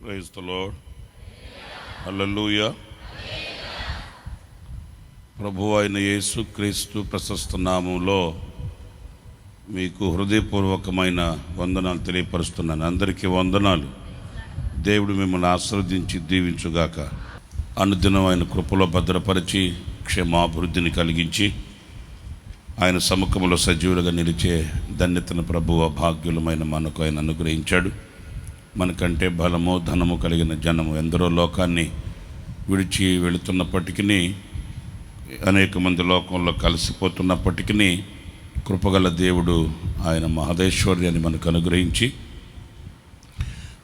Praise the lord. హల్లెలూయా. ప్రభువు అయిన యేసు క్రీస్తు ప్రశస్త నామములో మీకు హృదయపూర్వకమైన వందనాలు తెలియపరుస్తున్నాను. అందరికీ వందనాలు. దేవుడు మిమ్మల్ని ఆశీర్వదించి దీవించుగాక. అనుదినం ఆయన కృపలో భద్రపరిచి క్షేమాభివృద్ధిని కలిగించి ఆయన సముఖంలో సజీవులుగా నిలిచే ధన్యతను ప్రభువు భాగ్యులమైన మనకు ఆయన అనుగ్రహించాడు. మనకంటే బలము ధనము కలిగిన జనము ఎందరో లోకాన్ని విడిచి వెళుతున్నప్పటికీ, అనేక మంది లోకంలో కలిసిపోతున్నప్పటికీ కృపగల దేవుడు ఆయన మహదేశ్వర్యాన్ని మనకు అనుగ్రహించి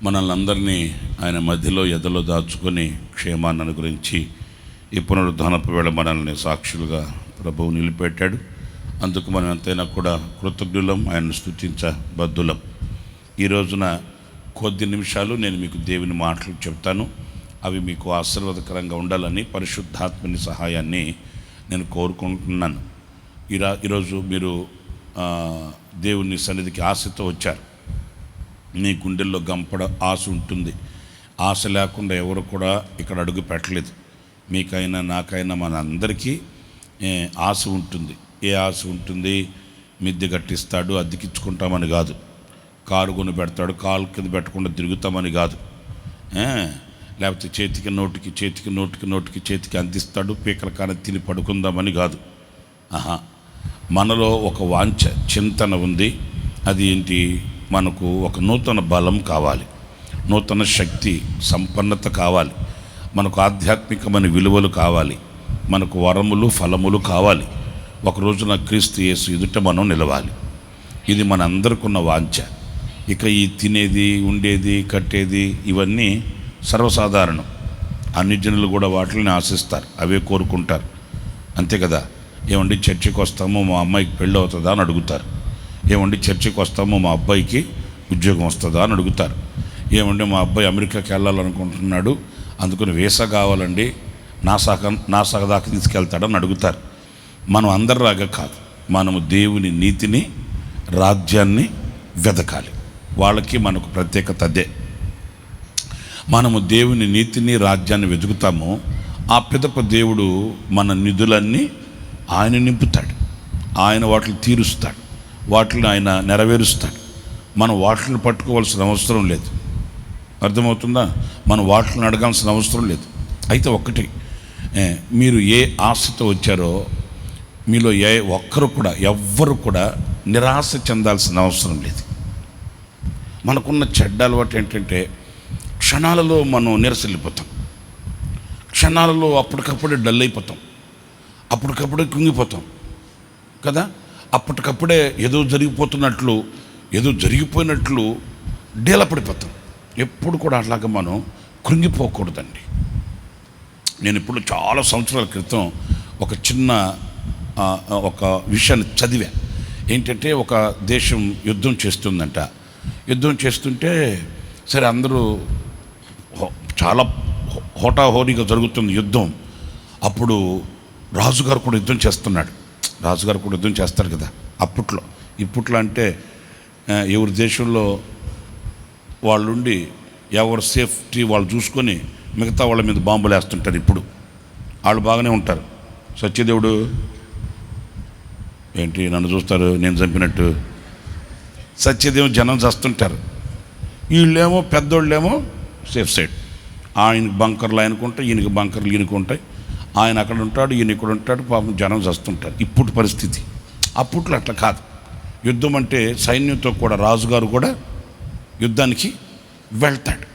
మనల్ని అందరినీ ఆయన మధ్యలో ఎదలో దాచుకొని క్షేమాన్ని అనుగ్రహించి ఈ పునరుద్ధానపు వేళ మనల్ని సాక్షులుగా ప్రభువు నిలిపెట్టాడు. అందుకు మనం ఎంతైనా కూడా కృతజ్ఞులం, ఆయనను స్తుతించబద్ధులం. ఈ రోజున కొద్ది నిమిషాలు నేను మీకు దేవుని మాటలు చెప్తాను. అవి మీకు ఆశీర్వాదకరంగా ఉండాలని పరిశుద్ధాత్మని సహాయాన్ని నేను కోరుకుంటున్నాను. ఈరోజు మీరు దేవుని సన్నిధికి ఆశతో వచ్చారు. మీ గుండెల్లో గంపడ ఆశ ఉంటుంది. ఆశ లేకుండా ఎవరు కూడా ఇక్కడ అడుగు పెట్టలేదు. మీకైనా నాకైనా మన అందరికీ ఆశ ఉంటుంది. ఏ ఆశ ఉంటుంది? మిద్దె కట్టిస్తాడు, అద్దెకిచ్చుకుంటామని కాదు. కారు కొని పెడతాడు, కాలు కింద పెట్టకుండా తిరుగుతామని కాదు. లేకపోతే చేతికి అందిస్తాడు, పీకల కాన తిని పడుకుందామని కాదు. మనలో ఒక వాంఛ, చింతన ఉంది. అది ఏంటి? మనకు ఒక నూతన బలం కావాలి, నూతన శక్తి సంపన్నత కావాలి, మనకు ఆధ్యాత్మికమైన విలువలు కావాలి, మనకు వరములు ఫలములు కావాలి. ఒక రోజున క్రీస్తు యేసు ఎదుట మనం నిలవాలి. ఇది మన అందరికీ ఉన్న వాంఛ. ఇక ఈ తినేది, ఉండేది, కట్టేది ఇవన్నీ సర్వసాధారణం. అన్ని జనులు కూడా వాటిని ఆశిస్తారు, అవే కోరుకుంటారు. అంతే కదా? ఏమండి చర్చికి వస్తామో మా అమ్మాయికి పెళ్ళి అవుతుందా అని అడుగుతారు. ఏమండి చర్చికి వస్తామో మా అబ్బాయికి ఉద్యోగం వస్తుందా అని అడుగుతారు. ఏమండి మా అబ్బాయి అమెరికాకి వెళ్ళాలనుకుంటున్నాడు, అందుకని వీసా కావాలండి, నా సగదాకా తీసుకెళ్తాడని అడుగుతారు. మనం అందరిలాగా కాదు. మనము దేవుని నీతిని, రాజ్యాన్ని వెతకాలి. వాళ్ళకి మనకు ప్రత్యేకత అదే. మనము దేవుని నీతిని, రాజ్యాన్ని వెతుకుతాము. ఆ పిదప దేవుడు మన నిధులన్నీ ఆయన నింపుతాడు. ఆయన వాటిని తీరుస్తాడు, వాటిని ఆయన నెరవేరుస్తాడు. మనం వాటిని పట్టుకోవాల్సిన అవసరం లేదు. అర్థమవుతుందా? మనం వాటిని అడగాల్సిన అవసరం లేదు. అయితే ఒక్కటి, మీరు ఏ ఆశతో వచ్చారో మీలో ఎవ్వరు కూడా నిరాశ చెందాల్సిన అవసరం లేదు. మనకున్న చెడ్డ అలవాటు ఏంటంటే క్షణాలలో మనం నిరసలిపోతాం, క్షణాలలో అప్పటికప్పుడే డల్ అయిపోతాం, అప్పటికప్పుడే కుంగిపోతాం కదా. అప్పటికప్పుడే ఏదో జరిగిపోయినట్లు డేలపడిపోతాం. ఎప్పుడు కూడా అట్లాగా మనం కృంగిపోకూడదండి. నేను ఇప్పుడు చాలా సంవత్సరాల క్రితం ఒక చిన్న ఒక విషయాన్ని చదివా. ఏంటంటే ఒక దేశం యుద్ధం చేస్తుందంట. యుద్ధం చేస్తుంటే సరే అందరూ చాలా హోటాహోరీగా జరుగుతుంది యుద్ధం. అప్పుడు రాజుగారు కూడా యుద్ధం చేస్తున్నాడు. రాజుగారు కూడా యుద్ధం చేస్తారు కదా ఇప్పట్లో అంటే ఎవరి దేశంలో వాళ్ళుండి ఎవరి సేఫ్టీ వాళ్ళు చూసుకొని మిగతా వాళ్ళ మీద బాంబులు వేస్తుంటారు. ఇప్పుడు వాళ్ళు బాగానే ఉంటారు. సత్యదేవుడు ఏంటి నన్ను చూస్తారు నేను చంపినట్టు? సత్యదేవుడు జనం చేస్తుంటారు. వీళ్ళేమో పెద్దోళ్ళేమో సేఫ్ సైడ్. ఆయనకి బంకర్లు ఆయనకుంటాయి, ఈయనకి బంకర్లు ఈయనకుంటాయి. ఆయన అక్కడ ఉంటాడు, ఈయన ఇక్కడ ఉంటాడు. పాపం జనం చేస్తుంటారు. ఇప్పుడు పరిస్థితి. అప్పట్లో అట్లా కాదు. యుద్ధం అంటే సైన్యంతో కూడా రాజుగారు కూడా యుద్ధానికి వెళ్తాడు.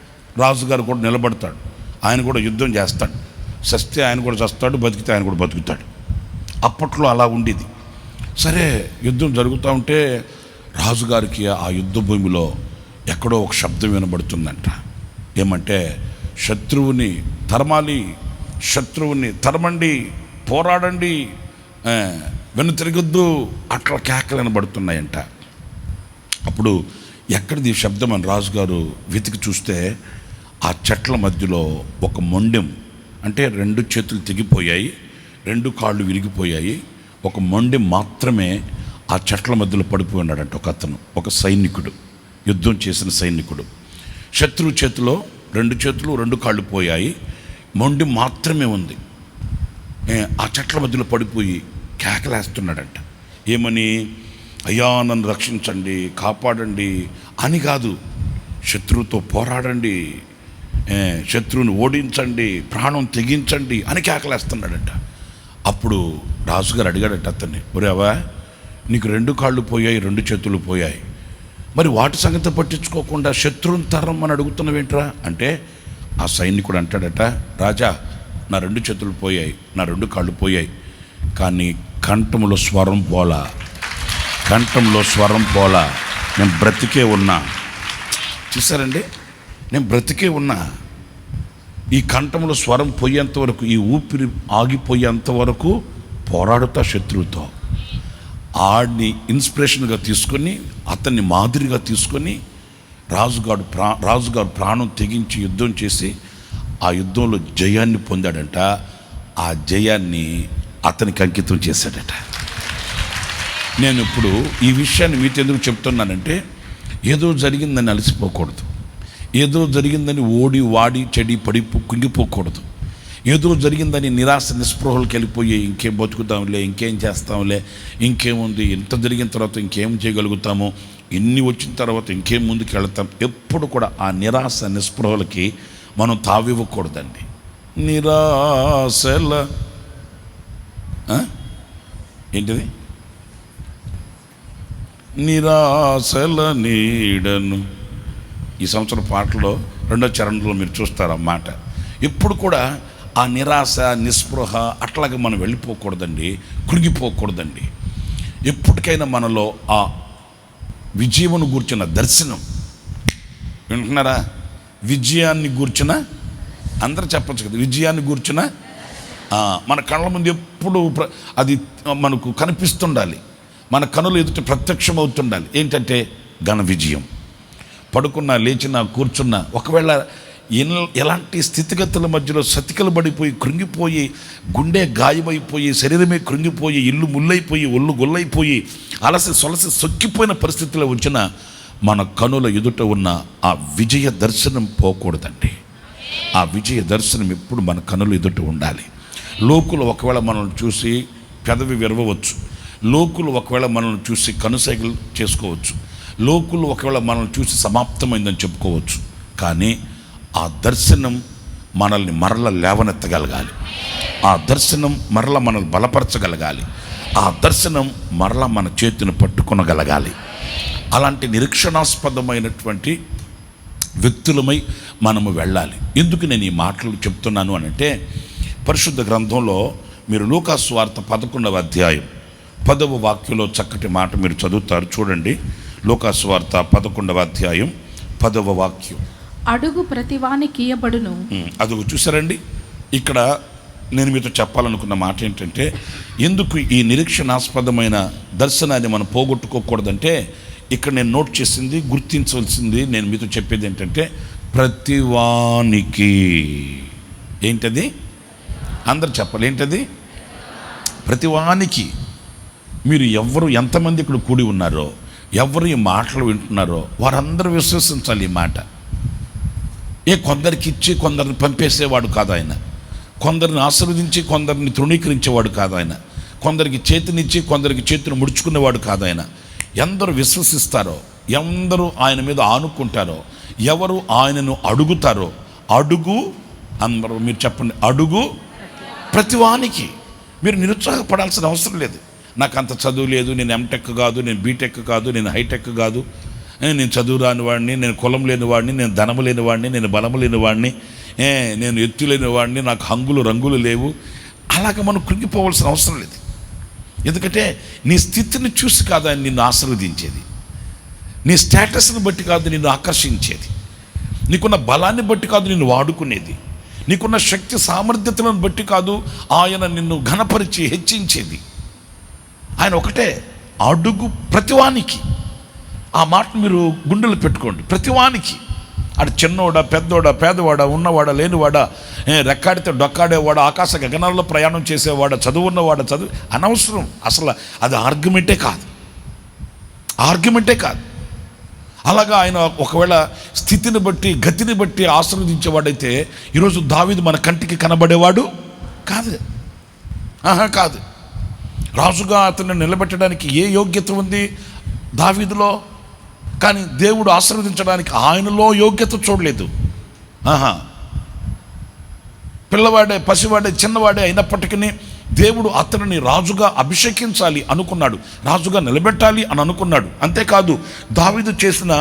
రాజుగారు కూడా నిలబడతాడు. ఆయన కూడా యుద్ధం చేస్తాడు. చస్తే ఆయన కూడా చస్తాడు, బతికితే ఆయన కూడా బతుకుతాడు. అప్పట్లో అలా ఉండేది. సరే యుద్ధం జరుగుతూ ఉంటే రాజుగారికి ఆ యుద్ధ భూమిలో ఎక్కడో ఒక శబ్దం వినబడుతుందంట. ఏమంటే శత్రువుని తరమండి, పోరాడండి, వెనుతిరగొద్దు, అట్లా కేకలు వినబడుతున్నాయంట. అప్పుడు ఎక్కడిది శబ్దం అని రాజుగారు వెతికి చూస్తే ఆ చెట్ల మధ్యలో ఒక మొండెం, అంటే 2 చేతులు తెగిపోయాయి, 2 కాళ్ళు విరిగిపోయాయి, ఒక మొండెం మాత్రమే ఆ చెట్ల మధ్యలో పడిపోయి ఉన్నాడంట. ఒక అతను, ఒక సైనికుడు, యుద్ధం చేసిన సైనికుడు. శత్రువు చేతిలో 2 చేతులు 2 కాళ్ళు పోయాయి, మొండి మాత్రమే ఉంది. ఆ చెట్ల మధ్యలో పడిపోయి కేకలేస్తున్నాడంట. ఏమని? అయ్యా నన్ను రక్షించండి, కాపాడండి అని కాదు, శత్రువుతో పోరాడండి, శత్రువుని ఓడించండి, ప్రాణం తెగించండి అని కేకలేస్తున్నాడంట. అప్పుడు రాజుగారు అడిగాడట అతన్ని, ఒరేవా నీకు 2 కాళ్ళు పోయాయి, 2 చేతులు పోయాయి, మరి వాటి సంగతి పట్టించుకోకుండా శత్రువుని తరం అని అడుగుతున్నావేంట్రా అంటే, ఆ సైనికుడు అంటాడట, రాజా నా 2 చేతులు పోయాయి, నా 2 కాళ్ళు పోయాయి, కానీ కంఠంలో స్వరం పోలా, కంఠంలో స్వరం పోలా, నేను బ్రతికే ఉన్నా. చూసారండి, నేను బ్రతికే ఉన్నా. ఈ కంఠంలో స్వరం పోయేంత వరకు, ఈ ఊపిరి ఆగిపోయేంత వరకు పోరాడుతా శత్రువుతో. ఆడిని ఇన్స్పిరేషన్గా తీసుకొని, అతన్ని మాదిరిగా తీసుకొని రాజుగారు ప్రాణం తెగించి యుద్ధం చేసి ఆ యుద్ధంలో జయాన్ని పొందాడంట. ఆ జయాన్ని అతనికి అంకితం చేశాడట. నేను ఇప్పుడు ఈ విషయాన్ని మీతో ఎందుకు చెప్తున్నానంటే, ఏదో జరిగిందని అలసిపోకూడదు, ఏదో జరిగిందని వాడి చెడి పడి కుంగిపోకూడదు, ఏదో జరిగిందని నిరాశ నిస్పృహలకు వెళ్ళిపోయి ఇంకేం బతుకుతాంలే, ఇంకేం చేస్తాంలే, ఇంకేముంది, ఇంత జరిగిన తర్వాత ఇంకేం చేయగలుగుతాము, ఇన్ని వచ్చిన తర్వాత ఇంకేం ముందుకు వెళతాం. ఎప్పుడు కూడా ఆ నిరాశ నిస్పృహలకి మనం తావివ్వకూడదండి. నిరాశల ఏంటిది? నిరాశల నీడను, ఈ సంవత్సరం పాటలో 2వ చరణంలో మీరు చూస్తారు ఆ మాట. ఎప్పుడు కూడా ఆ నిరాశ నిస్పృహ అట్లాగే మనం వెళ్ళిపోకూడదండి, కృంగిపోకూడదండి. ఎప్పటికైనా మనలో ఆ విజయమును గూర్చిన దర్శనం, వింటున్నారా? విజయాన్ని గూర్చిన, అందరూ చెప్పచ్చు కదా, విజయాన్ని గూర్చిన మన కళ్ళ ముందు ఎప్పుడు అది మనకు కనిపిస్తుండాలి, మన కనులు ఎదుట ప్రత్యక్షమవుతుండాలి. ఏంటంటే ఘన విజయం. పడుకున్నా, లేచినా, కూర్చున్నా, ఒకవేళ ఎలాంటి స్థితిగతుల మధ్యలో సతికలు పడిపోయి, కృంగిపోయి, గుండె గాయమైపోయి, శరీరమే కృంగిపోయి, ఇల్లు ముల్లైపోయి, ఒళ్ళు గొల్లైపోయి, అలసి సొలసి సొక్కిపోయిన పరిస్థితిలో వచ్చిన మన కనుల ఎదుట ఉన్న ఆ విజయ దర్శనం పోకూడదండి. ఆ విజయ దర్శనం ఎప్పుడు మన కనుల ఎదుట ఉండాలి. లోకులు ఒకవేళ మనల్ని చూసి పెదవి విరవవచ్చు, లోకులు ఒకవేళ మనల్ని చూసి కనుసైగలు చేసుకోవచ్చు, లోకులు ఒకవేళ మనల్ని చూసి సమాప్తమైందని చెప్పుకోవచ్చు, కానీ ఆ దర్శనం మనల్ని మరల లేవనెత్తగలగాలి, ఆ దర్శనం మరల మనల్ని బలపరచగలగాలి, ఆ దర్శనం మరల మన చేతిని పట్టుకొనగలగాలి. అలాంటి నిరీక్షణాస్పదమైనటువంటి వ్యక్తులమై మనము వెళ్ళాలి. ఎందుకు నేను ఈ మాటలు చెప్తున్నాను అనంటే, పరిశుద్ధ గ్రంథంలో మీరు లూకా సువార్త 11వ అధ్యాయం 10వ వాక్యంలో చక్కటి మాట మీరు చదువుతారు. చూడండి, లూకా సువార్త 11వ అధ్యాయం 10వ వాక్యం. అడుగు ప్రతివానికి ఇయ్యబడును. అదుగు చూసారండి, ఇక్కడ నేను మీతో చెప్పాలనుకున్న మాట ఏంటంటే, ఎందుకు ఈ నిరీక్షణాస్పదమైన దర్శనాన్ని మనం పోగొట్టుకోకూడదంటే, ఇక్కడ నేను నోట్ చేసింది, గుర్తించవలసింది, నేను మీతో చెప్పేది ఏంటంటే, ప్రతివానికి. ఏంటది? అందరు చెప్పాలి, ఏంటది? ప్రతివానికి. మీరు ఎవరు ఎంతమంది ఇక్కడ కూడి ఉన్నారో, ఎవరు ఈ మాటలు వింటున్నారో వారందరూ విశ్వసించాలి ఈ మాట. కొందరికి ఇచ్చి కొందరిని పంపేసేవాడు కాదు ఆయన, కొందరిని ఆశీర్వదించి కొందరిని తృణీకరించేవాడు కాదు ఆయన, కొందరికి చేతినిచ్చి కొందరికి చేతిని ముడుచుకునేవాడు కాదు ఆయన. ఎందరు విశ్వసిస్తారో, ఎందరూ ఆయన మీద ఆనుకుంటారో, ఎవరు ఆయనను అడుగుతారో, అడుగు అందరూ మీరు చెప్పండి, అడుగు ప్రతివానికి. మీరు నిరుత్సాహపడాల్సిన అవసరం లేదు. నాకు అంత చదువు లేదు, నేను ఎంటెక్ కాదు, నేను బీటెక్ కాదు, నేను హైటెక్ కాదు, నేను చదువు రాని వాడిని, నేను కులం లేని వాడిని, నేను ధనము లేని వాడిని, నేను బలము లేని వాడిని, నేను ఎత్తు లేని వాడిని, నాకు హంగులు రంగులు లేవు. అలాగ మనం కృంగిపోవాల్సిన అవసరం లేదు. ఎందుకంటే నీ స్థితిని చూసి కాదు ఆయన నిన్ను ఆశీర్వదించేది, నీ స్టేటస్ని బట్టి కాదు నిన్ను ఆకర్షించేది, నీకున్న బలాన్ని బట్టి కాదు నిన్ను వాడుకునేది, నీకున్న శక్తి సామర్థ్యతలను బట్టి కాదు ఆయన నిన్ను ఘనపరిచి హెచ్చించేది. ఆయన ఒకటే, అడుగు ప్రతివానికి. ఆ మాటను మీరు గుండెలు పెట్టుకోండి. ప్రతివానికి. అటు చిన్నోడా, పెద్దోడా, పేదవాడా, ఉన్నవాడా, లేనివాడా, రెక్కాడితే డొక్కాడేవాడా, ఆకాశ గగనాల్లో ప్రయాణం చేసేవాడా, చదువు ఉన్నవాడా, చదువు అనవసరం. అసలు అది ఆర్గ్యుమెంటే కాదు. అలాగా ఆయన ఒకవేళ స్థితిని బట్టి గతిని బట్టి ఆశీర్వదించేవాడైతే ఈరోజు దావీదు మన కంటికి కనబడేవాడు కాదు. కాదు. రాజుగా అతన్ని నిలబెట్టడానికి ఏ యోగ్యత ఉంది దావీదులో? కానీ దేవుడు ఆశీర్వదించడానికి ఆయనలో యోగ్యత చూడలేదు. పిల్లవాడే, పసివాడే, చిన్నవాడే అయినప్పటికీ దేవుడు అతనిని రాజుగా అభిషేకించాలి అనుకున్నాడు, రాజుగా నిలబెట్టాలి అని అనుకున్నాడు. అంతేకాదు దావీదు చేసిన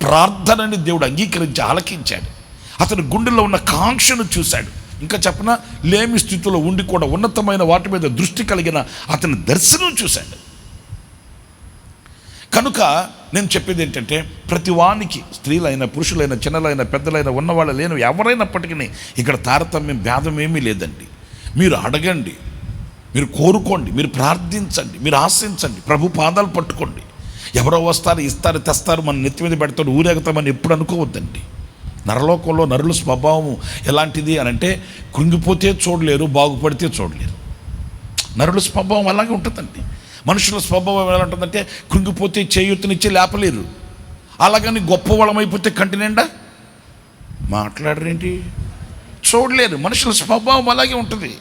ప్రార్థనని దేవుడు అంగీకరించి ఆలకించాడు. అతని గుండెల్లో ఉన్న కాంక్షను చూశాడు. ఇంకా చెప్పన లేమి స్థితిలో ఉండి కూడా ఉన్నతమైన వాటి మీద దృష్టి కలిగిన అతని దర్శనం చూశాడు. కనుక నేను చెప్పేది ఏంటంటే, ప్రతి వానికి, స్త్రీలైన, పురుషులైన, చిన్నలైన, పెద్దలైన, ఉన్నవాళ్ళు లేని ఎవరైనప్పటికీ ఇక్కడ తారతమ్యం, భేదం ఏమీ లేదండి. మీరు అడగండి, మీరు కోరుకోండి, మీరు ప్రార్థించండి, మీరు ఆశించండి, ప్రభు పాదాలు పట్టుకోండి. ఎవరో వస్తారు, ఇస్తారు, తెస్తారు, మన నెత్తి మీద పెడతాడు, ఊరేగుతామని ఎప్పుడు అనుకోవద్దండి. నరలోకంలో నరుల స్వభావం ఎలాంటిది అని అంటే, కృంగిపోతే చూడలేరు, బాగుపడితే చూడలేరు. నరుల స్వభావం అలాగే ఉంటుందండి. మనుషుల స్వభావం ఎలా ఉంటుందంటే, కృంగిపోతే చేయూతనిచ్చి లేపలేరు, అలాగని గొప్ప వాళ్ళమైపోతే కంటి నిండా మాట్లాడరేంటి, చూడలేరు. మనుషుల స్వభావం అలాగే ఉంటుంది.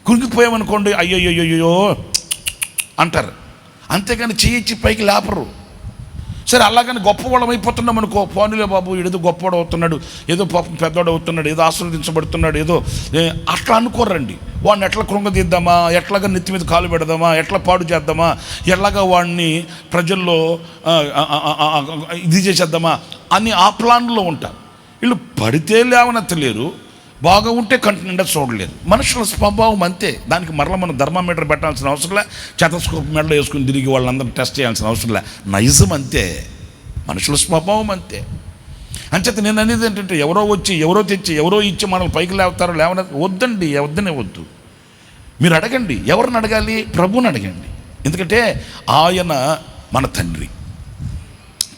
కృంగిపోయామనుకోండి, అయ్యో అంటారు, అంతేగాని చేయించి పైకి లేపరు. సరే, అలాగని గొప్పవాళ్ళం అయిపోతున్నాం అనుకో, పోనీలే బాబు ఏదో గొప్పవాడు అవుతున్నాడు, ఏదో పాపం పెద్దవాడు అవుతున్నాడు, ఏదో ఆశీర్వదించబడుతున్నాడు, ఏదో అట్లా అనుకోరండి. వాడిని ఎట్లా కృంగదీద్దామా, ఎట్లాగా నెత్తి మీద కాలు పెడదామా, ఎట్లా పాడు చేద్దామా, ఎట్లాగా వాడిని ప్రజల్లో ఇది చేసేద్దామా అని ఆ ప్లాన్లో ఉంటారు. వీళ్ళు పడితే లేవనెత్తలేరు, బాగా ఉంటే కంటి నిండా చూడలేదు. మనుషుల స్వభావం అంతే. దానికి మరలా మనం థర్మామీటర్ పెట్టాల్సిన అవసరం లే, స్టెతస్కోప్ మెడలో వేసుకుని తిరిగి వాళ్ళందరూ టెస్ట్ చేయాల్సిన అవసరం లే. నైజం అంతే, మనుషుల స్వభావం అంతే. అంచేత నేను అనేది ఏంటంటే, ఎవరో వచ్చి, ఎవరో తెచ్చి, ఎవరో ఇచ్చి మనల్ని పైకి లేవుతారో వద్దండి, వద్దనే వద్దు. మీరు అడగండి. ఎవరిని అడగాలి? ప్రభువుని అడగండి. ఎందుకంటే ఆయన మన తండ్రి.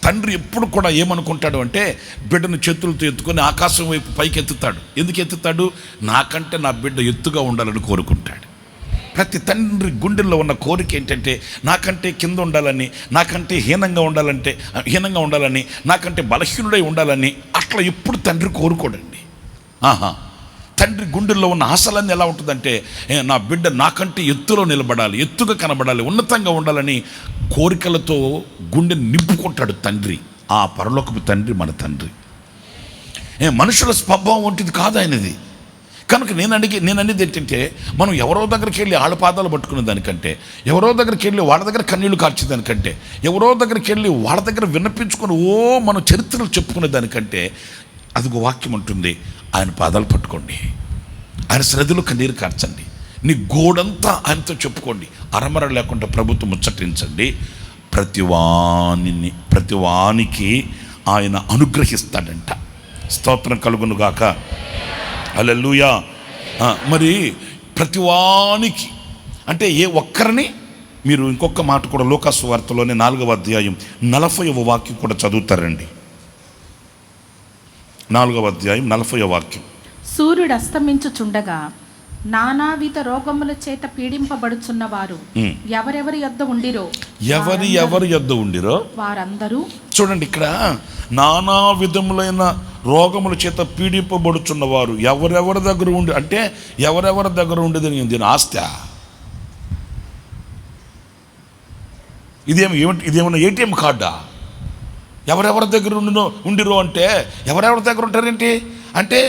తండ్రి ఎప్పుడు కూడా ఏమనుకుంటాడు అంటే, బిడ్డను చేతులతో ఎత్తుకొని ఆకాశం వైపు పైకి ఎత్తుతాడు. ఎందుకు ఎత్తుతాడు? నాకంటే నా బిడ్డ ఎత్తుగా ఉండాలని కోరుకుంటాడు. ప్రతి తండ్రి గుండెల్లో ఉన్న కోరిక ఏంటంటే, నాకంటే కింద ఉండాలని, నాకంటే హీనంగా ఉండాలని, నాకంటే బలహీనుడై ఉండాలని. అట్లా ఎప్పుడు తండ్రి కోరుకోడండి. తండ్రి గుండెల్లో ఉన్న ఆశలన్నీ ఎలా ఉంటుందంటే, నా బిడ్డ నాకంటే ఎత్తులో నిలబడాలి, ఎత్తుగా కనబడాలి, ఉన్నతంగా ఉండాలని కోరికలతో గుండెని నింపుకుంటాడు తండ్రి. ఆ పరలోకపు తండ్రి మన తండ్రి. మనుషుల స్వభావం వంటిది కాదు ఆయనది. కనుక నేను అనేది ఏంటంటే, మనం ఎవరో దగ్గరికి వెళ్ళి ఆళ్ళ పాదాలు పట్టుకునే దానికంటే, ఎవరో దగ్గరికి వెళ్ళి వాళ్ళ దగ్గర కన్నీళ్లు కార్చేదానికంటే, ఎవరో దగ్గరికి వెళ్ళి వాళ్ళ దగ్గర విన్నపించుకొని మన చరిత్రలు చెప్పుకునే దానికంటే, అదిగో వాక్యం ఉంటుంది, ఆయన పాదాలు పట్టుకోండి, ఆయన శ్రద్ధలో కన్నీరు కార్చండి, నీ గోడంతా ఆయనతో చెప్పుకోండి, అరమర లేకుండా ప్రభుత్వం ముచ్చటించండి. ప్రతివానికి ఆయన అనుగ్రహిస్తాడంట. స్తోత్రం కలుగును గాక. హల్లెలూయా. మరి ప్రతివానికి అంటే ఏ ఒక్కరిని, మీరు ఇంకొక మాట కూడా లూకాసు వార్తలోనే 4వ అధ్యాయం 40వ వాక్యం కూడా చదువుతారండి. 4వ అధ్యాయం 40వ వాక్యం. సూర్యుడు అస్తమించుచుండగా నానావిధ రోగముల చేత పీడింపబడుచున్న వారు ఎవరెవరి యొద్ద ఉండిరో వారందరూ. చూడండి, ఇక్కడ నానా విధములైన రోగముల చేత పీడింపబడుచున్న వారు ఎవరెవరి దగ్గర ఉండి, అంటే ఎవరెవరి దగ్గర ఉండేది దీని ఆస్తి. ఇదేమన్నా ఏటీఎం కార్డా? ఎవరెవరి దగ్గర ఉండిరో అంటే ఎవరెవరి దగ్గర ఉంటారేంటి అంటే,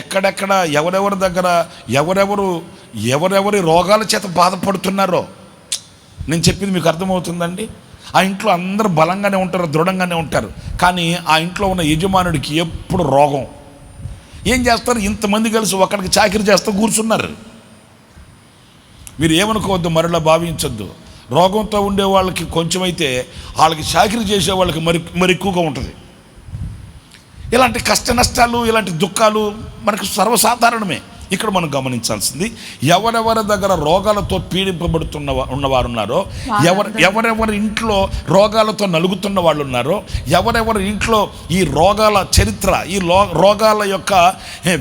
ఎక్కడెక్కడ ఎవరెవరి దగ్గర ఎవరెవరి రోగాల చేత బాధపడుతున్నారో. నేను చెప్పింది మీకు అర్థమవుతుందండి. ఆ ఇంట్లో అందరూ బలంగానే ఉంటారు, దృఢంగానే ఉంటారు, కానీ ఆ ఇంట్లో ఉన్న యజమానుడికి ఎప్పుడు రోగం. ఏం చేస్తారు? ఇంతమంది కలిసి ఒకరికి చాకిరి చేస్తూ కూర్చున్నారు. మీరు ఏమనుకోవద్దు, మరలా భావించొద్దు. రోగంతో ఉండే వాళ్ళకి కొంచెమైతే, వాళ్ళకి చాకిరి చేసే వాళ్ళకి మరి ఎక్కువగా ఉంటుంది. ఇలాంటి కష్ట నష్టాలు, ఇలాంటి దుఃఖాలు మనకు సర్వసాధారణమే. ఇక్కడ మనం గమనించాల్సింది, ఎవరెవరి దగ్గర రోగాలతో ఉన్నవారు ఉన్నారో, ఎవరెవరి ఇంట్లో రోగాలతో నలుగుతున్న వాళ్ళు ఉన్నారో, ఎవరెవరి ఇంట్లో ఈ రోగాల చరిత్ర, ఈ రోగాల యొక్క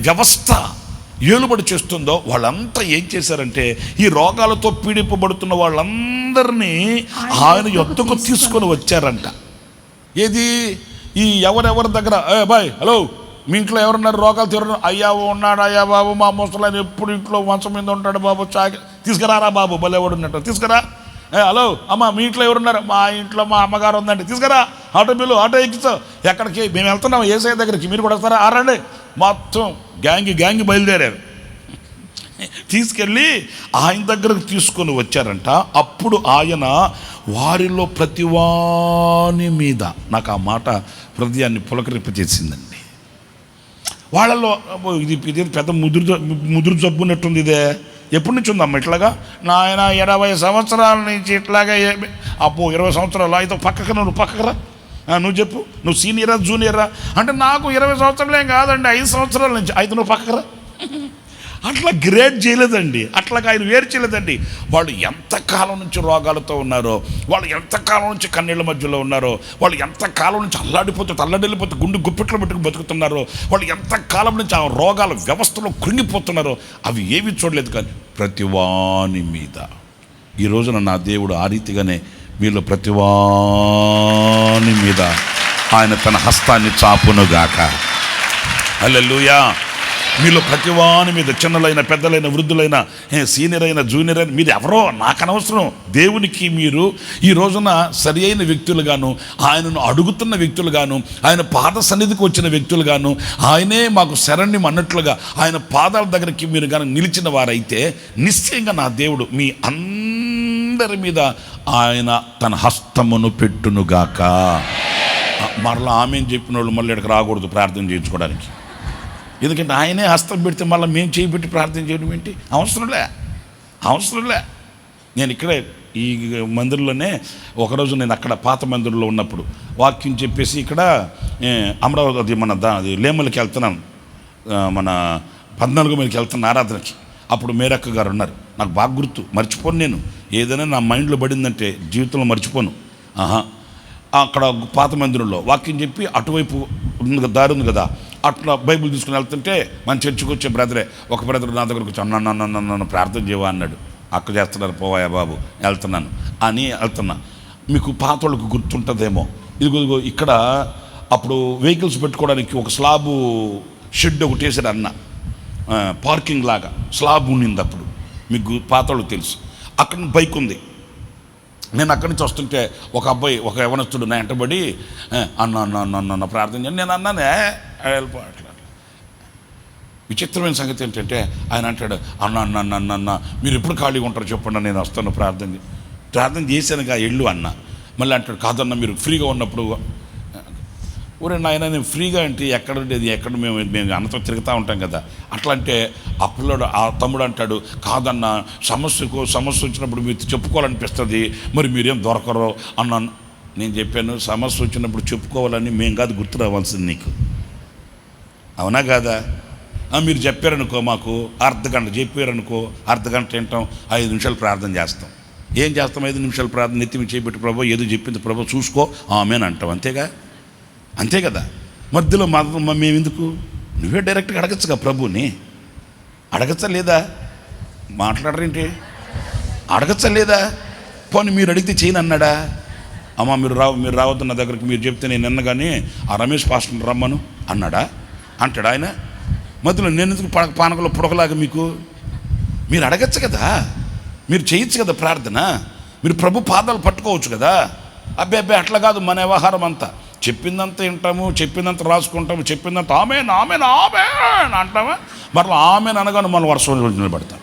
వ్యవస్థ ఏలుబడి చేస్తుందో, వాళ్ళంతా ఏం చేశారంటే, ఈ రోగాలతో పీడింపబడుతున్న వాళ్ళందరినీ ఆయన యొద్దకు తీసుకొని వచ్చారంట. ఏది ఈ ఎవరెవరి దగ్గర బాయ్ హలో మీ ఇంట్లో ఎవరున్నారు రోగాలు తీరు అయ్యా ఉన్నాడు అయ్యా బాబు మా ముసలాయన ఎప్పుడు ఇంట్లో మంచం మీద ఉంటాడు బాబు తీసుకురారా బాబు భలేవాడు ఉన్నట్టు తీసుకురా. హలో అమ్మ మీ ఇంట్లో ఎవరున్నారు? మా ఇంట్లో మా అమ్మగారు ఉందండి, తీసుకురా. ఆటో బిల్లు ఆటో ఎక్కిస్తావు. ఎక్కడికి? మేము వెళ్తున్నాం ఏసఐ దగ్గరికి, మీరు కూడా వస్తారా? రండి. మొత్తం గ్యాంగ్ బయలుదేరారు. తీసుకెళ్ళి ఆయన దగ్గరకు తీసుకొని వచ్చారంట. అప్పుడు ఆయన వారిలో ప్రతివాని మీద, నాకు ఆ మాట హృదయాన్ని పులకరింపజేసిందండి. వాళ్ళలో ఇది పెద్ద ముదురు జబ్బున్నట్టుంది. ఇదే ఎప్పటి నుంచి ఉందమ్మ ఇట్లాగా? నాయన 80 సంవత్సరాల నుంచి ఇట్లాగా. అబ్బో 20 సంవత్సరాలు అయితే పక్కకు నువ్వు పక్కకరా, నువ్వు చెప్పు, నువ్వు సీనియరా జూనియరా అంటే నాకు 20 సంవత్సరాలు ఏం కాదండి, 5 సంవత్సరాల నుంచి. అయితే నువ్వు పక్కకరా. అట్లా గ్రేడ్ చేయలేదండి, అట్లాగా ఆయన వేరు చేయలేదండి. వాళ్ళు ఎంతకాలం నుంచి రోగాలతో ఉన్నారో, వాళ్ళు ఎంతకాలం నుంచి కన్నీళ్ళ మధ్యలో ఉన్నారో, వాళ్ళు ఎంతకాలం నుంచి తల్లడిల్లిపోతే గుండె గుప్పెట్లో పెట్టుకు బతుకుతున్నారో, వాళ్ళు ఎంతకాలం నుంచి ఆ రోగాల వ్యవస్థలో కృంగిపోతున్నారో అవి ఏవి చూడలేదు. కానీ ప్రతివాని మీద ఈ రోజున నా దేవుడు ఆ రీతిగానే మీలో ప్రతివాని మీద ఆయన తన హస్తాన్ని చాపునుగాక. హల్లెలూయా. మీలో ప్రతివాని మీద, చిన్నలైన పెద్దలైన వృద్ధులైన సీనియర్ అయిన జూనియర్ అయిన, మీరు ఎవరో నాకు అనవసరం. దేవునికి మీరు ఈ రోజున సరి అయిన వ్యక్తులుగాను, ఆయనను అడుగుతున్న వ్యక్తులుగాను, ఆయన పాద సన్నిధికి వచ్చిన వ్యక్తులుగాను, ఆయనే మాకు శరణ్యం అన్నట్లుగా ఆయన పాదాల దగ్గరికి మీరు కానీ నిలిచిన వారైతే నిశ్చయంగా నా దేవుడు మీ అందరి మీద ఆయన తన హస్తమును పెట్టునుగాక. మరలా ఆమెను చెప్పిన వాళ్ళు మళ్ళీ ఇక్కడికి రాకూడదు ప్రార్థన చేయించుకోవడానికి. ఎందుకంటే ఆయనే హస్తం పెడితే మళ్ళీ మేము చేయబెట్టి ప్రార్థన చేయడం ఏంటి? అవసరంలే. నేను ఇక్కడే ఈ మందిరంలోనే ఒకరోజు నేను అక్కడ పాత మందిరంలో ఉన్నప్పుడు వాక్యం చెప్పేసి ఇక్కడ అమరావతి అది లేమలకి వెళ్తున్నాను, మన 14 మీదకి వెళ్తున్న ఆరాధనకి. అప్పుడు మేరక్క గారు ఉన్నారు. నాకు బాగా గుర్తు, మర్చిపోను. నేను ఏదైనా నా మైండ్లో పడిందంటే జీవితంలో మర్చిపోను. అక్కడ పాత మందిరంలో వాక్యం చెప్పి అటువైపు దారి ఉంది కదా, అట్లా బైబిల్ తీసుకుని వెళ్తుంటే మన చర్చికి వచ్చే బ్రదరే ఒక బ్రదర్ నా దగ్గరకు వచ్చి నన్ను ప్రార్థన చేయవా అన్నాడు. అక్క చేస్తున్నారు, పోవాయా బాబు, వెళ్తున్నాను అని వెళ్తున్నా. మీకు పాత వాళ్ళకు గుర్తుంటుందేమో, ఇదిగో ఇక్కడ అప్పుడు వెహికల్స్ పెట్టుకోవడానికి ఒక స్లాబు షెడ్ ఒకటి వేసారు అన్న, పార్కింగ్ లాగా స్లాబ్ ఉండింది. అప్పుడు మీకు పాత వాళ్ళకి తెలుసు. అక్కడ బైక్ ఉంది. నేను అక్కడి నుంచి వస్తుంటే ఒక అబ్బాయి, ఒక యవనస్తుడు నా వెంటబడి అన్న ప్రార్థన చేయండి. నేను అన్నానే వెళ్ళిపోవట్లా. విచిత్రమైన సంగతి ఏంటంటే ఆయన అంటాడు, అన్న మీరు ఎప్పుడు ఖాళీగా ఉంటారో చెప్పండి, నేను వస్తాను ప్రార్థన చేశానుగా ఎళ్ళు అన్న. మళ్ళీ అంటాడు, కాదన్న మీరు ఫ్రీగా ఉన్నప్పుడు. ఊరే నాయన నేను ఫ్రీగా అంటే ఎక్కడ ఉండేది, ఎక్కడ మేము అన్నతో తిరుగుతూ ఉంటాం కదా. అట్లా అంటే ఆ పిల్లడు, ఆ తమ్ముడు అంటాడు, కాదన్న సమస్య వచ్చినప్పుడు మీరు చెప్పుకోవాలనిపిస్తుంది, మరి మీరేం దొరకరో అన్నాను. నేను చెప్పాను, సమస్య వచ్చినప్పుడు చెప్పుకోవాలని మేము కాదు గుర్తు రావాల్సింది నీకు, అవునా కాదా? మీరు చెప్పారనుకో, మాకు అర్ధగంట చెప్పారనుకో, అర్ధగంట వింటాం, 5 నిమిషాలు ప్రార్థన చేస్తాం. ఏం చేస్తాం? 5 నిమిషాలు ప్రార్థన నెత్తిమి చేయబెట్టి, ప్రభు ఏదో చెప్పింది ప్రభు చూసుకో ఆమెన్ అంటాం. అంతే కదా. మధ్యలో మేము ఎందుకు? నువ్వే డైరెక్ట్గా అడగచ్చుగా ప్రభుని, అడగచ్చా లేదా? మాట్లాడరేంటి? అడగచ్చా లేదా? పోనీ మీరు అడిగితే చేయను అన్నాడా? అమ్మ మీరు రావద్దు నా దగ్గరికి, మీరు చెప్తే నేను నిన్నగానే ఆ రమేష్ పాస్టర్ రమ్మను అన్నాడా? అంటాడు ఆయన. మధ్యలో నేను ఎందుకు పానకలో పుడకలాగా? మీరు అడగచ్చు కదా, మీరు చేయొచ్చు కదా ప్రార్థన, మీరు ప్రభు పాదాలు పట్టుకోవచ్చు కదా. అబ్బే అట్లా కాదు మన వ్యవహారం అంతా. చెప్పిందంతా వింటాము, చెప్పిందంతా రాసుకుంటాము, చెప్పిందంతా ఆమెన్ అంటామా, మరలా ఆమెన్ అనగానే మన వర్షం నిలబడతాం.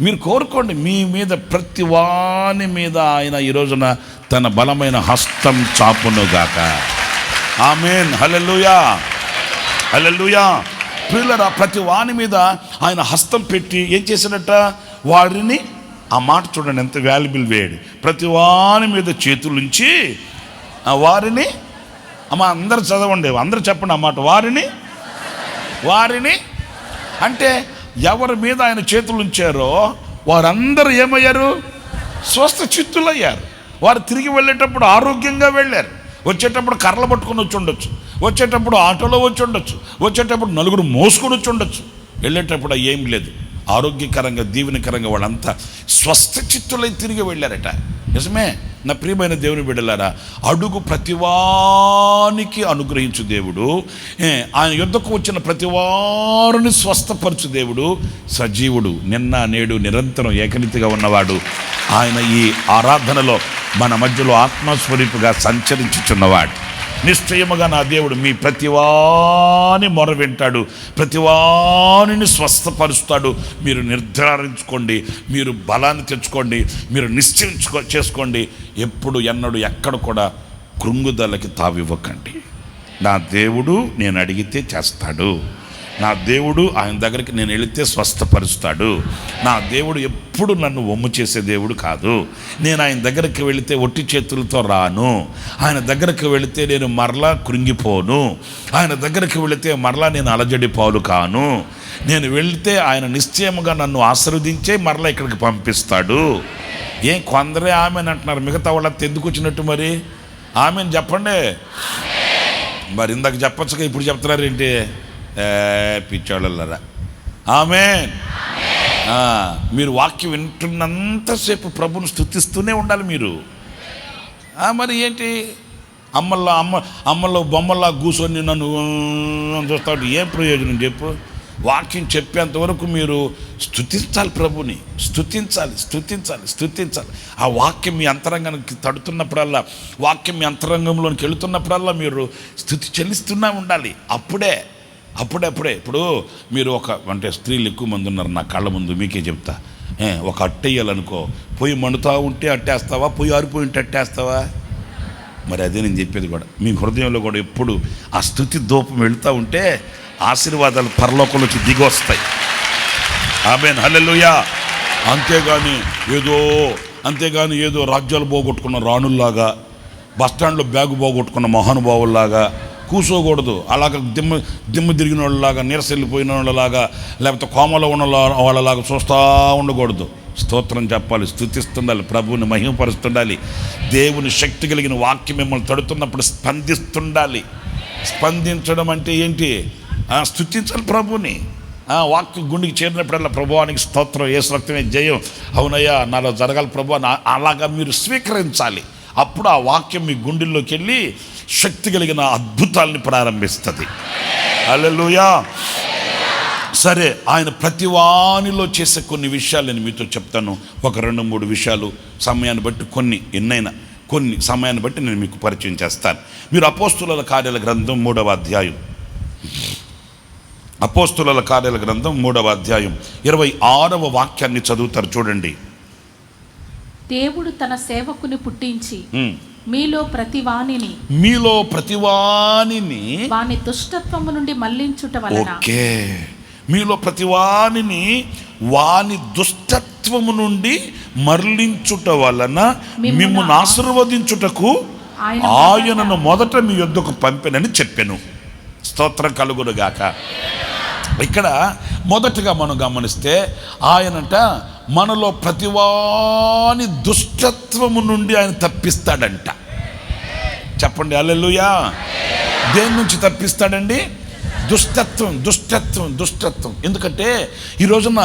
మీరు కోరుకోండి, మీ మీద ప్రతి వాని మీద ఆయన ఈ రోజున తన బలమైన హస్తం చాపునుగాక. ఆమెన్. హల్లెలూయా. ప్రియులారా, ప్రతి వాని మీద ఆయన హస్తం పెట్టి ఏం చేసినట్ట? వారిని, ఆ మాట చూడండి ఎంత వాల్యుబుల్ వేడి, ప్రతి వాని మీద చేతులుంచి వారిని, అమ్మ అందరు చదవండి, అందరూ చెప్పండి ఆ మాట, వారిని అంటే ఎవరి మీద ఆయన చేతులు ఉంచారో వారందరూ ఏమయ్యారు? స్వస్థ చిత్తులయ్యారు. వారు తిరిగి వెళ్ళేటప్పుడు ఆరోగ్యంగా వెళ్ళారు. వచ్చేటప్పుడు కర్రలు పట్టుకొని వచ్చి ఉండొచ్చు, వచ్చేటప్పుడు ఆటోలో వచ్చి ఉండొచ్చు, వచ్చేటప్పుడు నలుగురు మోసుకొని వచ్చి ఉండొచ్చు, వెళ్ళేటప్పుడు ఏం లేదు. ఆరోగ్యకరంగా దీవెనకరంగా వాళ్ళంతా స్వస్థ చిత్తులై తిరిగి వెళ్ళారట. నిజమే నా ప్రియమైన దేవుని బిడ్డలారా, అడుగు ప్రతివానికి అనుగ్రహించు దేవుడు, ఆయన యుద్ధకు వచ్చిన ప్రతివారిని స్వస్థపరచు దేవుడు, సజీవుడు, నిన్న నేడు నిరంతరం ఏకరీతిగా ఉన్నవాడు. ఆయన ఈ ఆరాధనలో మన మధ్యలో ఆత్మస్వరూపుగా సంచరించుచున్నవాడు. నిశ్చయముగా నా దేవుడు మీ ప్రతివాని మొర వింటాడు, ప్రతివానిని స్వస్థపరుస్తాడు. మీరు నిర్ధారించుకోండి, మీరు బలాన్ని తెచ్చుకోండి, మీరు చేసుకోండి. ఎప్పుడు ఎన్నడూ ఎక్కడ కూడా కృంగుదలకి తావివ్వకండి. నా దేవుడు నేను అడిగితే చేస్తాడు. నా దేవుడు ఆయన దగ్గరికి నేను వెళితే స్వస్థపరుస్తాడు. నా దేవుడు ఎప్పుడు నన్ను వమ్ము చేసే దేవుడు కాదు. నేను ఆయన దగ్గరికి వెళితే ఒట్టి చేతులతో రాను. ఆయన దగ్గరికి వెళితే నేను మరలా కృంగిపోను. ఆయన దగ్గరికి వెళితే మరలా నేను అలజడిపాలు కాను. నేను వెళితే ఆయన నిశ్చయముగా నన్ను ఆశీర్వదించే మరలా ఇక్కడికి పంపిస్తాడు. కొందరే ఆమెను అంటున్నారు, మిగతా వాళ్ళంతా ఎందుకు వచ్చినట్టు మరి? ఆమెను చెప్పండి. మరి ఇందాక చెప్పచ్చుగా, ఇప్పుడు చెప్తున్నారు ఏంటి? పిచ్చోళ్ళరా. ఆమేన్. మీరు వాక్యం వింటున్నంతసేపు ప్రభుని స్తుతిస్తూనే ఉండాలి మీరు. మరి ఏంటి అమ్మల్లో బొమ్మల్లా కూర్చొని నన్ను చూస్తాడు, ఏం ప్రయోజనం చెప్పు? వాక్యం చెప్పేంత వరకు మీరు స్తుతించాలి, ప్రభుని స్తుతించాలి. ఆ వాక్యం మీ అంతరంగానికి తడుతున్నప్పుడల్లా, వాక్యం మీ అంతరంగంలోనికి వెళుతున్నప్పుడల్లా మీరు స్తుతి చెల్లిస్తూనే ఉండాలి. అప్పుడే ఇప్పుడు మీరు అంటే స్త్రీలు ఎక్కువ మంది ఉన్నారు నా కళ్ళ ముందు, మీకే చెప్తా. ఒక అట్టేయాలనుకో, పొయ్యి మండుతూ ఉంటే అట్టేస్తావా, పొయ్యి ఆరిపోయి ఉంటే అట్టేస్తావా? మరి అదే నేను చెప్పేది కూడా. మీ హృదయంలో కూడా ఎప్పుడు ఆ స్తుతి ధూపం వెళుతూ ఉంటే ఆశీర్వాదాలు పరలోకంలోకి దిగి వస్తాయి. ఆమేన్, హల్లెలూయా. అంతేగాని ఏదో రాజ్యాలు పోగొట్టుకున్న రాణుల్లాగా, బస్టాండ్లో బ్యాగు పోగొట్టుకున్న మహానుభావుల్లాగా కూర్చోకూడదు. అలాగ దిమ్మ తిరిగిన వాళ్ళలాగా, నీరసెళ్ళిపోయిన వాళ్ళలాగా, లేకపోతే కోమలో ఉన్న వాళ్ళలాగా చూస్తూ ఉండకూడదు. స్తోత్రం చెప్పాలి, స్తుతిస్తుండాలి, ప్రభువుని మహిమపరుస్తుండాలి. దేవుని శక్తి కలిగిన వాక్యం మిమ్మల్ని తడుతున్నప్పుడు స్పందిస్తుండాలి. స్పందించడం అంటే ఏంటి? స్తుతించాలి ప్రభుని. వాక్యం గుండెకి చేరినప్పుడల్లా ప్రభువానికి స్తోత్రం, యేసు రక్తమే జయం, అవునయ్యా నాలో జరగాలి ప్రభు అని అలాగా మీరు స్వీకరించాలి. అప్పుడు ఆ వాక్యం మీ గుండెల్లోకి వెళ్ళి శక్తి కలిగిన అద్భుతాలని ప్రారంభిస్తుంది. హల్లెలూయా. సరే, ఆయన ప్రతివానిలో చేసే కొన్ని విషయాలు నేను మీతో చెప్తాను. ఒక 2-3 విషయాలు సమయాన్ని బట్టి, కొన్ని సమయాన్ని బట్టి నేను మీకు పరిచయం చేస్తాను. మీరు అపోస్తుల కార్యాల గ్రంథం 3వ అధ్యాయం, అపోస్తుల కార్యాల గ్రంథం 3వ అధ్యాయం 26వ వాక్యాన్ని చదువుతారు, చూడండి. దేవుడు తన సేవకుని పుట్టించి మీలో ప్రతివానిని వాని దుష్టత్వము నుండి మళ్లించుట వలన. ఓకే, మీలో ప్రతివానిని వాని దుష్టత్వము నుండి మరలించుట వలన మిమ్మును ఆశీర్వదించుటకు ఆయనను మొదట మీ యొద్దకు పంపెనని చెప్పెను. స్తోత్రం కలుగునుగాక. ఇక్కడ మొదటగా మనం గమనిస్తే ఆయనంట మనలో ప్రతివాని దుష్టత్వము నుండి ఆయన తప్పిస్తాడంట. చెప్పండి హల్లెలూయా. దేని నుంచి తప్పిస్తాడండి? దుష్టత్వం. ఎందుకంటే ఈ రోజున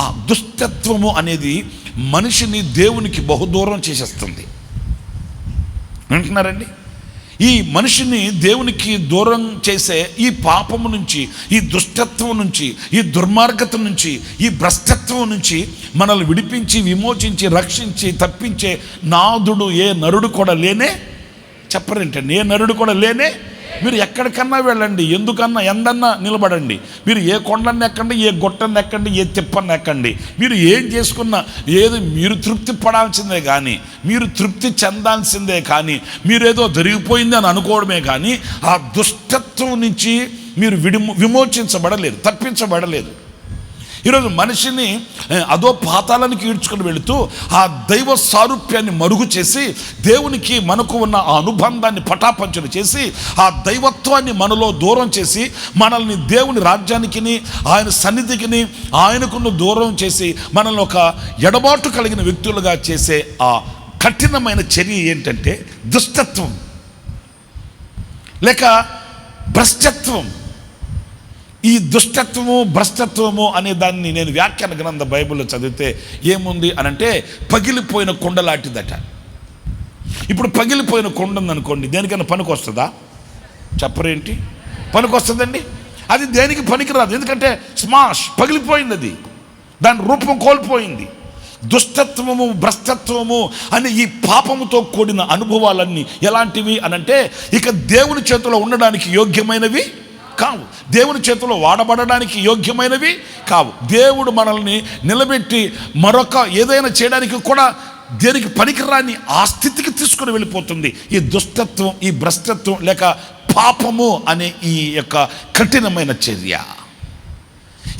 ఆ దుష్టత్వము అనేది మనిషిని దేవునికి బహుదూరం చేసేస్తుంది. వింటున్నారండి? ఈ మనిషిని దేవునికి దూరం చేసే ఈ పాపము నుంచి, ఈ దుష్టత్వం నుంచి, ఈ దుర్మార్గత నుంచి, ఈ భ్రష్టత్వం నుంచి మనల్ని విడిపించి, విమోచించి, రక్షించి, తప్పించే నాదుడు ఏ నరుడు కూడా లేనే. చెప్పరేంటండి? ఏ నరుడు కూడా లేనే. మీరు ఎక్కడికన్నా వెళ్ళండి, ఎందుకన్నా ఎండన్నా నిలబడండి, మీరు ఏ కొండన్ని ఎక్కండి, ఏ గుట్టన్ని ఎక్కండి, ఏ తిప్పన్ని ఎక్కండి, మీరు ఏం చేసుకున్నా మీరు తృప్తి పడాల్సిందే కానీ, మీరు తృప్తి చెందాల్సిందే కానీ, మీరేదో జరిగిపోయింది అని అనుకోవడమే కానీ ఆ దుష్టత్వం నుంచి మీరు విమోచించబడలేదు, తప్పించబడలేదు. ఈరోజు మనిషిని అదో పాతాళానికి ఈడ్చుకుని వెళుతూ ఆ దైవ సారూప్యాన్ని మరుగు చేసి, దేవునికి మనకు ఉన్న ఆ అనుబంధాన్ని పటాపంచలు చేసి, ఆ దైవత్వాన్ని మనలో దూరం చేసి, మనల్ని దేవుని రాజ్యానికి, ఆయన సన్నిధికి, ఆయనకున్న దూరం చేసి, మనల్ని ఒక ఎడబాటు కలిగిన వ్యక్తులుగా చేసే ఆ కఠినమైన చర్య ఏంటంటే దుష్టత్వం లేక భ్రష్టత్వం. ఈ దుష్టత్వము భ్రష్టత్వము అనే దాన్ని నేను వ్యాఖ్యాన గ్రంథ బైబిల్లో చదివితే ఏముంది అనంటే పగిలిపోయిన కొండలాంటిదట. ఇప్పుడు పగిలిపోయిన కొండ ఉందనుకోండి, దేనికైనా పనికి వస్తుందా? చెప్పరేంటి? పనికి వస్తుందండి? అది దేనికి పనికిరాదు. ఎందుకంటే స్మాష్, పగిలిపోయింది, అది దాని రూపం కోల్పోయింది. దుష్టత్వము భ్రష్టత్వము అనే ఈ పాపముతో కూడిన అనుభవాలన్నీ ఎలాంటివి అనంటే ఇక దేవుని చేతిలో ఉండడానికి యోగ్యమైనవి కావు, దేవుని చేతిలో వాడబడడానికి యోగ్యమైనవి కావు. దేవుడు మనల్ని నిలబెట్టి మరొక ఏదైనా చేయడానికి కూడా దేనికి పనికిరాని ఆ స్థితికి తీసుకుని వెళ్ళిపోతుంది ఈ దుష్టత్వం, ఈ భ్రష్టత్వం లేక పాపము అనే ఈ యొక్క కఠినమైన చర్య.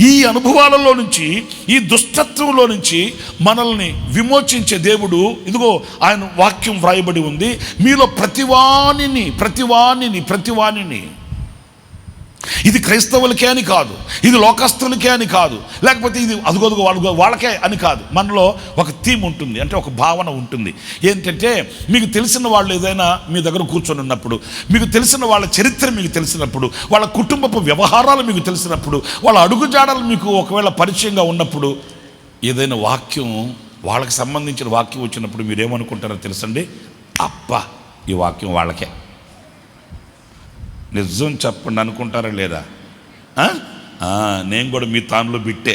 ఈ అనుభవాలలో నుంచి, ఈ దుష్టత్వంలో నుంచి మనల్ని విమోచించే దేవుడు, ఇదిగో ఆయన వాక్యం వ్రాయబడి ఉంది, మీలో ప్రతివానిని ఇది క్రైస్తవులకే అని కాదు, ఇది లోకస్తులకే అని కాదు, లేకపోతే ఇది అదుగోదుగో వాళ్ళకే అని కాదు. మనలో ఒక థీమ్ ఉంటుంది, అంటే ఒక భావన ఉంటుంది. ఏంటంటే మీకు తెలిసిన వాళ్ళు ఏదైనా మీ దగ్గర కూర్చొని ఉన్నప్పుడు, మీకు తెలిసిన వాళ్ళ చరిత్ర మీకు తెలిసినప్పుడు, వాళ్ళ కుటుంబపు వ్యవహారాలు మీకు తెలిసినప్పుడు, వాళ్ళ అడుగుజాడలు మీకు ఒకవేళ పరిచయంగా ఉన్నప్పుడు, ఏదైనా వాక్యం వాళ్ళకి సంబంధించిన వాక్యం వచ్చినప్పుడు మీరేమనుకుంటారో తెలుసండి? అబ్బా, ఈ వాక్యం వాళ్ళకే. నిజం చెప్పండి, అనుకుంటారా లేదా? నేను కూడా మీ తానులో బిట్టే,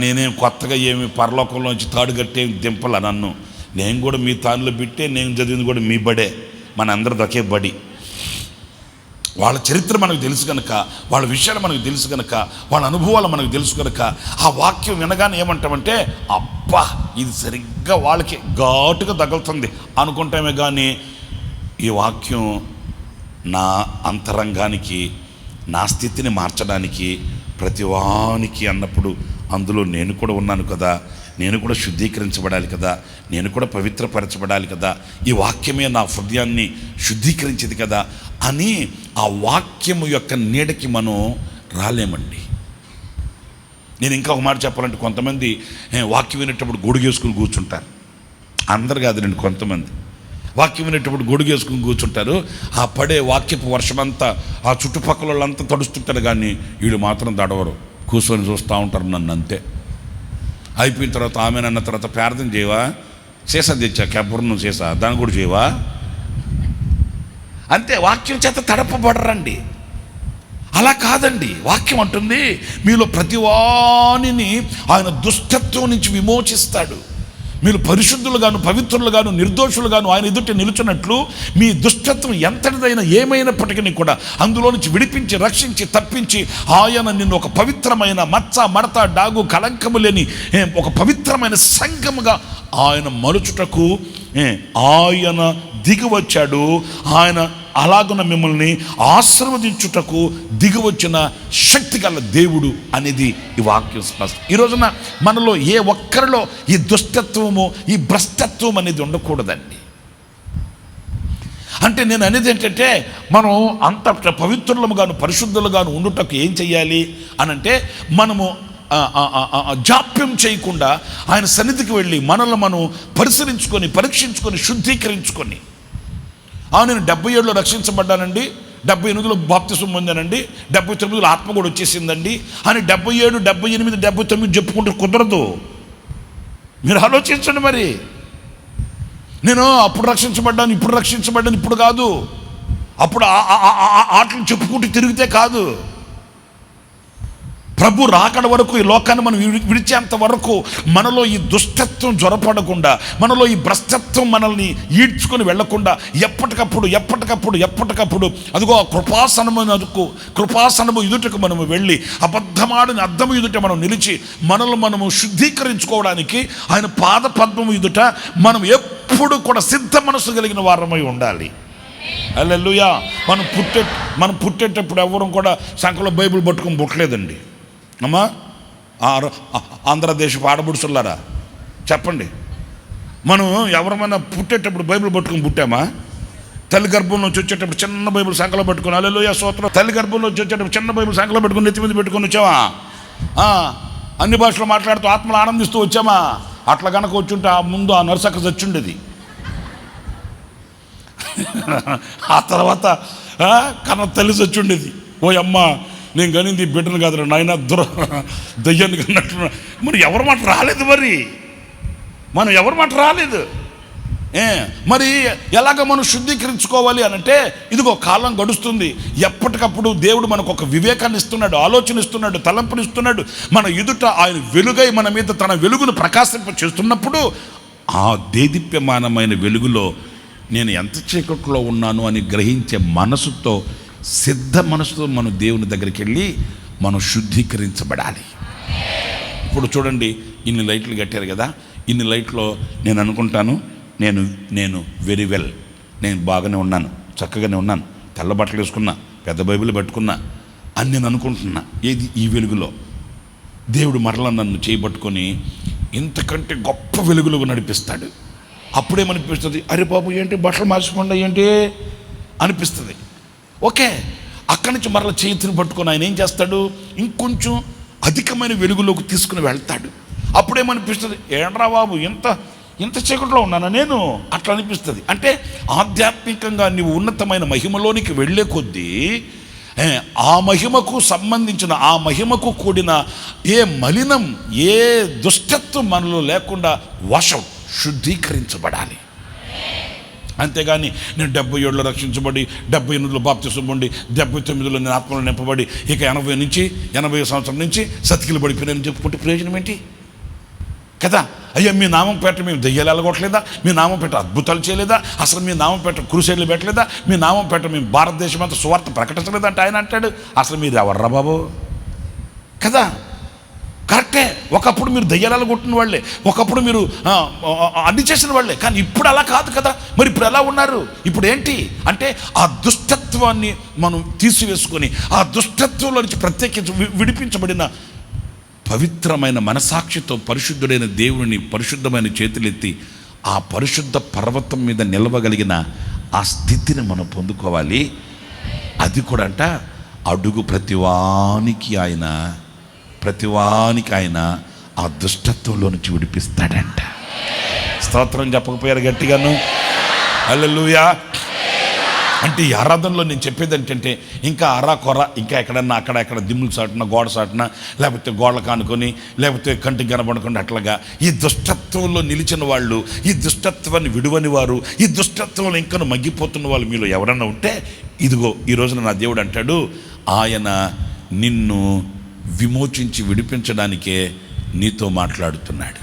నేనేం కొత్తగా ఏమి పరలోకంలోంచి తాడు కట్టే దింపల నన్ను. నేను కూడా మీ తానులో బిట్టే, నేను చదివింది కూడా మీ బడే, మన అందరిది ఒకే బడి. వాళ్ళ చరిత్ర మనకు తెలుసు కనుక, వాళ్ళ విషయాలు మనకు తెలుసు కనుక, వాళ్ళ అనుభవాలు మనకు తెలుసు కనుక ఆ వాక్యం వినగానే ఏమంటామంటే అబ్బా, ఇది సరిగ్గా వాళ్ళకి ఘాటుగా తగులుతుంది అనుకుంటామే. కానీ ఈ వాక్యం నా అంతరంగానికి, నా స్థితిని మార్చడానికి, ప్రతివానికి అన్నప్పుడు అందులో నేను కూడా ఉన్నాను కదా, నేను కూడా శుద్ధీకరించబడాలి కదా, నేను కూడా పవిత్రపరచబడాలి కదా, ఈ వాక్యమే నా హృదయాన్ని శుద్ధీకరించేది కదా అని ఆ వాక్యము యొక్క నీడకి మనం రాలేమండి. నేను ఇంకా ఒక మాట చెప్పాలంటే, కొంతమంది వాక్యం వినేటప్పుడు గొడుగేసుకుని కూర్చుంటారు. అందరు కాదులేండి, కొంతమంది వాక్యం వినేటప్పుడు గొడుగేసుకుని కూర్చుంటారు. ఆ పడే వాక్యపు వర్షమంతా ఆ చుట్టుపక్కల వాళ్ళంతా తడుస్తుంటారు, కానీ వీళ్ళు మాత్రం తడవరు, కూర్చొని చూస్తూ ఉంటారు నన్ను అంతే. అయిపోయిన తర్వాత ఆమెనన్న తర్వాత ప్రార్థన చేయవా, సీసా తెచ్చా కెబ్బరును సీసా, దాన్ని కూడా చేయవా అంతే. వాక్యం చేత తడపబడరండి. అలా కాదండి, వాక్యం అంటుంది మీలో ప్రతివానిని ఆయన దుష్టత్వం నుంచి విమోచిస్తాడు. మీరు పరిశుద్ధులుగాను, పవిత్రులుగాను, నిర్దోషులుగాను ఆయన ఎదుట నిలుచున్నట్లు మీ దుష్టత్వం ఎంతటిదైనా ఏమైనప్పటికీ కూడా అందులో నుంచి విడిపించి, రక్షించి, తప్పించి ఆయన నిన్ను ఒక పవిత్రమైన మచ్చ, మడత, డాగు, కళంకము లేని ఒక పవిత్రమైన సంఘముగా ఆయన మలుచుటకు ఆయన దిగివచ్చాడు. ఆయన అలాగున మిమ్మల్ని ఆశీర్వదించుటకు దిగివచ్చిన శక్తి గల దేవుడు అనేది ఈ వాక్యం స్పష్టం. ఈ రోజున మనలో ఏ ఒక్కరిలో ఈ దుష్టత్వము, ఈ భ్రష్టత్వం అనేది ఉండకూడదండి. అంటే నేను అనేది ఏంటంటే, మనం అంత పవిత్రులముగాను పరిశుద్ధులుగాను ఉండుటకు ఏం చెయ్యాలి అనంటే, మనము జాప్యం చేయకుండా ఆయన సన్నిధికి వెళ్ళి మనల్ని మనం పరిశీలించుకొని, పరీక్షించుకొని, శుద్ధీకరించుకొని, నేను 77లో రక్షించబడ్డానండి, 78లో బాప్తిసం పొందానండి, 79లో ఆత్మ కూడా వచ్చేసిందండి అని 77, 78, 79 చెప్పుకుంటూ కుదరదు. మీరు ఆలోచించండి. మరి నేను అప్పుడు రక్షించబడ్డాను, ఇప్పుడు రక్షించబడ్డాను, ఇప్పుడు కాదు, అప్పుడు ఆటలు చెప్పుకుంటూ తిరిగితే కాదు. ప్రభు రాకడ వరకు, ఈ లోకాన్ని మనం విడిచేంత వరకు మనలో ఈ దుష్టత్వం జ్వరపడకుండా, మనలో ఈ భ్రష్టత్వం మనల్ని ఈడ్చుకొని వెళ్లకుండా ఎప్పటికప్పుడు అదిగో కృపాసనము ఎదుటకు మనము వెళ్ళి అబద్ధమాడని అద్దము ఎదుట మనం నిలిచి మనము శుద్ధీకరించుకోవడానికి ఆయన పాద పద్మము ఎదుట మనం ఎప్పుడు కూడా సిద్ధ మనసు కలిగిన వారమై ఉండాలి. హల్లెలూయా. మనం పుట్టేటప్పుడు ఎవరు కూడా సంకలో బైబిల్ పట్టుకొని పుట్టలేదండి. అమ్మా, ఆంధ్రదేశపు ఆడబుడుసులారా చెప్పండి, మనం ఎవరమైనా పుట్టేటప్పుడు బైబిల్ పట్టుకొని పుట్టామా? తల్లి గర్భంలో నుంచి వచ్చేటప్పుడు చిన్న బైబిల్ సంకలో పట్టుకొని, హల్లెలూయా స్తోత్రం, తల్లి గర్భంలో నుంచి వచ్చేటప్పుడు చిన్న బైబిల్ సంకలో పెట్టుకొని నెత్తి మీద పెట్టుకొని వచ్చామా? అన్ని భాషలో మాట్లాడుతూ ఆత్మలు ఆనందిస్తూ వచ్చామా? అట్లా కనుక వచ్చుంటే ఆ ముందు ఆ నర్సక్క చచ్చుండేది. ఆ తర్వాత కన్న తల్లి చచ్చుండేది. ఓ అమ్మ, నేను కనింది బిడ్డను కాదు నాయన దయ్యాన్ని కన్నట్టు. మరి ఎవరి మాట రాలేదు, మనం ఎవరి మాట రాలేదు. మరి ఎలాగ మనం శుద్ధీకరించుకోవాలి అని అంటే, ఇదిగో కాలం గడుస్తుంది. ఎప్పటికప్పుడు దేవుడు మనకు ఒక వివేకాన్ని ఇస్తున్నాడు, ఆలోచన ఇస్తున్నాడు, తలంపుని ఇస్తున్నాడు. మన ఎదుట ఆయన వెలుగై మన మీద తన వెలుగును ప్రకాశింప చేస్తున్నప్పుడు, ఆ దేదీప్యమానమైన వెలుగులో నేను ఎంత చీకట్లో ఉన్నాను అని గ్రహించే మనసుతో, సిద్ధ మనసుతో మనం దేవుని దగ్గరికి వెళ్ళి మనం శుద్ధీకరించబడాలి. ఇప్పుడు చూడండి, ఇన్ని లైట్లు కట్టారు కదా, ఇన్ని లైట్లో నేను అనుకుంటాను, నేను వెరీ వెల్, నేను బాగానే ఉన్నాను, చక్కగానే ఉన్నాను, తెల్ల బట్టలు వేసుకున్నా, పెద్ద బైబిల్ పట్టుకున్నా అని నేను అనుకుంటున్నా. ఏది ఈ వెలుగులో దేవుడు మరలా నన్ను చేయబట్టుకొని ఇంతకంటే గొప్ప వెలుగులో నడిపిస్తాడు. అప్పుడేమనిపిస్తుంది, అరే బాబు ఏంటి బట్టలు మార్చుకోండి ఏంటి అనిపిస్తుంది. ఓకే, అక్కడి నుంచి మరలా చేతిని పట్టుకొని ఆయన ఏం చేస్తాడు, ఇంకొంచెం అధికమైన వెలుగులోకి తీసుకుని వెళ్తాడు. అప్పుడేమనిపిస్తుంది, ఏంట్రా బాబు ఇంత చీకట్లో ఉన్నానా నేను, అట్లా అనిపిస్తుంది. అంటే ఆధ్యాత్మికంగా నీవు ఉన్నతమైన మహిమలోనికి వెళ్ళే కొద్దీ ఆ మహిమకు సంబంధించిన, ఆ మహిమకు కూడిన ఏ మలినం, ఏ దుష్టత్వం మనలో లేకుండా శుద్ధీకరించబడాలి. అంతేగాని నేను 77లో రక్షించబడి, 78లో బాప్తిసం పొంది, 79లో నేను ఆత్మలో నింపబడి, ఇక 80 సంవత్సరం నుంచి సతికిలు పడిపోయినని చెప్పుకుంటే ప్రయోజనం ఏంటి కదా? అయ్యా, మీ నామం పేట మేము దెయ్యాలు వెళ్ళగొట్టలేదా? మీ నామం పేట అద్భుతాలు చేయలేదా? అసలు మీ నామం పేట క్రూసైడ్లు పెట్టలేదా? మీ నామం పేట మేము భారతదేశం అంతా సువార్త ప్రకటించలేదా అంటే ఆయన అంటాడు, అసలు మీరు ఎవర్రా బాబు కదా? కరెక్టే, ఒకప్పుడు మీరు దెయ్యాలు కొట్టిన వాళ్ళే, ఒకప్పుడు మీరు అన్ని చేసిన వాళ్ళే, కానీ ఇప్పుడు అలా కాదు కదా. మరి ఇప్పుడు ఎలా ఉన్నారు? ఇప్పుడు ఏంటి అంటే, ఆ దుష్టత్వాన్ని మనం తీసివేసుకొని, ఆ దుష్టత్వంలో నుంచి ప్రత్యేకించి విడిపించబడిన పవిత్రమైన మనసాక్షితో పరిశుద్ధుడైన దేవుని పరిశుద్ధమైన చేతులెత్తి ఆ పరిశుద్ధ పర్వతం మీద నిలవగలిగిన ఆ స్థితిని మనం పొందుకోవాలి. అది కూడా అంట, అడుగు ప్రతివానికి ఆయన ఆ దుష్టత్వంలో నుంచి విడిపిస్తాడంట. స్తోత్రం చెప్పకపోయారు గట్టిగాను? హల్లెలూయా. అంటే ఈ ఆరాధనలో నేను చెప్పేది ఏంటంటే, ఇంకా అరాకొర, ఇంకా ఎక్కడన్నా అక్కడ దిమ్ములు సాటున, గోడ సాటున, లేకపోతే గోడలు కానుకొని, లేకపోతే కంటికి కనబడకుండా అట్లాగా ఈ దుష్టత్వంలో నిలిచిన వాళ్ళు, ఈ దుష్టత్వాన్ని విడువని వారు, ఈ దుష్టత్వంలో ఇంకా మగ్గిపోతున్న వాళ్ళు మీలో ఎవరన్నా ఉంటే, ఇదిగో ఈ రోజున నా దేవుడు అంటాడు, ఆయన నిన్ను విమోచించి విడిపించడానికే నీతో మాట్లాడుతున్నాడు.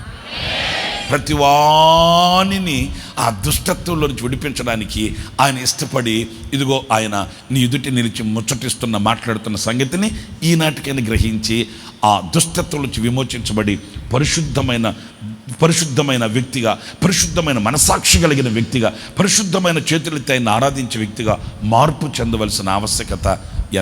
ప్రతివానిని ఆ దుష్టత్వంలో నుంచి విడిపించడానికి ఆయన ఇష్టపడి, ఇదిగో ఆయన నీ ఎదుటి నిలిచి ముచ్చటిస్తున్న, మాట్లాడుతున్న సంగతిని ఈనాటికైనా గ్రహించి ఆ దుష్టత్వం నుంచి విమోచించబడి పరిశుద్ధమైన వ్యక్తిగా, పరిశుద్ధమైన మనసాక్షి కలిగిన వ్యక్తిగా, పరిశుద్ధమైన చేతులెత్తి ఆయన ఆరాధించే వ్యక్తిగా మార్పు చెందవలసిన ఆవశ్యకత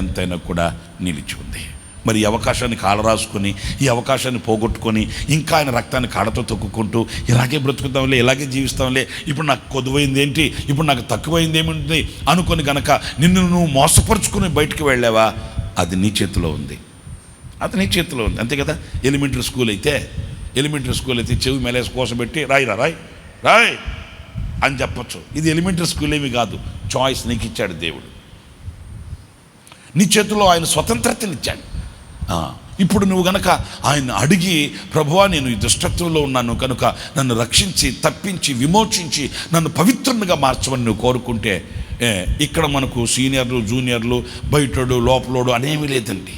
ఎంతైనా కూడా నిలిచి ఉంది. మరి ఈ అవకాశాన్ని కాలరాసుకొని, ఈ అవకాశాన్ని పోగొట్టుకొని, ఇంకా ఆయన రక్తాన్ని కాడతో తొక్కుకుంటూ ఇలాగే బ్రతుకుతాంలే, ఇలాగే జీవిస్తాంలే, ఇప్పుడు నాకు కొద్దువైంది ఏంటి, ఇప్పుడు నాకు తక్కువైంది ఏమిటి అనుకొని గనక నిన్ను నువ్వు మోసపరుచుకుని బయటికి వెళ్ళావా, అది నీ చేతిలో ఉంది. అంతే కదా. ఎలిమెంటరీ స్కూల్ అయితే చెవి మెలేసి కోసబెట్టి రాయ్ అని చెప్పచ్చు. ఇది ఎలిమెంటరీ స్కూల్ ఏమి కాదు, చాయిస్ నీకు ఇచ్చాడు దేవుడు. నీ చేతిలో ఆయన స్వతంత్రతనిచ్చాడు. ఇప్పుడు నువ్వు గనక ఆయన అడిగి, ప్రభువా నేను ఈ దుష్టత్వంలో ఉన్నాను కనుక నన్ను రక్షించి, తప్పించి, విమోచించి నన్ను పవిత్రునిగా మార్చమని నువ్వు కోరుకుంటే, ఇక్కడ మనకు సీనియర్లు, జూనియర్లు, బయటోడు, లోపలోడు అనేవి లేదండి.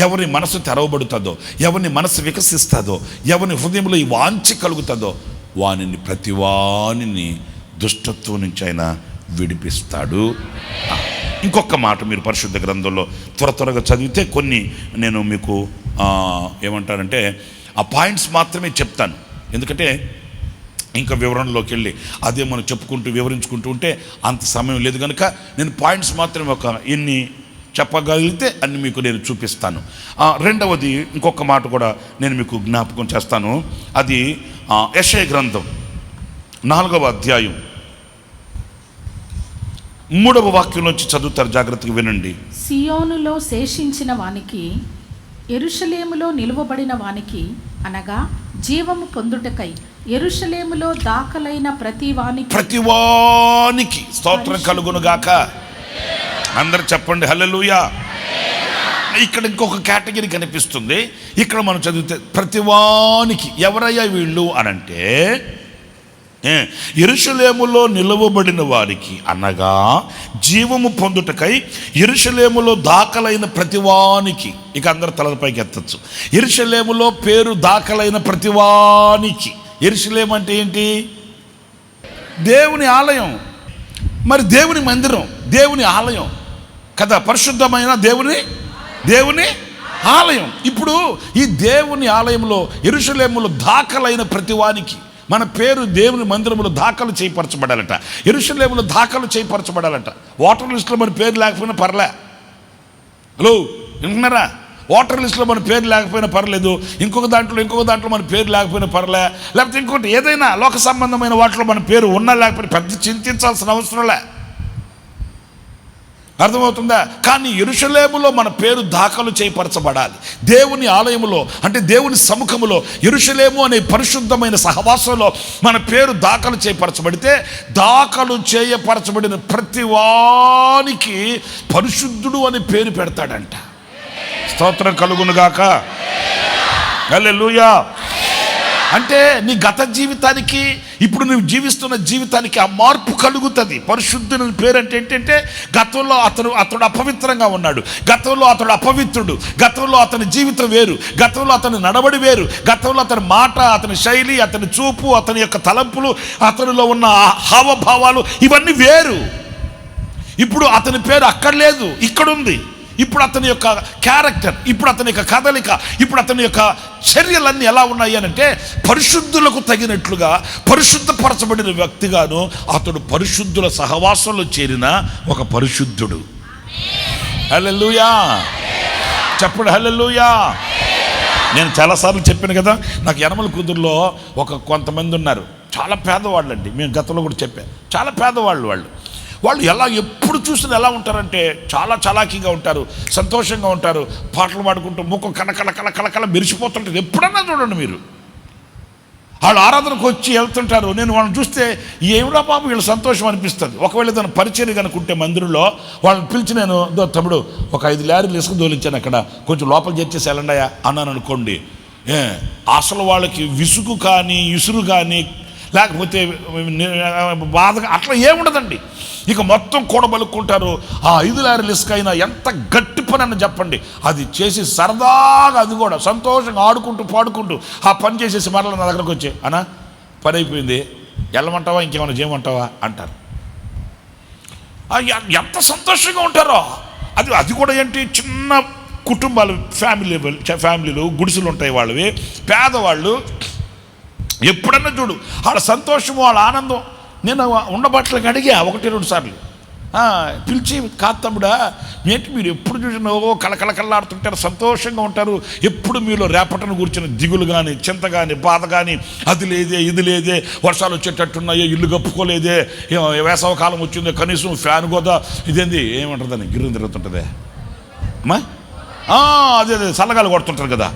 ఎవరి మనసు తెరవబడుతుందో, ఎవరిని మనసు వికసిస్తుందో, ఎవరిని హృదయంలో ఈ వాంఛ కలుగుతుందో, ప్రతివానిని దుష్టత్వం నుంచి ఆయన విడిపిస్తాడు. ఇంకొక మాట మీరు పరిశుద్ధ గ్రంథంలో త్వరగా చదివితే కొన్ని నేను మీకు ఏమంటారంటే ఆ పాయింట్స్ మాత్రమే చెప్తాను. ఎందుకంటే ఇంకా వివరణలోకి వెళ్ళి అదే మనం చెప్పుకుంటూ వివరించుకుంటూ ఉంటే అంత సమయం లేదు కనుక నేను పాయింట్స్ మాత్రమే ఎన్ని చెప్పగలిగితే అన్ని మీకు నేను చూపిస్తాను. రెండవది ఇంకొక మాట కూడా నేను మీకు జ్ఞాపకం చేస్తాను. అది యెషయా గ్రంథం 4వ అధ్యాయం 3వ వాక్యం నుంచి చదువుతారు, జాగ్రత్తగా వినండి. సియోనులో శేషించిన వానికి, యెరూషలేములో నిలువబడిన వానికి, అనగా జీవము పొందుటకై యెరూషలేములో దాఖలైన ప్రతివానికి స్తోత్రం కలుగును గాక. అందరు చెప్పండి హల్లెలూయా. ఇక్కడ ఇంకొక కేటగిరీ కనిపిస్తుంది. ఇక్కడ మనం చదివితే ప్రతివానికి ఎవరయ్యా వీళ్ళు అనంటే యెరూషలేములో నిలువబడిన వారికి, అనగా జీవము పొందుటకై యెరూషలేములో దాఖలైన ప్రతివానికి. ఇక అందరు తలపైకి ఎత్తచ్చు. యెరూషలేములో పేరు దాఖలైన ప్రతివానికి. యెరూషలేము అంటే ఏంటి? దేవుని ఆలయం. మరి దేవుని మందిరం, దేవుని ఆలయం కదా, పరిశుద్ధమైన దేవుని ఆలయం. ఇప్పుడు ఈ దేవుని ఆలయంలో యెరూషలేములో దాఖలైన ప్రతివానికి మన పేరు దేవుని మందిరములో దాఖలు చేయపరచబడాలట. యెరూషలేములో దాఖలు చేయపరచబడాలట. ఓటర్ లిస్టులో మన పేరు లేకపోయినా పర్లే. హలో, వింటున్నారా? ఓటర్ లిస్టులో మన పేరు లేకపోయినా పర్లేదు, ఇంకొక దాంట్లో మన పేరు లేకపోయినా పర్లే, లేకపోతే ఇంకోటి ఏదైనా లోక సంబంధమైన వాటిలో మన పేరు ఉన్నా లేకపోతే పెద్ద చింతించాల్సిన అవసరంలే. అర్థమవుతుందా? కానీ యెరూషలేములో మన పేరు దాఖలు చేయపరచబడాలి. దేవుని ఆలయములో అంటే దేవుని సముఖములో యెరూషలేము అనే పరిశుద్ధమైన సహవాసంలో మన పేరు దాఖలు చేయపరచబడితే, దాఖలు చేయపరచబడిన ప్రతి వానికి పరిశుద్ధుడు అనే పేరు పెడతాడంట. స్తోత్రం కలుగునుగాక. హల్లెలూయా. అంటే నీ గత జీవితానికి ఇప్పుడు నువ్వు జీవిస్తున్న జీవితానికి ఆ మార్పు కలుగుతుంది. పరిశుద్ధుని పేరు అంటే ఏంటంటే, గతంలో అతడు అపవిత్రంగా ఉన్నాడు, గతంలో అతడు అపవిత్రుడు, గతంలో అతని జీవితం వేరు, గతంలో అతని నడవడి వేరు, గతంలో అతని మాట, అతని శైలి, అతని చూపు, అతని యొక్క తలంపులు, అతనిలో ఉన్న హావభావాలు ఇవన్నీ వేరు. ఇప్పుడు అతని పేరు అక్కడ లేదు, ఇక్కడుంది. ఇప్పుడు అతని యొక్క క్యారెక్టర్, ఇప్పుడు అతని యొక్క కదలిక, ఇప్పుడు అతని యొక్క చర్యలన్నీ ఎలా ఉన్నాయి అనంటే, పరిశుద్ధులకు తగినట్లుగా పరిశుద్ధపరచబడిన వ్యక్తిగాను అతడు పరిశుద్ధుల సహవాసంలో చేరిన ఒక పరిశుద్ధుడు. హల్లెలూయా. చెప్పండి హల్లెలూయా. నేను చాలాసార్లు చెప్పాను కదా, నాకు యనమల కుదురులో కొంతమంది ఉన్నారు, చాలా పేదవాళ్ళండి. మేము గతంలో కూడా చెప్పాను, చాలా పేదవాళ్ళు. వాళ్ళు ఎలా ఎప్పుడు చూసినా ఎలా ఉంటారంటే, చాలా చలాకీగా ఉంటారు, సంతోషంగా ఉంటారు, పాటలు పాడుకుంటూ ముఖం కళకళ మెరిసిపోతుంటారు. ఎప్పుడన్నా చూడండి మీరు, వాళ్ళు ఆరాధనకు వచ్చి వెళ్తుంటారు. నేను వాళ్ళని చూస్తే ఏమిరా బాబు వీళ్ళు సంతోషం అనిపిస్తుంది. ఒకవేళ ఏదైనా పరిచయం కనుకుంటే మందిరంలో వాళ్ళని పిలిచి, నేను తమ్ముడు ఒక 5 లారీలు ఇసుక దోలించాను, అక్కడ కొంచెం లోపల చేర్చేసి వెళ్ళండాయా అన్నాను అనుకోండి, అసలు వాళ్ళకి విసుగు కానీ ఇసురు కానీ లేకపోతే బాధ అట్లా ఏముండదండి. ఇక మొత్తం కూడబలుక్కుంటారు. ఆ 5 లారీలు ఇసుక అయినా ఎంత గట్టి పని అని చెప్పండి, అది చేసి సరదాగా, అది కూడా సంతోషంగా ఆడుకుంటూ పాడుకుంటూ ఆ పని చేసేసి మరలా నా దగ్గరకు వచ్చి, అన్నా పని అయిపోయింది, వెళ్ళమంటావా ఇంకేమైనా చేయమంటావా అంటారు. ఎంత సంతోషంగా ఉంటారో. అది కూడా ఏంటి, చిన్న కుటుంబాలు, ఫ్యామిలీలు, గుడిసెలు ఉంటాయి వాళ్ళవి, పేదవాళ్ళు. ఎప్పుడన్నా చూడు వాళ్ళ సంతోషం, వాళ్ళ ఆనందం. నేను ఉండబట్టలకు అడిగా 1-2 సార్లు పిలిచి, కాదు తమ్ముడా ఏంటి మీరు ఎప్పుడు చూసినా కళకళలాడుతుంటారు, సంతోషంగా ఉంటారు, ఎప్పుడు మీలో రేపటను కూర్చున్న దిగులు కానీ, చింత కానీ, బాధ కానీ, అది లేదే ఇది లేదే, వర్షాలు వచ్చేటట్టున్నాయో, ఇల్లు కప్పుకోలేదే, వేసవకాలం వచ్చిందో, కనీసం ఫ్యాన్ కూడా ఇదేంది ఏమంటుందని గిర్రం తిరుగుతుంటుందే అమ్మా, అదే చల్లగాలు కొడుతుంటారు కదా,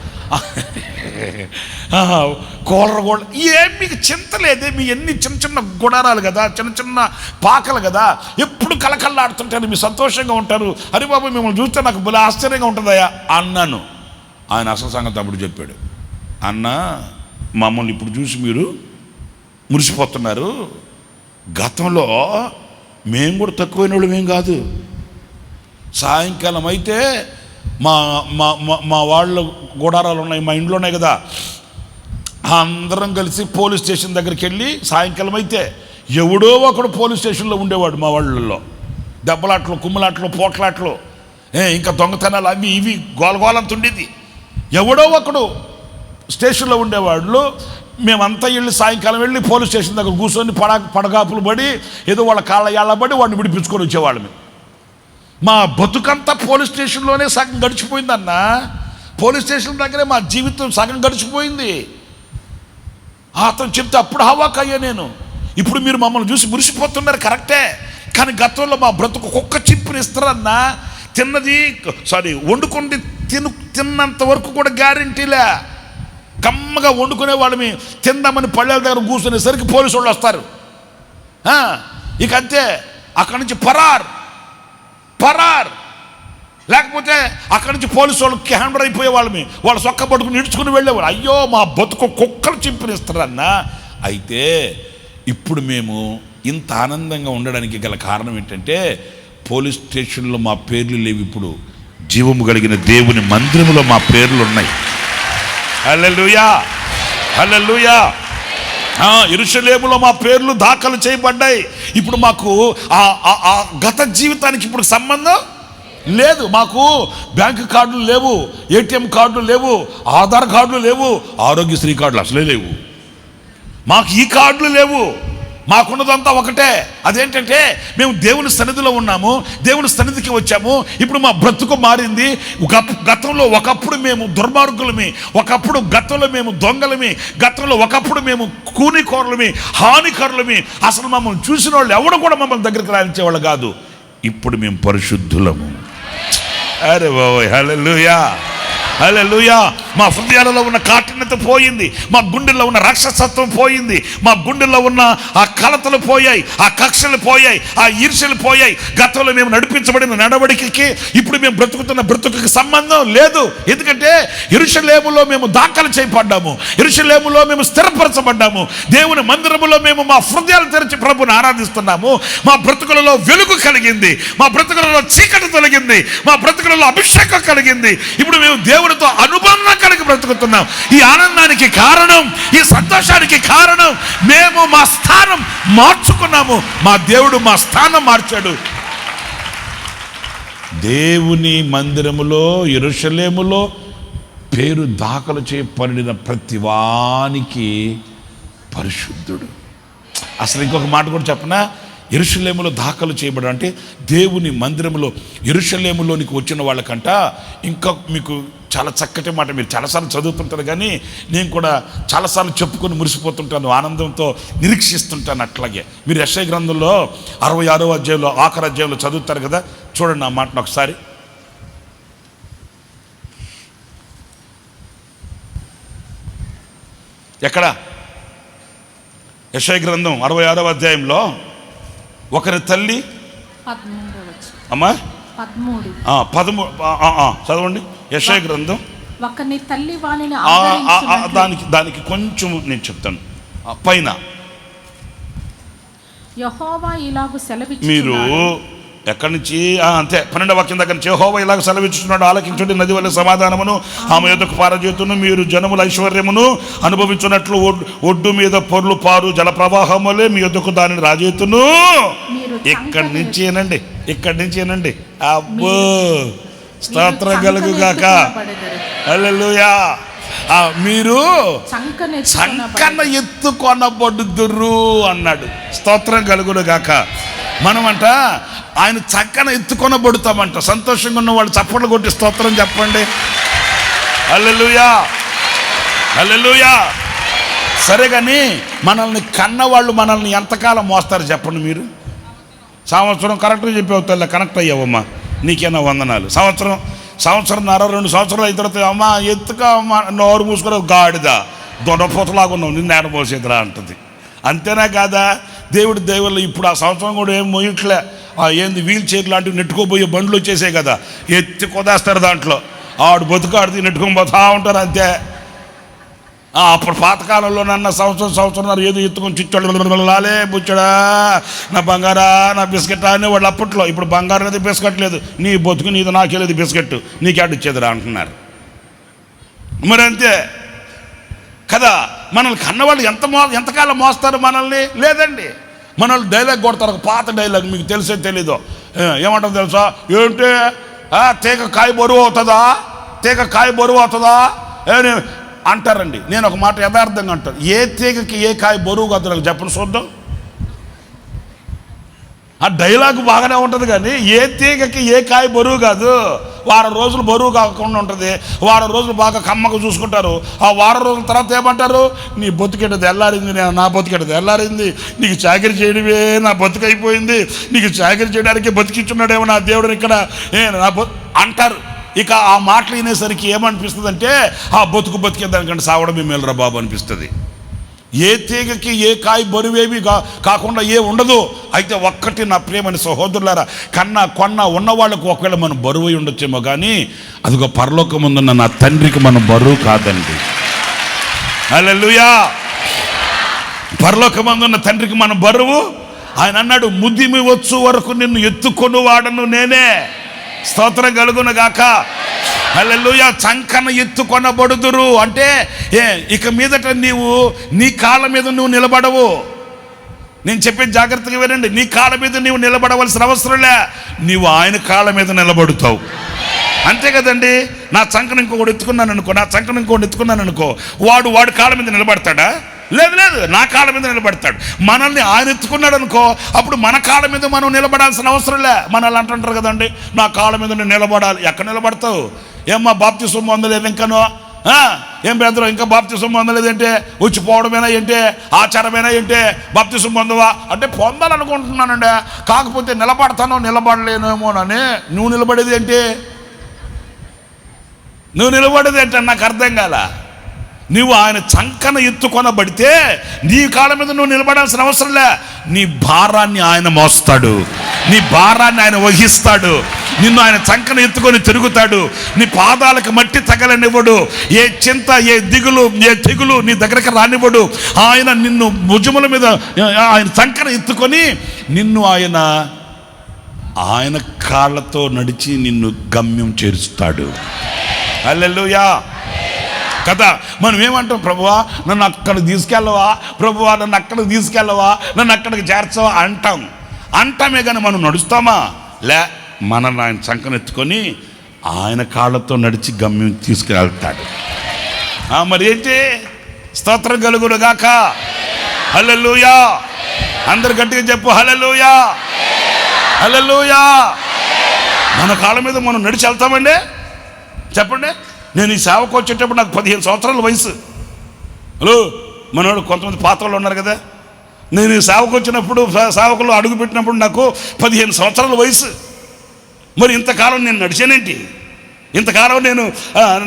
కూలర్ కూడా ఏం మీకు చింత లేదే, మీ ఎన్ని చిన్న గుడారాలు కదా, చిన్న పాకలు కదా, ఎప్పుడు కళకళలాడుతుంటారు, మీరు సంతోషంగా ఉంటారు. అరే బాబు మిమ్మల్ని చూస్తే నాకు భలే ఆశ్చర్యంగా ఉంటుందయ్యా అన్నాను. ఆయన అసలు సంగతి అప్పుడు చెప్పాడు, అన్న మమ్మల్ని ఇప్పుడు చూసి మీరు మురిసిపోతున్నారు, గతంలో మేము కూడా తక్కువైన వాళ్ళు ఏం కాదు. సాయంకాలం అయితే మా వాళ్ళ గుడారాలు ఉన్నాయి, మా ఇంట్లో ఉన్నాయి కదా, అందరం కలిసి పోలీస్ స్టేషన్ దగ్గరికి వెళ్ళి సాయంకాలం అయితే ఎవడో ఒకడు పోలీస్ స్టేషన్లో ఉండేవాడు. మా వాళ్ళల్లో దెబ్బలాట్లు, కుమ్మలాట్లు, పోట్లాట్లు, ఇంకా దొంగతనాలు అవి ఇవి గోలగోలంత ఉండేది. ఎవడో ఒకడు స్టేషన్లో ఉండేవాళ్ళు. మేమంతా వెళ్ళి సాయంకాలం వెళ్ళి పోలీస్ స్టేషన్ దగ్గర కూర్చొని పడగాపులు పడి ఏదో వాళ్ళ కాళ్ళ ఏళ్ళబడి వాడిని విడిపించుకొని వచ్చేవాళ్ళని. మా బతుకంతా పోలీస్ స్టేషన్లోనే సగం గడిచిపోయిందన్న. పోలీస్ స్టేషన్ దగ్గరే మా జీవితం సగం గడిచిపోయింది. అతను చెప్తే అప్పుడు హవాకయ్యా నేను. ఇప్పుడు మీరు మమ్మల్ని చూసి మురిసిపోతున్నారు కరెక్టే, కానీ గతంలో మా బ్రతుకు కుక్క చిప్పుని ఇస్తారన్నా, వండుకొని తిన్నంత వరకు కూడా గ్యారెంటీలే. కమ్మగా వండుకునే వాళ్ళని తిందామని పళ్ళెల దగ్గర కూర్చునేసరికి పోలీసు వాళ్ళు వస్తారు. ఇక అంతే, అక్కడి నుంచి పరార్. లేకపోతే అక్కడి నుంచి పోలీసు వాళ్ళు క్యామెరా అయిపోయే వాళ్ళమి, వాళ్ళు సొక్క పట్టుకుని నిడుచుకుని వెళ్ళేవాళ్ళు. అయ్యో మా బతుకు కుక్కలు చింపినిస్తారన్నా. అయితే ఇప్పుడు మేము ఇంత ఆనందంగా ఉండడానికి గల కారణం ఏంటంటే పోలీస్ స్టేషన్లో మా పేర్లు లేవు, ఇప్పుడు జీవము కలిగిన దేవుని మందిరములో మా పేర్లు ఉన్నాయి. హల్లెలూయా, హల్లెలూయా. యెరూషలేములో మా పేర్లు దాఖలు చేయబడ్డాయి. ఇప్పుడు మాకు ఆ గత జీవితానికి ఇప్పుడు సంబంధం లేదు. మాకు బ్యాంకు కార్డులు లేవు, ఏటీఎం కార్డులు లేవు, ఆధార్ కార్డులు లేవు, ఆరోగ్యశ్రీ కార్డులు అసలే లేవు. మాకు ఈ కార్డులు లేవు. మాకున్నదంతా ఒకటే, అదేంటంటే మేము దేవుని సన్నిధిలో ఉన్నాము, దేవుని సన్నిధికి వచ్చాము. ఇప్పుడు మా బ్రతుకు మారింది. గతంలో ఒకప్పుడు మేము దుర్మార్గులమి, ఒకప్పుడు గతంలో మేము దొంగలమి, గతంలో ఒకప్పుడు మేము కూనికోరులమి, హానికరులమి. అసలు మమ్మల్ని చూసిన వాళ్ళు ఎవడు కూడా మమ్మల్ని దగ్గరికి రానిచ్చేవాళ్ళు కాదు. ఇప్పుడు మేము పరిశుద్ధులము. అరే బాబోయ్, హల్లెలూయా, హల్లెలూయా. మా హృదయాలలో ఉన్న కాఠిన్యత పోయింది, మా గుండెల్లో ఉన్న రాక్షసత్వం పోయింది, మా గుండెల్లో ఉన్న ఆ కలతలు పోయాయి, ఆ కక్షలు పోయాయి, ఆ ఈర్ష్యలు పోయాయి. గతంలో మేము నడిపించబడిన నడవడికకి ఇప్పుడు మేము బ్రతుకుతున్న బ్రతుకుకి సంబంధం లేదు. ఎందుకంటే యెరూషలేములో మేము దాఖలు చేయబడ్డాము, యెరూషలేములో మేము స్థిరపరచబడ్డాము. దేవుని మందిరములో మేము మా హృదయాలు తెరిచి ప్రభుని ఆరాధిస్తున్నాము. మా బ్రతుకులలో వెలుగు కలిగింది, మా బ్రతుకులలో చీకటి తొలగింది, మా బ్రతుకులలో అభిషేకం కలిగింది. ఇప్పుడు మేము దేవునితో అనుబంధం కలిగి బ్రతుకుతున్నాం. ఈ ఆనందానికి కారణం, ఈ సంతోషానికి కారణం మేము మా స్థానం మార్చుకున్నాము. మా దేవుడు మా స్థానం మార్చాడు. దేవుని మందిరములో యెరూషలేములో పేరు దాఖలు చేయబడిన ప్రతి వానికి పరిశుద్ధుడు. అసలు ఇంకొక మాట కూడా చెప్పనా, యెరూషలేములో దాఖలు చేయబడి అంటే దేవుని మందిరములో యెరూషలేములోనికి వచ్చిన వాళ్ళకంట ఇంకా మీకు చాలా చక్కటి మాట, మీరు చాలాసార్లు చదువుతుంటారు కానీ నేను కూడా చాలాసార్లు చెప్పుకొని మురిసిపోతుంటాను, ఆనందంతో నిరీక్షిస్తుంటాను. అట్లాగే మీరు యెషయా గ్రంథంలో 66వ అధ్యాయంలో ఆఖరి అధ్యాయంలో చదువుతారు కదా, చూడండి ఆ మాటను ఒకసారి. ఎక్కడ? యెషయా గ్రంథం 66వ అధ్యాయంలో ఒకరి తల్లి అమ్మా 13 చదవండి. యెషయా గ్రంథం ఒకని తల్లి వానిని దానికి కొంచెం నేను చెప్తాను పైన. యెహోవా ఇలాగు సెలవిచ్చుచున్నాడు. మీరు ఎక్కడి నుంచి అంతే 12వ వాక్యం దగ్గర నుంచి యెహోవా ఇలాగ సెలవిచ్చుచున్నాడు, ఆలకించుడి, నది వల్ల సమాధానమును ఆమె యొద్దకు పారజేతును, మీరు జనముల ఐశ్వర్యమును అనుభవించున్నట్లు ఒడ్డు మీద పొర్లు పారు జల ప్రవాహములే మీ యొద్దకు దానిని రాజేతును. ఇక్కడి నుంచి ఏనండి, ఇక్కడి నుంచి ఏనండి. అబ్బో, స్తోత్రం కలుగుగాక, హల్లెలూయా. మీరు చంకన ఎత్తుకొనబడుదురు అన్నాడు. స్తోత్రం కలుగుగాక. మనమంట ఆయన చక్కన ఎత్తుకొనబడుతామంట. సంతోషంగా ఉన్న వాళ్ళు చప్పట్లు కొట్టి స్తోత్రం చెప్పండి. హల్లెలూయా, హల్లెలూయా. సరే కానీ మనల్ని కన్నవాళ్ళు మనల్ని ఎంతకాలం మోస్తారు చెప్పండి మీరు? సంవత్సరం కరెక్ట్గా చెప్పేవుతా, కనెక్ట్ అయ్యావమ్మా, నీకేనా వందనాలు. సంవత్సరంన్నర 2 సంవత్సరాలు అయిన తర్వాత అమ్మా ఎత్తుగా అమ్మా నోరు మూసుకుని గాడిద దొడపోతలాగా ఉన్నావు, నిన్ను ఏడమోసేదిరా అంటుంది. అంతేనా కాదా? దేవుడి దేవుళ్ళు ఇప్పుడు ఆ సంవత్సరం కూడా ఏం మోయట్లే. ఏంది వీల్ చైర్ లాంటివి నెట్టుకోబోయే బండ్లు వచ్చేసాయి కదా, ఎత్తి కొదేస్తారు దాంట్లో, ఆడు బతుకాడిది నెట్టుకొని పోతా ఉంటారు అంతే. అప్పుడు పాతకాలంలో నన్న సంవత్సరం ఏదో ఎత్తుకొని చిచ్చోళ్ళు లాలే బుచ్చడా నా బంగారా నా బిస్కెట్ అనేవాళ్ళు అప్పట్లో. ఇప్పుడు బంగారం అనేది బిస్కెట్ లేదు, నీ బతుకు నీది నాకేలేదు బిస్కెట్, నీకేడిచ్చేదిరా అంటున్నారు. మరి అంతే కదా. మనల్ని కన్నవాళ్ళు ఎంతకాలం మోస్తారు మనల్ని? లేదండి, మనల్ని డైలాగ్ కొడతారు, ఒక పాత డైలాగ్, మీకు తెలిసే తెలీదు. ఏమంటారు తెలుసా? ఏంటి తీగ కాయ బరువు అవుతుందా, తీగ కాయ బరువు అవుతుందా అంటారండి. నేను ఒక మాట యథార్థంగా అంటాను, ఏ తీగకి ఏ కాయ బరువు కాదు నాకు చెప్పండి చూద్దాం. ఆ డైలాగ్ బాగానే ఉంటుంది కానీ ఏ తీగకి ఏ కాయ బరువు కాదు. వారం రోజులు బరువు కాకుండా ఉంటుంది, వారం రోజులు బాగా కమ్మగా చూసుకుంటారు. ఆ వారం రోజుల తర్వాత ఏమంటారు? నీ బతుకెట తెల్లారింది, నా బతుకెట తెల్లారింది, నీకు చాకరీ చేయడమే నా బతుకు అయిపోయింది, నీకు చాకరీ చేయడానికి బతికించున్నాడేమో నా దేవుడిని ఇక్కడ నా అంటారు. ఇక ఆ మాటలు వినేసరికి ఏమనిపిస్తుంది అంటే ఆ బతుకు బతికే దానికంటే సావడమే మేలురా బాబు అనిపిస్తుంది. ఏ తీగకి ఏ కాయ బరువేవి కాకుండా ఏ ఉండదు. అయితే ఒక్కటి నా ప్రియమైన సహోదరులారా, కన్నా కొన్నా ఉన్నవాళ్ళకు ఒకవేళ మనం బరువు ఉండొచ్చేమో, కానీ అదిగో పరలోకముందున్న నా తండ్రికి మనం బరువు కాదండి. హల్లెలూయా. పరలోకమందున్న తండ్రికి మనం బరువు. ఆయన అన్నాడు, ముదిమి వచ్చు వరకు నిన్ను ఎత్తుకొని వాడను నేనే. స్తోత్రం కలుగును గాక. హల్లెలూయా. చంకన ఎత్తుకొనబడుదురు అంటే ఇక మీదట నీవు నీ కాళ్ళ మీద నువ్వు నిలబడవు. నేను చెప్పే జాగ్రత్తగా వినండి. నీ కాళ్ళ మీద నీవు నిలబడవలసిన అవసరంలే, నీవు ఆయన కాళ్ళ మీద నిలబడుతావు. అంతే కదండి. నా చంకను ఇంకొకటి ఎత్తుకున్నాను అనుకో, వాడు కాళ్ళ మీద నిలబడతాడా? లేదు, నా కాళ్ళ మీద నిలబడతాడు. మనల్ని ఆయన ఎత్తుకున్నాడు అనుకో, అప్పుడు మన కాళ్ళ మీద మనం నిలబడాల్సిన అవసరంలే. మనల్ని అంటుంటారు కదండి, నా కాళ్ళ మీద నేను నిలబడాలి. ఎక్కడ నిలబడతావు? ఏమ్మా బాప్తిసం పొందలేదు ఇంకానో? ఏం బెదరు ఇంకా బాప్తిసం పొందలేదంటే వచ్చిపోవడమేనా ఏంటే? ఆచారమేనా ఏంటే? బాప్తిసం పొందవా అంటే పొందాలనుకుంటున్నానండి, కాకపోతే నిలబడలేనేమోనని. నువ్వు నిలబడేది ఏంటి? నాకు అర్థం కాల. నువ్వు ఆయన చంకన ఎత్తుకొనబడితే నీ కాళ్ళ మీద నువ్వు నిలబడాల్సిన అవసరంలే. నీ భారాన్ని ఆయన మోస్తాడు, నీ భారాన్ని ఆయన వహిస్తాడు. నిన్ను ఆయన చంకన ఎత్తుకొని తిరుగుతాడు. నీ పాదాలకు మట్టి తగలనివ్వడు. ఏ చింత, ఏ తెగులు నీ దగ్గరకు రానివ్వడు. ఆయన నిన్ను భుజముల మీద ఆయన చంకన ఎత్తుకొని నిన్ను ఆయన కాళ్ళతో నడిచి నిన్ను గమ్యం చేరుస్తాడు. హల్లెలూయా కదా. మనం ఏమంటాం? ప్రభువా నన్ను అక్కడికి తీసుకెళ్ళవా, ప్రభువా నన్ను అక్కడికి తీసుకెళ్ళవా, నన్ను అక్కడికి చేర్చవా అంటామే కానీ మనం నడుస్తామా? లే, మనల్ని ఆయన చంకనెత్తుకొని ఆయన కాళ్ళతో నడిచి గమ్యం తీసుకెళ్తాడు. మరి ఏంటి? స్తోత్రం కలుగును గాక. హల్లెలూయా. అందరు గట్టిగా చెప్పు, హల్లెలూయా, హల్లెలూయా. మన కాళ్ళ మీద మనం నడిచి వెళ్తామండి? చెప్పండి. నేను ఈ సేవకు వచ్చేటప్పుడు నాకు 15 సంవత్సరాల వయసు. హలో, మనోడు కొంతమంది పాత్రలు ఉన్నారు కదా. నేను ఈ సేవకు వచ్చినప్పుడు, సేవకులు అడుగు పెట్టినప్పుడు నాకు 15 సంవత్సరాల వయసు. మరి ఇంతకాలం నేను నడిచానేంటి? ఇంతకాలం నేను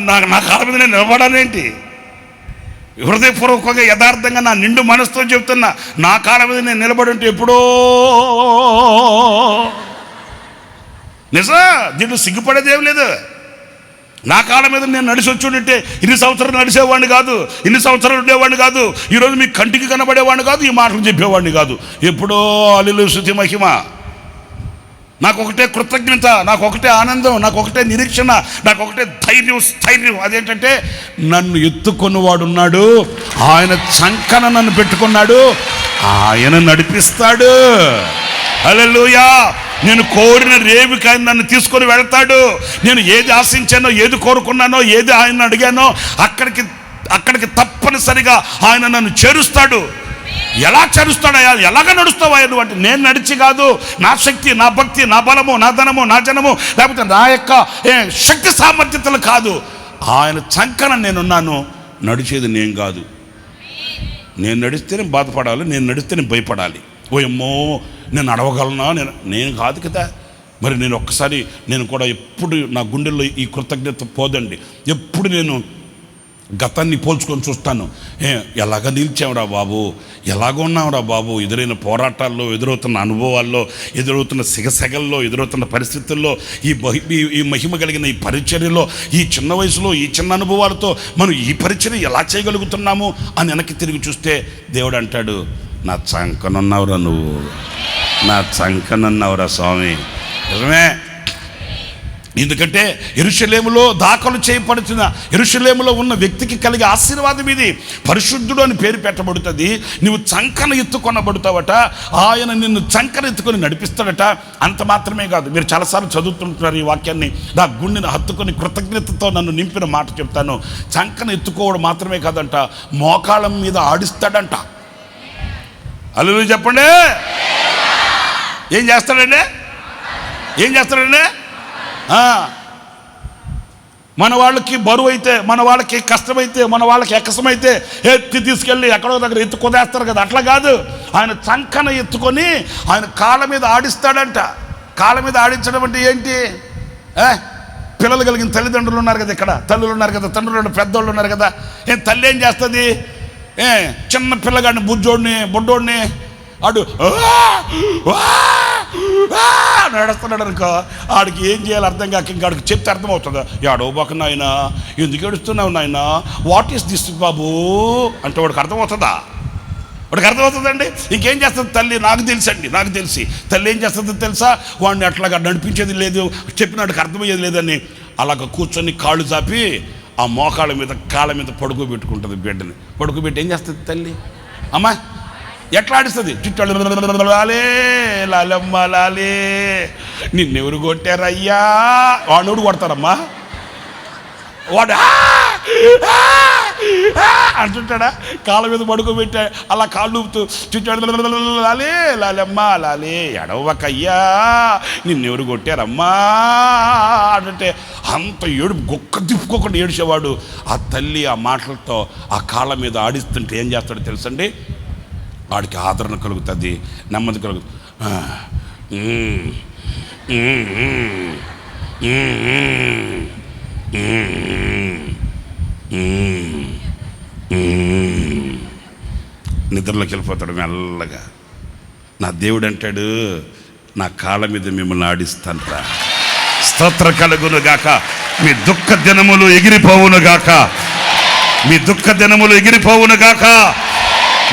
నా కాళ్ళ మీద నేను నిలబడానేంటి? హృదయపూర్వకంగా యథార్థంగా నా నిండు మనసుతో చెప్తున్నా, నా కాళ్ళ మీద నేను నిలబడుంటే ఎప్పుడో నిజం. దీంట్లో సిగ్గుపడేది ఏం లేదు. నా కాళ్ళ మీద నేను నడిచి వచ్చుంటే ఇన్ని సంవత్సరాలు నడిచేవాడిని కాదు, ఇన్ని సంవత్సరాలు ఉండేవాడిని కాదు, ఈరోజు మీకు కంటికి కనబడేవాడిని కాదు, ఈ మాటలు చెప్పేవాడిని కాదు. ఎప్పుడో హల్లెలూయా, స్తుతి మహిమ. నాకు ఒకటే కృతజ్ఞత, నాకు ఒకటే ఆనందం, నాకు ఒకటే నిరీక్షణ, నాకు ఒకటే ధైర్యం. అదేంటంటే నన్ను ఎత్తుకొన్నవాడున్నాడు, ఆయన చంకన నన్ను పెట్టుకున్నాడు, ఆయన నడిపిస్తాడు. హల్లెలూయా. నేను కోరిన రేవుకి ఆయన నన్ను తీసుకొని వెళ్తాడు. నేను ఏది ఆశించానో, ఏది కోరుకున్నానో, ఏది ఆయన అడిగానో అక్కడికి తప్పనిసరిగా ఆయన నన్ను చేరుస్తాడు. ఎలా చేరుస్తాడయా? ఎలాగ నడుస్తావా నువ్వు అంటే, నేను నడిచి కాదు, నా శక్తి, నా భక్తి, నా బలము, నా ధనము, నా జనము, లేకపోతే నా యొక్క శక్తి సామర్థ్యతలు కాదు. ఆయన చంకన నేనున్నాను. నడిచేది నేను కాదు. నేను నడిస్తేనే బాధపడాలి, నేను నడిస్తేనే భయపడాలి. ఓయమ్మో నేను నడవగలనా? నేను కాదు కదా. మరి నేను ఒక్కసారి నేను కూడా ఎప్పుడు నా గుండెల్లో ఈ కృతజ్ఞత పోదండి. ఎప్పుడు నేను గతాన్ని పోల్చుకొని చూస్తాను. ఎలాగ నిలిచావురా బాబు, ఎలాగ ఉన్నావురా బాబు, ఎదురైన పోరాటాల్లో, ఎదురవుతున్న అనుభవాల్లో, ఎదురవుతున్న సిగసెగల్లో, ఎదురవుతున్న పరిస్థితుల్లో, ఈ మహిమ కలిగిన ఈ పరిచర్యలో, ఈ చిన్న వయసులో, ఈ చిన్న అనుభవాలతో మనం ఈ పరిచర్య ఎలా చేయగలుగుతున్నాము అని వెనక్కి తిరిగి చూస్తే దేవుడు అంటాడు, నా చంకనున్నావురా నువ్వు, నా చంకనున్నావురా స్వామి. నిజమే. ఎందుకంటే యెరూషలేములో దాఖలు చేయబడుతున్న, యెరూషలేములో ఉన్న వ్యక్తికి కలిగే ఆశీర్వాదం ఇది. పరిశుద్ధుడు అని పేరు పెట్టబడుతుంది. నువ్వు చంకన ఎత్తుకొనబడుతావట, ఆయన నిన్ను చంకన ఎత్తుకొని నడిపిస్తాడట. అంత మాత్రమే కాదు, మీరు చాలాసార్లు చదువుతుంటున్నారు ఈ వాక్యాన్ని. నా గుండెని హత్తుకొని కృతజ్ఞతతో నన్ను నింపిన మాట చెప్తాను. చంకన ఎత్తుకోవడం మాత్రమే కాదంట, మోకాళ్ళ మీద ఆడిస్తాడంట. హల్లెలూయా చెప్పండి. ఏం చేస్తాడండి? మన వాళ్ళకి బరువు అయితే, మన వాళ్ళకి కష్టమైతే, మన వాళ్ళకి ఎక్కసమైతే ఎత్తి తీసుకెళ్ళి ఎక్కడో దగ్గర ఎత్తు కొదేస్తారు కదా. అట్లా కాదు, ఆయన చంకన ఎత్తుకొని ఆయన కాళ్ళ మీద ఆడిస్తాడంట. కాళ్ళ మీద ఆడించడం అంటే ఏంటి? పిల్లలు కలిగిన తల్లిదండ్రులు ఉన్నారు కదా, ఇక్కడ తల్లులు ఉన్నారు కదా, తండ్రులు, పెద్దోళ్ళు ఉన్నారు కదా. తల్లి ఏం చేస్తుంది? చిన్న పిల్లగాడిని బుడ్డోడిని ఆడు నడుస్తున్నాడు అనుకో, ఆడికి ఏం చేయాలి అర్థం కాక ఇంకా ఆడికి చెప్తే అర్థమవుతుందా? ఏడవబాక నాయన, ఎందుకు ఏడుస్తున్నావు నాయన, వాట్ ఈస్ దిస్ బాబు అంటే వాడికి అర్థమవుతుందా? వాడికి అర్థమవుతుందండి. ఇంకేం చేస్తుంది తల్లి? నాకు తెలిసి తల్లి ఏం చేస్తుందో తెలుసా? వాడిని అట్లాగా నడిపించేది లేదు, చెప్పినట్టుకు అర్థమయ్యేది లేదని అలాగ కూర్చొని కాళ్ళు చాపి ఆ మోకాళ్ళ మీద కాళ్ళ మీద పడుకోబెట్టుకుంటుంది బిడ్డని. పడుకోబెట్టి ఏం చేస్తుంది తల్లి? అమ్మా ఎట్లా ఆడిస్తుంది? చుట్టాడు లాలే లాలమ్మ లాలే, నిన్నెవరు కొట్టారయ్యా? వాడు కొడతారమ్మా, వాడు అంటుంటాడా? కాళ్ళ మీద పడుకోబెట్టా అలా కాళ్ళు ఊపుతూ చుట్టాడు లాలే లాలమ్మ లాలే, ఎడవకయ్యా, నిన్నెవరు కొట్టారమ్మా అంటే అంత గొక్క తిప్పుకోకుండా ఏడిచేవాడు. ఆ తల్లి ఆ మాటలతో ఆ కాళ్ళ మీద ఆడిస్తుంటే ఏం చేస్తాడో తెలుసండి? వాడికి ఆదరణ కలుగుతుంది, నెమ్మది కలుగుతుంది. నిద్రలోకి వెళ్ళిపోతాడు మెల్లగా. నా దేవుడు అంటాడు, నా కాళ్ళ మీద మిమ్మల్ని ఆడిస్తానురా. స్తోత్ర కలుగును గాక. మీ దుఃఖ దినములు ఎగిరిపోవును గాక, మీ దుఃఖ దినములు ఎగిరిపోవును గాక,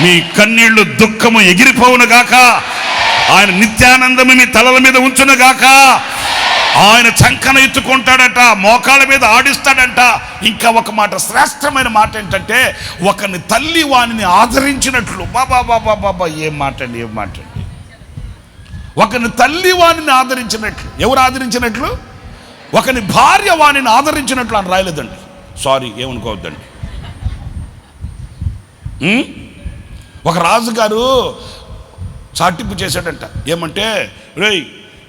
మీ కన్నీళ్లు దుఃఖము ఎగిరిపోవును గాక. ఆయన నిత్యానందము మీ తలల మీద ఉంచును గాక. ఆయన చంకన ఎత్తుకుంటాడట, మోకాళ్ళ మీద ఆడిస్తాడంట. ఇంకా ఒక మాట, శ్రేష్టమైన మాట ఏంటంటే, ఒకని తల్లి వానిని ఆదరించినట్లు. బాబా ఏం మాట అండి. ఒకని తల్లి వానిని ఆదరించినట్లు. ఎవరు ఆదరించినట్లు? ఒకని భార్య వానిని ఆదరించినట్లు అని రాయలేదండి. సారీ, ఏమనుకోవద్దండి. ఒక రాజుగారు చాటింపు చేశాడంట. ఏమంటే, రేయ్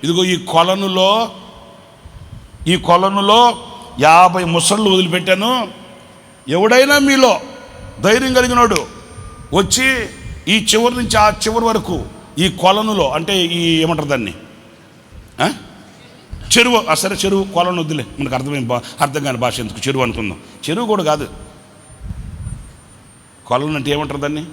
ఇదిగో ఈ కొలనులో 50 ముసళ్ళు వదిలిపెట్టాను, ఎవడైనా మీలో ధైర్యం కలిగినోడు వచ్చి ఈ చివరి నుంచి ఆ చివరి వరకు ఈ కొలనులో, అంటే ఈ ఏమంటారు దాన్ని, చెరువు, సరే చెరువు కొలను వద్దులే, మనకు అర్థం కాని భాష ఎందుకు, చెరువు అనుకుందాం. చెరువు కూడా కాదు, కొలను అంటే ఏమంటారు దాన్ని?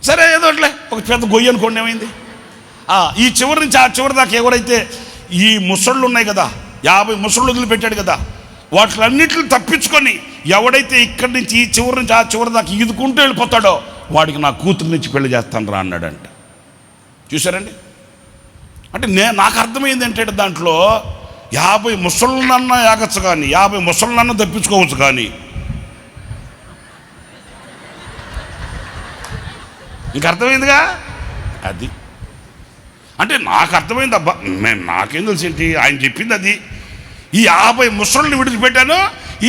సరే ఏదోట్లే, ఒక పెద్ద గొయ్యి అనుకోండి, ఏమైంది? ఈ చివరి నుంచి ఆ చివరి దాకా ఎవరైతే ఈ ముసళ్ళు ఉన్నాయి కదా, 50 ముసళ్ళు వదిలిపెట్టాడు కదా, వాటిలన్నిటిని తప్పించుకొని ఎవడైతే ఇక్కడి నుంచి ఈ చివరి నుంచి ఆ చివరి దాకా ఈదుకుంటూ వెళ్ళిపోతాడో వాడికి నా కూతురు నుంచి పెళ్లి చేస్తాను రా అన్నాడంట. చూసారండి? అంటే నాకు అర్థమైంది ఏంటంటే, దాంట్లో 50 ముసళ్ళనన్నా యాగచ్చు కానీ 50 ముసళ్ళనన్నా తప్పించుకోవచ్చు కానీ ఇంక అర్థమైందిగా అది. అంటే నాకు అర్థమైంది. అబ్బా నాకేం తెలిసి ఏంటి, ఆయన చెప్పింది అది. ఈ 50 ముసళ్ళని విడిచిపెట్టాను,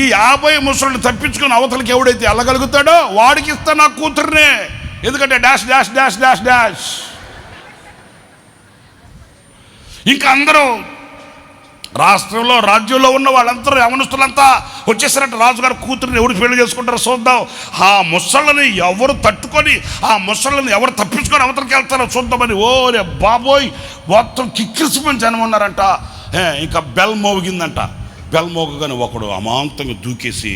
ఈ 50 ముసళ్ళని తప్పించుకొని అవతలకి ఎవడైతే వెళ్ళగలుగుతాడో వాడికి ఇస్తా నా కూతుర్నే. ఎందుకంటే dash dash dash dash dash. ఇంకా అందరూ రాష్ట్రంలో రాజ్యంలో ఉన్న వాళ్ళందరూ యవనస్తులంతా వచ్చేసారంటే రాజుగారు కూతురుని ఎవరు పెళ్లి చేసుకుంటారో చూద్దాం, ఆ ముసళ్ళని ఎవరు తట్టుకొని ఆ ముసళ్ళని ఎవరు తప్పించుకొని అవతలకి వెళ్తారో చూద్దామని. ఓరే బాబోయ్, మొత్తం కిక్కిసిపోయిన జనం ఉన్నారంట. ఇంకా బెల్ మోగిందంట. బెల్ మోగగానే ఒకడు అమాంతంగా దూకేసి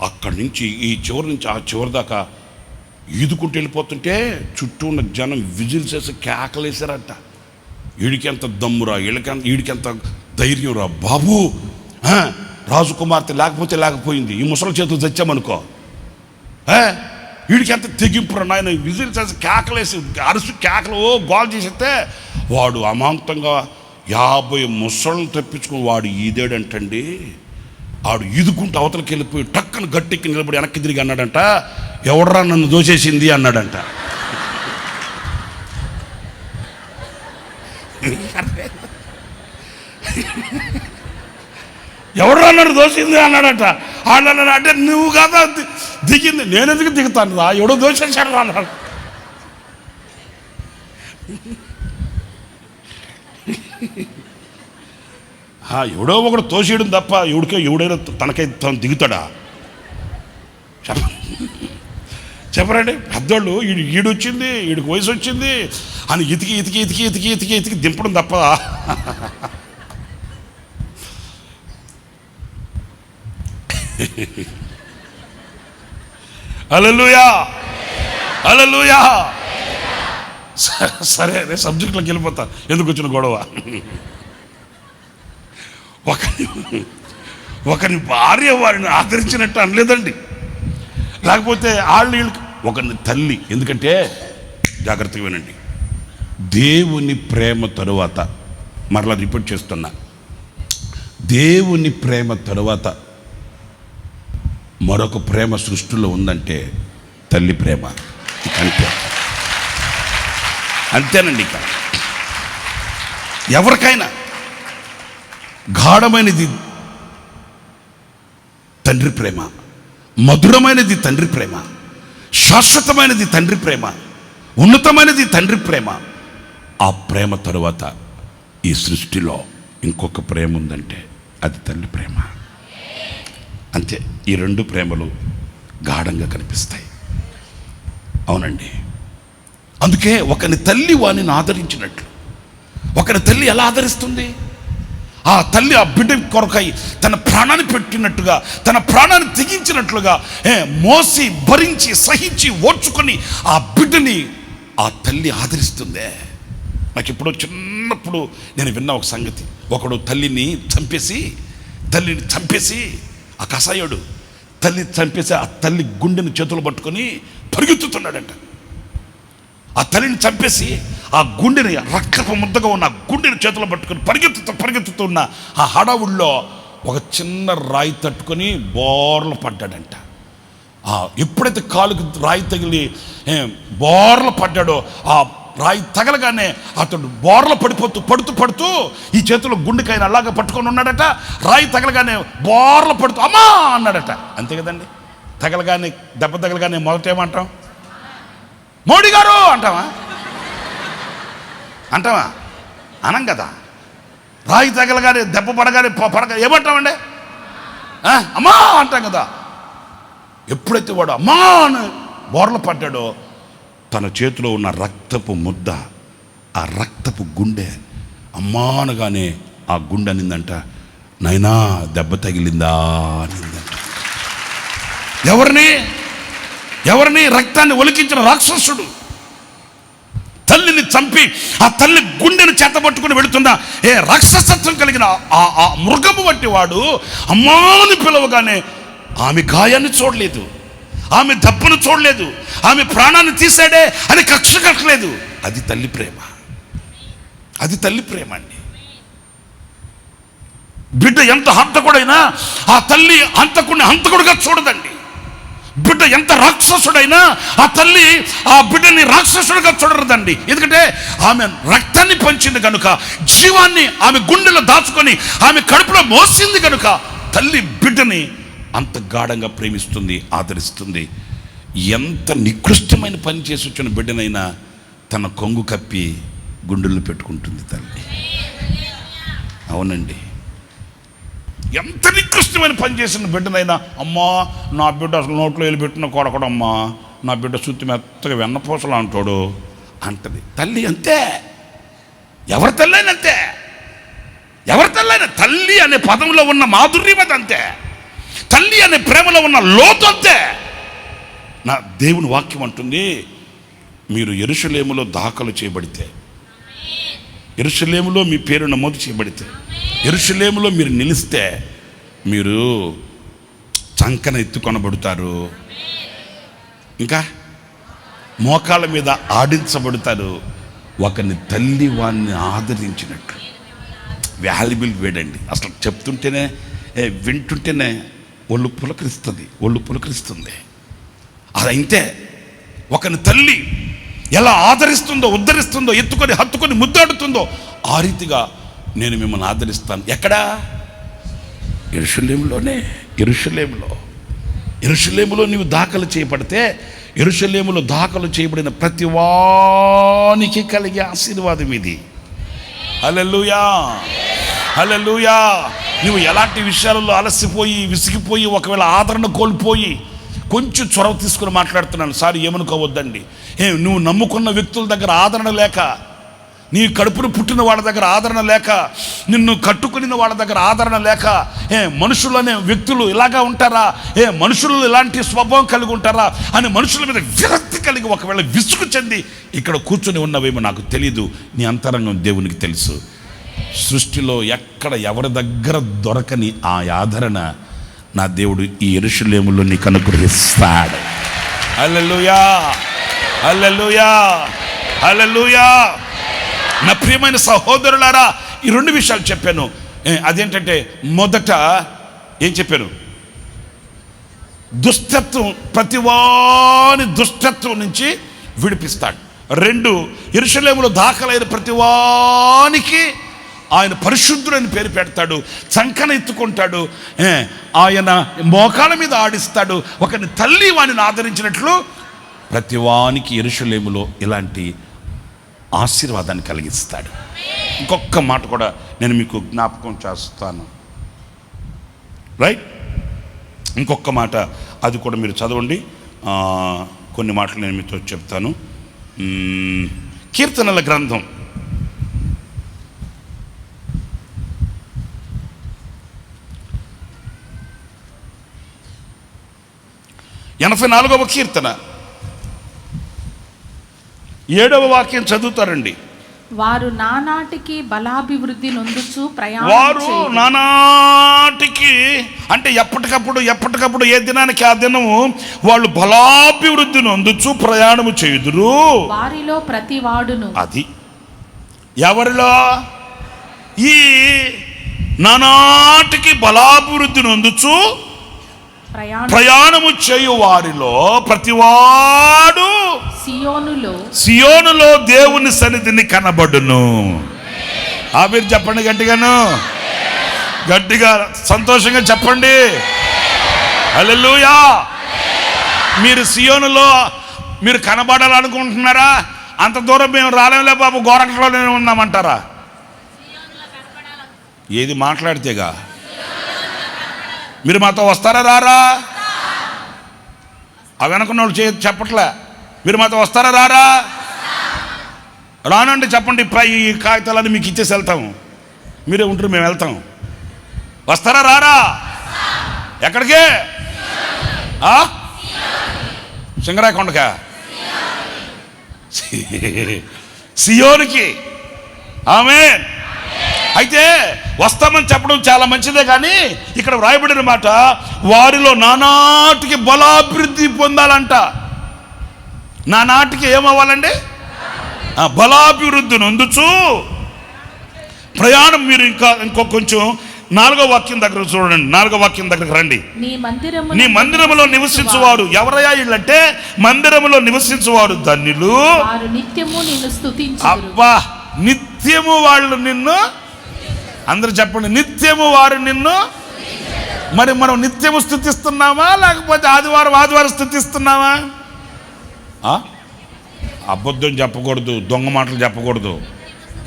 అక్కడి నుంచి ఈ చివరి నుంచి ఆ చివరి దాకా ఈదుకుంటూ వెళ్ళిపోతుంటే చుట్టూ ఉన్న జనం విజిల్స్ వేసి కేకలేసారంట. వీడికెంత దమ్మురా, వీడికెంత ధైర్యం రా బాబు, రాజకుమార్తె లేకపోయింది, ఈ ముసలి చేతులు తెచ్చామనుకో, వీడికెంత తెగింపురా నాయన. విజిల్స్ వేసి కేకలేసి అరుసు కేకలు గోల్ చేసేస్తే వాడు అమాంతంగా 50 ముసళ్ళను తప్పించుకుని వాడు ఈదేడంటండి. ఆడు ఈదుకుంటూ అవతలకి వెళ్ళిపోయి టక్కన గట్టెక్కి నిలబడి వెనక్కి తిరిగి అన్నాడంట, ఎవడరా నన్ను దోచేసింది అన్నాడంట. ఎవడరా నన్ను దోచింది అన్నాడట. అన్నాడు అంటే నువ్వు కదా దిగింది, నేను ఎందుకు దిగుతాను రా, ఎవడో దోషేశాడు రా అన్నాడు. ఎవడో ఒకడు తోసేయడం తప్ప ఎవడైనా తనకై తను దిగుతాడా చెప్పరండి. పెద్దోళ్ళు ఈడొచ్చింది, వీడికి వయసు వచ్చింది అని ఇతికి దింపడం తప్ప హల్లెలూయా, హల్లెలూయా. సరే అదే సబ్జెక్ట్లోకి వెళ్ళిపోతా, ఎందుకు వచ్చిన గొడవ. ఒకరి భార్య వారిని ఆదరించినట్టు అనలేదండి, లేకపోతే వీళ్ళు ఒకరిని తల్లి. ఎందుకంటే జాగ్రత్తగా వినండి, దేవుని ప్రేమ తరువాత, మరలా రిపీట్ చేస్తున్నా, దేవుని ప్రేమ తరువాత మరొక ప్రేమ సృష్టిలో ఉందంటే తల్లి ప్రేమ. అంతే, అంతేనండి. ఇక ఎవరికైనా గాఢమైనది తండ్రి ప్రేమ, మధురమైనది తండ్రి ప్రేమ, శాశ్వతమైనది తండ్రి ప్రేమ, ఉన్నతమైనది తండ్రి ప్రేమ. ఆ ప్రేమ తరువాత ఈ సృష్టిలో ఇంకొక ప్రేమ ఉందంటే అది తల్లి ప్రేమ. అంతే, ఈ రెండు ప్రేమలు గాఢంగా కనిపిస్తాయి. అవునండి. అందుకే ఒకని తల్లి వాణిని ఆదరించినట్లు, ఒకని తల్లి ఎలా ఆదరిస్తుంది? ఆ తల్లి ఆ బిడ్డ కొరకై తన ప్రాణాన్ని పెట్టినట్టుగా, తన ప్రాణాన్ని తెగించినట్లుగా మోసి భరించి సహించి ఓర్చుకొని ఆ బిడ్డని ఆ తల్లి ఆదరిస్తుందే. నాకు ఇప్పుడు చిన్నప్పుడు నేను విన్న ఒక సంగతి, ఒకడు తల్లిని చంపేసి ఆ కసాయుడు తల్లి చంపేసి ఆ తల్లి గుండెని చేతులు పట్టుకొని పరిగెత్తుతున్నాడంట. ఆ తల్లిని చంపేసి ఆ గుండెని, రక్తపు ముద్దగా ఉన్న ఆ గుండెని చేతులు పట్టుకొని పరిగెత్తుతున్న ఆ హడావుల్లో ఒక చిన్న రాయి తట్టుకొని బోర్లు పడ్డాడంట. ఎప్పుడైతే కాలుకి రాయి తగిలి బోర్లు పడ్డాడో, ఆ రాయి తగలగానే అతడు బోర్ల పడుతూ ఈ చేతిలో గుండెకాయని అలాగా పట్టుకొని ఉన్నాడట. రాయి తగలగానే బోర్ల పడుతూ అమ్మా అన్నాడట. అంతే కదండి, దెబ్బ తగలగానే మొదట ఏమంటాం? మోడీ గారు అంటావా? అనం కదా. రాయి తగలగానే దెబ్బ పడగానే ఏమంటామండి? అమ్మా అంటాం కదా. ఎప్పుడైతే వాడు అమ్మా అని బోర్ల పడ్డాడో, తన చేతిలో ఉన్న రక్తపు ముద్ద, ఆ రక్తపు గుండె అమ్మానగానే ఆ గుండె అనిందంట, నైనా దెబ్బ తగిలిందా అనిందంట. ఎవరిని? రక్తాన్ని ఒలికించిన రాక్షసుడు తల్లిని చంపి ఆ తల్లి గుండెను చేతబట్టుకుని వెళుతున్న రాక్షసత్వం కలిగిన ఆ మృగము వంటి వాడు అమ్మాని పిలవగానే ఆమె గాయాన్ని చూడలేదు, ఆమె దెబ్బను చూడలేదు, ఆమె ప్రాణాన్ని తీసాడే అని కక్ష కట్టలేదు. అది తల్లి ప్రేమ, అది తల్లి ప్రేమ అండి. బిడ్డ ఎంత హంతకుడైనా ఆ తల్లి హంతకుడిగా చూడదండి. బిడ్డ ఎంత రాక్షసుడైనా ఆ తల్లి ఆ బిడ్డని రాక్షసుడిగా చూడరదండి. ఎందుకంటే ఆమె రక్తాన్ని పంచింది కనుక, జీవాన్ని ఆమె గుండెలో దాచుకొని ఆమె కడుపులో మోసింది కనుక తల్లి బిడ్డని అంత గాఢంగా ప్రేమిస్తుంది, ఆదరిస్తుంది. ఎంత నికృష్టమైన పని చేసి వచ్చిన బిడ్డనైనా తన కొంగు కప్పి గుండెల్లో పెట్టుకుంటుంది తల్లి. అవునండి, ఎంత నికృష్టమైన పని చేసిన బిడ్డనైనా, అమ్మా నా బిడ్డ అసలు నోట్లో వెళ్ళి పెట్టిన కొడకడమ్మా, నా బిడ్డ సుత్తి మెత్తగా వెన్నపూసలు అంటాడు అంటది తల్లి. అంతే, ఎవరి తల్లైనా అంతే. తల్లి అనే పదంలో ఉన్న మాధుర్యం అది అంతే. తల్లి అనే ప్రేమలో ఉన్న లోతు అంతే. నా దేవుని వాక్యం అంటుంది, మీరు యెరూషలేములో దాఖలు చేయబడితే, యెరూషలేములో మీ పేరు నమోదు చేయబడితే, యెరూషలేములో మీరు నిలిస్తే మీరు చంకన ఎత్తుకొనబడతారు, ఇంకా మోకాళ్ళ మీద ఆడించబడతారు. ఒకరిని తల్లి వాడిని ఆదరించినట్లు. వాల్యుబుల్ వేడండి. అసలు చెప్తుంటేనే వింటుంటేనే ఒళ్ళు పులకరిస్తుంది. అదైతే ఒకని తల్లి ఎలా ఆదరిస్తుందో, ఉద్ధరిస్తుందో, ఎత్తుకొని హత్తుకొని ముద్దాడుతుందో ఆ రీతిగా నేను మిమ్మల్ని ఆదరిస్తాను. ఎక్కడా? యెరూషలేములో నీవు దాఖలు చేయబడితే, యెరూషలేములో దాఖలు చేయబడిన ప్రతి వానికి కలిగే ఆశీర్వాదం ఇది. హల్లెలూయా, హల్లెలూయా. నువ్వు ఎలాంటి విషయాలలో అలసిపోయి విసిగిపోయి ఒకవేళ ఆదరణ కోల్పోయి, కొంచెం చొరవ తీసుకుని మాట్లాడుతున్నాను, సార్ ఏమనుకోవద్దండి. నువ్వు నమ్ముకున్న వ్యక్తుల దగ్గర ఆదరణ లేక, నీ కడుపును పుట్టిన వాళ్ళ దగ్గర ఆదరణ లేక, నిన్ను కట్టుకుని వాళ్ళ దగ్గర ఆదరణ లేక, మనుషులు అనే వ్యక్తులు ఇలాగా ఉంటారా, మనుషులు ఇలాంటి స్వభావం కలిగి ఉంటారా అని మనుషుల మీద విరక్తి కలిగి ఒకవేళ విసుగు చెంది ఇక్కడ కూర్చొని ఉన్నవేమో నాకు తెలియదు. నీ అంతరంగం దేవునికి తెలుసు. సృష్టిలో ఎక్కడ ఎవరి దగ్గర దొరకని ఆ ఆదరణ నా దేవుడు ఈ యెరూషలేములో నీకు అనుగ్రహిస్తాడు. హల్లెలూయా, హల్లెలూయా, హల్లెలూయా. నా ప్రియమైన సహోదరులారా, ఈ 2 విషయాలు చెప్పాను. అదేంటంటే, మొదట ఏం చెప్పాను? దుష్టత్వం, ప్రతివాని దుష్టత్వం నుంచి విడిపిస్తాడు. 2, యెరూషలేములో దాఖలైన ప్రతివానికి ఆయన పరిశుద్ధుడని పేరు పెడతాడు, చంకన ఎత్తుకుంటాడు, ఆయన మోకాళ్ళ మీద ఆడిస్తాడు. ఒకరిని తల్లి వాడిని ఆదరించినట్లు ప్రతివానికి యెరూషలేములో ఇలాంటి ఆశీర్వాదాన్ని కలిగిస్తాడు. ఇంకొక మాట కూడా నేను మీకు జ్ఞాపకం చేస్తాను, రైట్? ఇంకొక మాట, అది కూడా మీరు చదవండి. కొన్ని మాటలు నేను మీతో చెప్తాను. కీర్తనల గ్రంథం 84వ కీర్తన 7వ వాక్యం చదువుతారండి. వారు నానాటికి బలాభివృద్ధి నొందుచు వారు నానాటికి అంటే ఎప్పటికప్పుడు ఏ దినానికి ఆ దినము వాళ్ళు బలాభివృద్ధి నొందుచు ప్రయాణము చేయుదురు. వారిలో ప్రతి వాడును, అది ఎవరిలో? ఈ నానాటికి బలాభివృద్ధి నొందుచు ప్రయాణము చేయు వారిలో ప్రతివాడు సియోనులో దేవుని సన్నిధిని కనబడును. మీరు చెప్పండి గట్టిగాను, గట్టిగా సంతోషంగా చెప్పండి. హల్లెలూయా. మీరు సియోనులో మీరు కనబడాలనుకుంటున్నారా? అంత దూరం మేము రాలేంలే బాబు, గోరక్షలోనే ఉన్నామంటారా? ఏది మాట్లాడితేగా మీరు మాతో వస్తారా రారా? అవి అనుకున్న వాళ్ళు చెప్పట్లే. మీరు మాతో వస్తారా రారా? రానండి చెప్పండి. ఈ కాగితాలని మీకు ఇచ్చేసి వెళ్తాము, మీరే ఉంటారు, మేము వెళ్తాం. వస్తారా రారా? ఎక్కడికి? సింగరాయ కొండకా? సియోనికి. ఆమేన్. అయితే వస్తామని చెప్పడం చాలా మంచిదే, కానీ ఇక్కడ వ్రాయబడిన మాట వారిలో నానాటికి బలాభివృద్ధి పొందాలంట. నానాటికి ఏమవ్వాలండి? బలాభివృద్ధి నొందుచు ప్రయాణం. మీరు ఇంకో కొంచెం 4వ వాక్యం దగ్గర చూడండి. 4వ వాక్యం దగ్గరకు రండి. నీ మందిరములో నివసించువారు ఎవరయ్యా వీళ్ళంటే? మందిరములో నివసించువారు ధన్యులు. అబ్బా, నిత్యము వాళ్ళు నిన్ను, అందరూ చెప్పండి, నిత్యము వారు నిన్ను. మరి మనం నిత్యము స్తుతిస్తున్నామా లేకపోతే ఆదివారం స్తుతిస్తున్నామా? అబద్ధం చెప్పకూడదు, దొంగ మాటలు చెప్పకూడదు,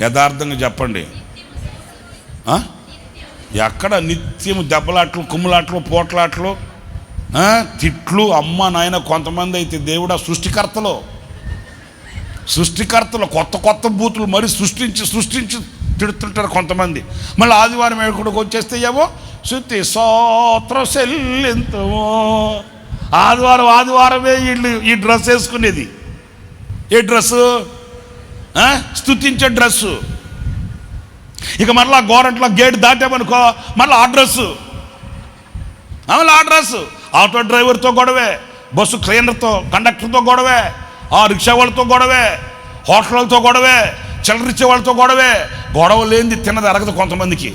యథార్థంగా చెప్పండి. ఎక్కడ నిత్యము దెబ్బలాట్లు, కుమ్ములాట్లు, పోట్లాట్లు, తిట్లు, అమ్మ నాయన. కొంతమంది అయితే దేవుడా సృష్టికర్తలు కొత్త బూతులు మరి సృష్టించి తిడుతుంటారు కొంతమంది. మళ్ళీ ఆదివారం ఎక్కడికి వచ్చేస్తే ఏమో శుద్ధి సోత్ర సెల్లింతమో. ఆదివారమే వీళ్ళు ఈ డ్రెస్ వేసుకునేది. ఏ డ్రెస్సు? స్తుతించే డ్రెస్సు. ఇక మళ్ళీ గోరంట్లో గేట్ దాటామనుకో మళ్ళీ ఆ డ్రెస్సు. ఆటో డ్రైవర్తో గొడవే, బస్సు క్లీనర్తో, కండక్టర్తో గొడవే, రిక్షా వాళ్ళతో గొడవే, హోటళ్ళతో గొడవే, చిల్లరిచ్చే వాళ్ళతో గొడవే. గొడవ లేనిది తిన్నది అరగదు కొంతమందికి.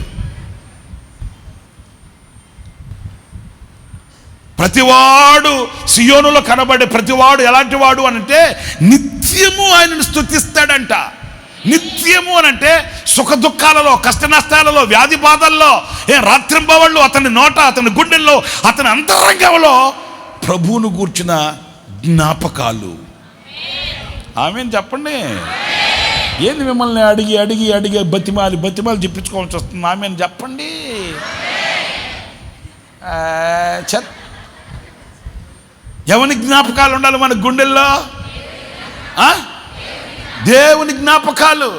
ప్రతివాడు సియోనులో కనబడే ప్రతివాడు ఎలాంటి వాడు అనంటే నిత్యము ఆయనను స్తుతిస్తాడంట. నిత్యము అనంటే సుఖ దుఃఖాలలో, కష్ట నష్టాలలో, వ్యాధి బాధల్లో, రాత్రింబవళ్ళు అతని నోట, అతని గుండెల్లో, అతని అంతరంగంలో ప్రభువును గూర్చిన జ్ఞాపకాలు. ఆమేన్ చెప్పండి. ఏంది మిమ్మల్ని అడిగి బతిమాలి చెప్పించుకోవాల్సి వస్తుంది? ఆమేన్ చెప్పండి. ఎవరి జ్ఞాపకాలు ఉండాలి మన గుండెల్లో? దేవుని జ్ఞాపకాలు.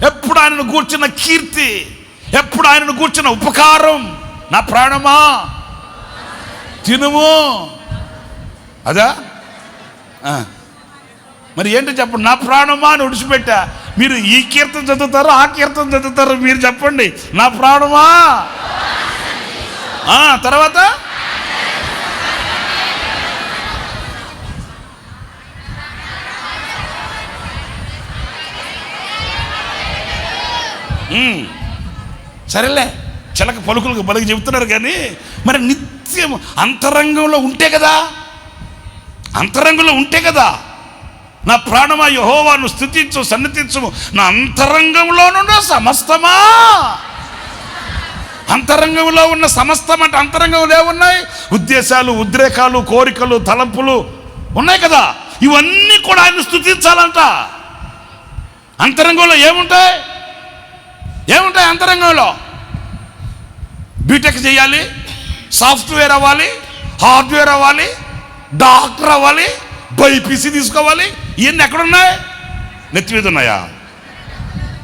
ఎప్పుడు ఆయనను కూర్చున్న కీర్తి, ఎప్పుడు ఆయనను కూర్చున్న ఉపకారం. నా ప్రాణమా తినుము. అదా మరి ఏంటో చెప్పండి. నా ప్రాణమా అని విడిచిపెట్టా. మీరు ఈ కీర్తన చదువుతారు, ఆ కీర్తన చదువుతారు. మీరు చెప్పండి, నా ప్రాణమా. తర్వాత సరేలే, చిలక పలుకులకు బలికి చెబుతున్నారు. కానీ మరి నిత్యం అంతరంగంలో ఉంటే కదా, అంతరంగంలో ఉంటే కదా. నా ప్రాణమా యెహోవాను స్తుతించు, సన్నతించుము, నా అంతరంగంలోనున్న సమస్తమా. అంతరంగంలో ఉన్న సమస్తం అంటే అంతరంగంలో ఏమున్నాయి? ఉద్దేశాలు, ఉద్రేకాలు, కోరికలు, తలంపులు ఉన్నాయి కదా. ఇవన్నీ కూడా ఆయన స్తుతించాలంట. అంతరంగంలో ఏముంటాయి? అంతరంగంలో బీటెక్ చేయాలి, సాఫ్ట్వేర్ అవ్వాలి, హార్డ్వేర్ అవ్వాలి, డాక్టర్ అవ్వాలి, బైపీసీ తీసుకోవాలి. ఇవన్నీ ఎక్కడున్నాయి? నెత్తి మీద ఉన్నాయా?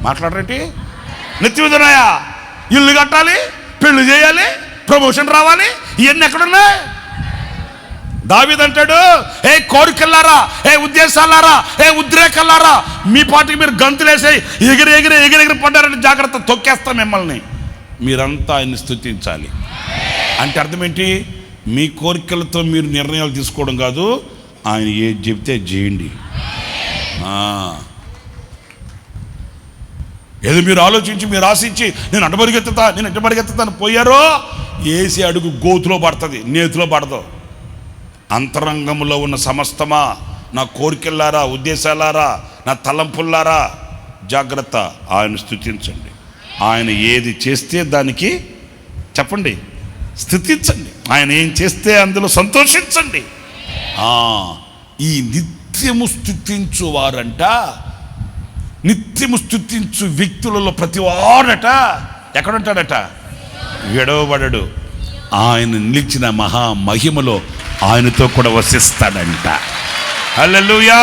మాట్లాడరేంటి? నెత్తి మీద ఉన్నాయా? ఇల్లు కట్టాలి, పెళ్లి చేయాలి, ప్రమోషన్ రావాలి. ఇవన్నీ ఎక్కడున్నాయి? దావీదు అంటాడు, ఏ కోరికల్లారా, ఏ ఉద్దేశాలారా, ఏ ఉద్రేకల్లారా, మీ పాటికి మీరు గంతులేసి ఎగిరి పడ్డారని జాగ్రత్త, తొక్కేస్తా మిమ్మల్ని. మీరంతా ఆయన్ని స్తుతించాలి. అంటే అర్థం ఏంటి? మీ కోరికలతో మీరు నిర్ణయాలు తీసుకోవడం కాదు, ఆయన ఏది చెప్తే చేయండి. ఏదో మీరు ఆలోచించి, మీరు ఆశించి, నేను అడ్డ పరిగెత్తుతాను పోయారో, వేసి అడుగు గోతులో పడుతుంది, నేతిలో పడదు. అంతరంగంలో ఉన్న సమస్తమా, నా కోరికల్లారా, ఉద్దేశాలారా, నా తలంపుల్లారా, జాగ్రత్త, ఆయన స్తుతించండి. ఆయన ఏది చేస్తే దానికి చెప్పండి, స్తుతించండి. ఆయన ఏం చేస్తే అందులో సంతోషించండి. ఈ నిత్యము స్తుతించువారంట, నిత్యము స్తుతించు వ్యక్తులలో ప్రతి వాడట ఎక్కడుంటాడట? విడవబడడు. ఆయన నిలిచిన మహా మహిమలో ఆయనతో కూడా వసిస్తాడంట. హల్లెలూయా,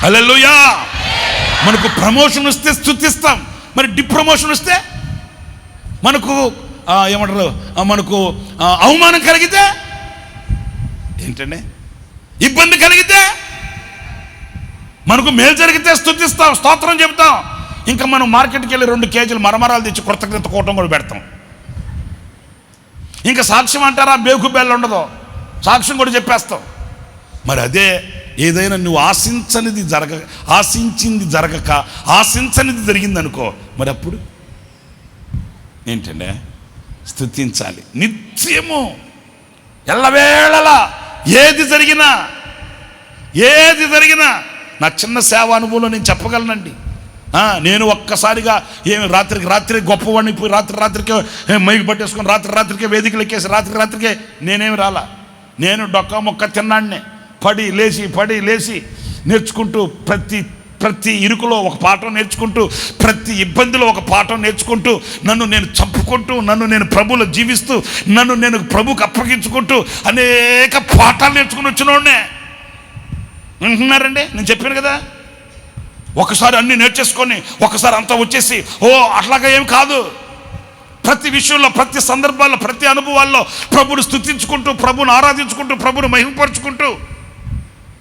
హల్లెలూయా. మనకు ప్రమోషన్ వస్తే స్తుతిస్తాం, మరి డిప్రమోషన్ వస్తే మనకు ఏమంటారు, మనకు అవమానం కలిగితే ఏంటండి, ఇబ్బంది కలిగితే, మనకు మేలు జరిగితే స్తుతిస్తాం, స్తోత్రం చెబుతాం. ఇంకా మనం మార్కెట్కి వెళ్ళి 2 కేజీలు మరమరాలు తెచ్చి కృతజ్ఞత కూటం కూడా పెడతాం. ఇంకా సాక్ష్యం అంటారా, బేకు బెల్ల ఉండదు, సాక్ష్యం కూడా చెప్పేస్తాం. మరి అదే ఏదైనా నువ్వు ఆశించింది జరగక ఆశించనిది జరిగిందనుకో, మరి అప్పుడు ఏంటంటే స్తుతించాలి. నిత్యము ఎల్లవేళలా ఏది జరిగినా నా చిన్న సేవ అనుభవంలో నేను చెప్పగలనండి. నేను ఒక్కసారిగా ఏమి రాత్రి గొప్పవాడిని పోయి రాత్రికి మైకి పట్టేసుకొని రాత్రికే వేదికలు ఎక్కేసి రాత్రికే నేనేమి రాలా. నేను డొక్క మొక్క తిన్నాడినే, పడి లేచి నేర్చుకుంటూ, ప్రతి ఇరుకులో ఒక పాఠం నేర్చుకుంటూ, ప్రతి ఇబ్బందిలో ఒక పాఠం నేర్చుకుంటూ, నన్ను నేను చంపుకుంటూ, నన్ను నేను ప్రభువులో జీవిస్తూ, నన్ను నేను ప్రభువుకి అప్పగించుకుంటూ అనేక పాఠాలు నేర్చుకుని వచ్చినోడ్నే వింటున్నారండి. నేను చెప్పాను కదా, ఒకసారి అన్ని నేర్చేసుకొని ఒకసారి అంతా వచ్చేసి అట్లాగా ఏం కాదు. ప్రతి విషయంలో, ప్రతి సందర్భాల్లో, ప్రతి అనుభవాల్లో ప్రభుని స్తుతించుకుంటూ, ప్రభుని ఆరాధించుకుంటూ, ప్రభుని మహిమపరుచుకుంటూ,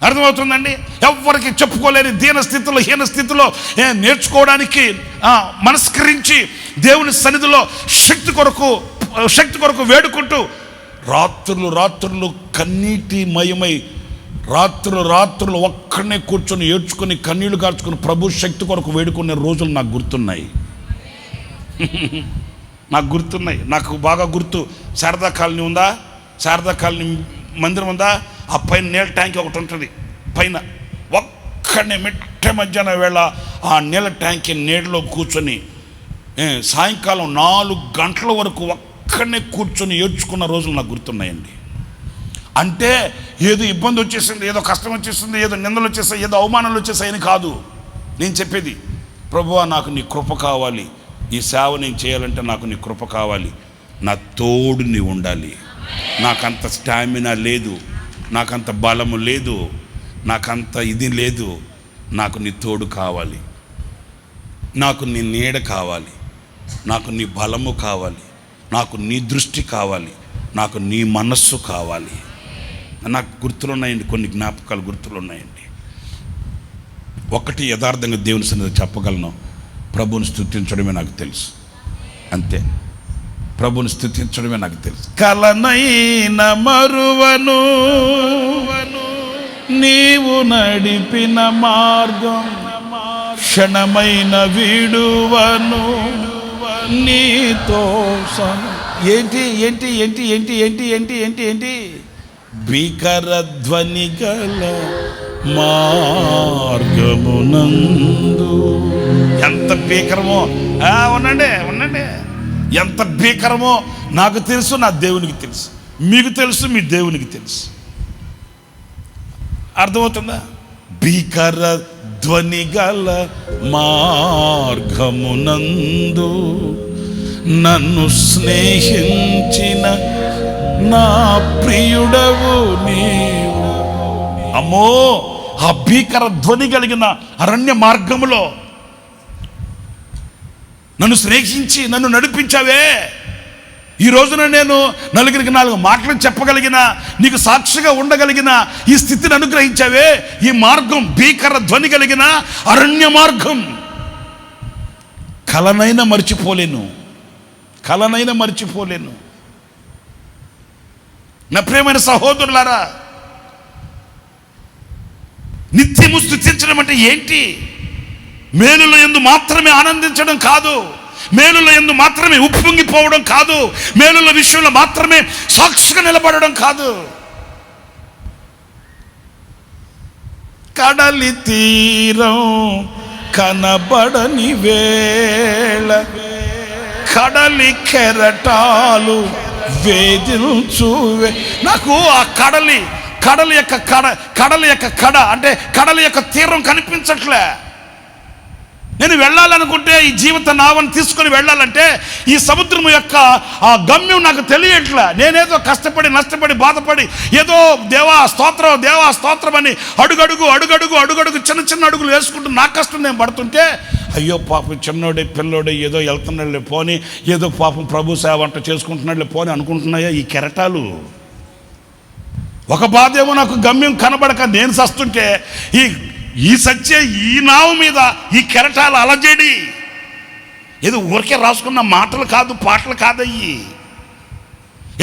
అర్థమవుతుందండి. ఎవరికి చెప్పుకోలేని హీన స్థితిలో నేర్చుకోవడానికి మనస్కరించి దేవుని సన్నిధిలో శక్తి కొరకు వేడుకుంటూ రాత్రులు కన్నీటి మయమై రాత్రులు ఒక్కడనే కూర్చొని ఏడ్చుకొని కన్నీళ్లు కార్చుకొని ప్రభు శక్తి కొరకు వేడుకునే రోజులు నాకు గుర్తున్నాయి. నాకు బాగా గుర్తు. శారదా కాలనీ ఉందా, శారదా కాలనీ మందిరం ఉందా, ఆ పైన నీళ్ళ ట్యాంక్ ఒకటి ఉంటుంది. పైన ఒక్కడనే మిట్ట మధ్యాహ్నం వేళ ఆ నీళ్ళ ట్యాంక్ నీళ్ళలో కూర్చొని సాయంకాలం 4 గంటల వరకు ఒక్కడనే కూర్చొని ఏడ్చుకున్న రోజులు నాకు గుర్తున్నాయండి. అంటే ఏదో ఇబ్బంది వచ్చేసింది, ఏదో కష్టం వచ్చేసింది, ఏదో నిందలు వచ్చేసాయి, ఏదో అవమానాలు వచ్చేసాయని కాదు నేను చెప్పేది. ప్రభువా, నాకు నీ కృప కావాలి, ఈ సేవ నేను చేయాలంటే నాకు నీ కృప కావాలి, నా తోడు నీ ఉండాలి. నాకంత స్టామినా లేదు, నాకంత బలము లేదు, నాకంత ఇది లేదు, నాకు నీ తోడు కావాలి. నాకు నీ నీడ కావాలి, నాకు నీ బలము కావాలి, నాకు నీ దృష్టి కావాలి, నాకు నీ మనస్సు కావాలి. నాకు గుర్తులున్నాయండి, కొన్ని జ్ఞాపకాలు గుర్తులున్నాయండి. ఒకటి యథార్థంగా దేవుని సన్నిధిలో చెప్పగలను, ప్రభువుని స్తుతించడమే నాకు తెలుసు, అంతే. ప్రభువుని స్తుతించడమే నాకు తెలుసు. కలనైన మరువను నీవు నడిపిన మార్గం, క్షణమైన వీడువను నీతో. ఏంటి ఏంటి ఏంటి ఏంటి ఏంటి ఏంటి ఏంటి ఏంటి భీకర ధ్వని గల మార్గమునందు. ఎంత భీకరమో ఉండండి ఉండండి, ఎంత భీకరమో నాకు తెలుసు, నా దేవునికి తెలుసు, మీకు తెలుసు, మీ దేవునికి తెలుసు. అర్థమవుతుందా? భీకర ధ్వని గల మార్గమునందు నన్ను స్నేహించిన నా ప్రియుడవు నీవు. అమ్మో, ఆ భీకర ధ్వని కలిగిన అరణ్య మార్గములో నన్ను స్నేహించి నన్ను నడిపించావే. ఈ రోజున నేను నలుగురికి 4 మాటలు చెప్పగలిగిన, నీకు సాక్షిగా ఉండగలిగిన ఈ స్థితిని అనుగ్రహించావే. ఈ మార్గం భీకర ధ్వని కలిగిన అరణ్య మార్గం. కలనైనా మర్చిపోలేను, కలనైనా మర్చిపోలేను. నా ప్రియమైన సహోదరులారా, నిత్యము స్తుతించడం అంటే ఏంటి? మేలుల యందు మాత్రమే ఆనందించడం కాదు, మేలుల యందు మాత్రమే ఉప్పొంగిపోవడం కాదు, మేలుల విషయంలో మాత్రమే సాక్షిగా నిలబడడం కాదు. కడలి తీరం కనబడని వేళ కడలి కెరటాలు వేధించువే. నాకు ఆ కడలి యొక్క కడ అంటే కడలి యొక్క తీరం కనిపించట్లే. నేను వెళ్ళాలనుకుంటే, ఈ జీవిత నావను తీసుకొని వెళ్ళాలంటే ఈ సముద్రం యొక్క ఆ గమ్యం నాకు తెలియట్లే. నేనేదో కష్టపడి నష్టపడి బాధపడి ఏదో దేవా స్తోత్రం అని అడుగడుగు చిన్న అడుగులు వేసుకుంటూ నా కష్టం నేను పడుతుంటే, అయ్యో పాపం చిన్నోడే పిల్లోడే ఏదో వెళ్తున్నాడులే పోని, ఏదో పాపం ప్రభు సేవ అంట చేసుకుంటున్నాడులే పోని అనుకుంటున్నాయా ఈ కెరటాలు. ఒక బాధ ఏమో, నాకు గమ్యం కనబడక నేను సస్తుంటే, ఈ సత్య ఈ నావు మీద ఈ కెరటాల అలజడి. ఏదో ఊరికే రాసుకున్న మాటలు కాదు, పాటలు కాదయ్యి.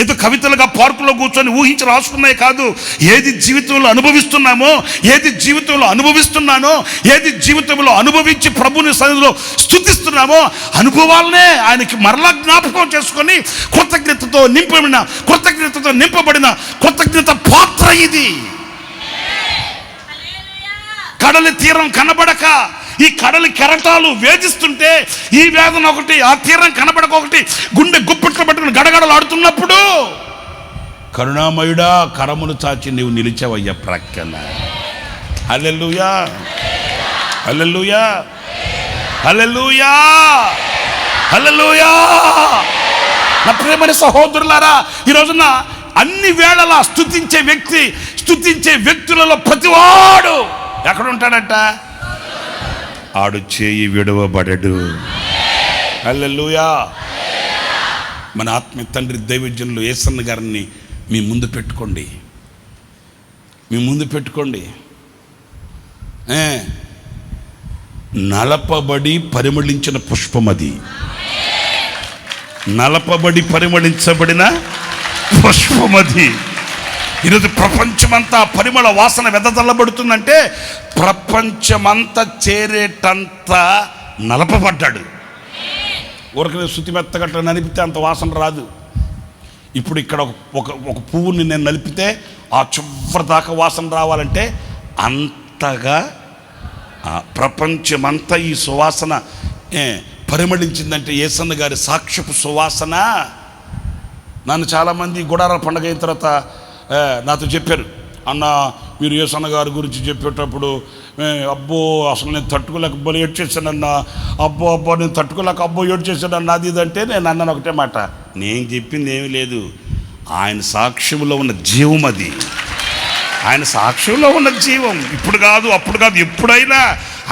ఏదో కవితలుగా పార్కులో కూర్చొని ఊహించి రాసుకున్నాయి కాదు. ఏది జీవితంలో అనుభవిస్తున్నామో, ఏది జీవితంలో అనుభవిస్తున్నానో, ఏది జీవితంలో అనుభవించి ప్రభుని సన్నిధిలో స్తుతిస్తున్నామో, అనుభవాలనే ఆయనకి మరలా జ్ఞాపకం చేసుకొని కృతజ్ఞతతో నింపబడిన కృతజ్ఞత పాత్ర ఇది. కడలి తీరం కనబడక ఈ కడలి కెరటాలు వేధిస్తుంటే, ఈ వేదన ఒకటి, ఆ తీరం కనబడక ఒకటి, గుండె గుప్పిట్లు పట్టుకుని గడగడలాడుతున్నప్పుడు, కరుణామయుడా కరమును చాచి నీవు నిలిచావయ్యా ప్రక్కన. హల్లెలూయా, హల్లెలూయా, హల్లెలూయా, హల్లెలూయా. నా ప్రియమైన సహోదరులారా, ఈ రోజున అన్ని వేళలా స్తుతించే వ్యక్తులలో ప్రతివాడు ఎక్కడ ఉంటాడట? ఆడు చేయి విడవబడడు. హల్లెలూయా. మన ఆత్మీయ తండ్రి దైవజనులు యేసన్న గారిని మీ ముందు పెట్టుకోండి. నలపబడి పరిమళించిన పుష్పమది, నలపబడి పరిమళించబడిన పుష్పమది. ఈరోజు ప్రపంచమంతా పరిమళ వాసన వెదజల్లబడుతుందంటే ప్రపంచమంతా చేరేటంత నలపబడ్డాడు. ఊరికనే శుతి మెత్తగట్ట నలిపితే అంత వాసన రాదు. ఇప్పుడు ఇక్కడ ఒక పువ్వుని నేను నలిపితే ఆ చివరి దాకా వాసన రావాలంటే అంతగా ప్రపంచమంతా ఈ సువాసన పరిమళించిందంటే యేసన్న గారి సాక్ష్యపు సువాసన. నన్ను చాలామంది గుడారాల పండుగ అయిన తర్వాత నాతో చెప్పారు, అన్న మీరు యేసన్న గారి గురించి చెప్పేటప్పుడు అబ్బో అసలు నేను తట్టుకోలేక అబ్బో ఏడ్చేసానన్నా, అబ్బో నేను తట్టుకోలేక ఏడ్చేసానన్నా, అది ఇదంటే నేను అన్నాను ఒకటే మాట, నేను చెప్పింది ఏమీ లేదు, ఆయన సాక్ష్యంలో ఉన్న జీవం అది. ఆయన సాక్ష్యంలో ఉన్న జీవం ఇప్పుడు కాదు అప్పుడు కాదు, ఎప్పుడైనా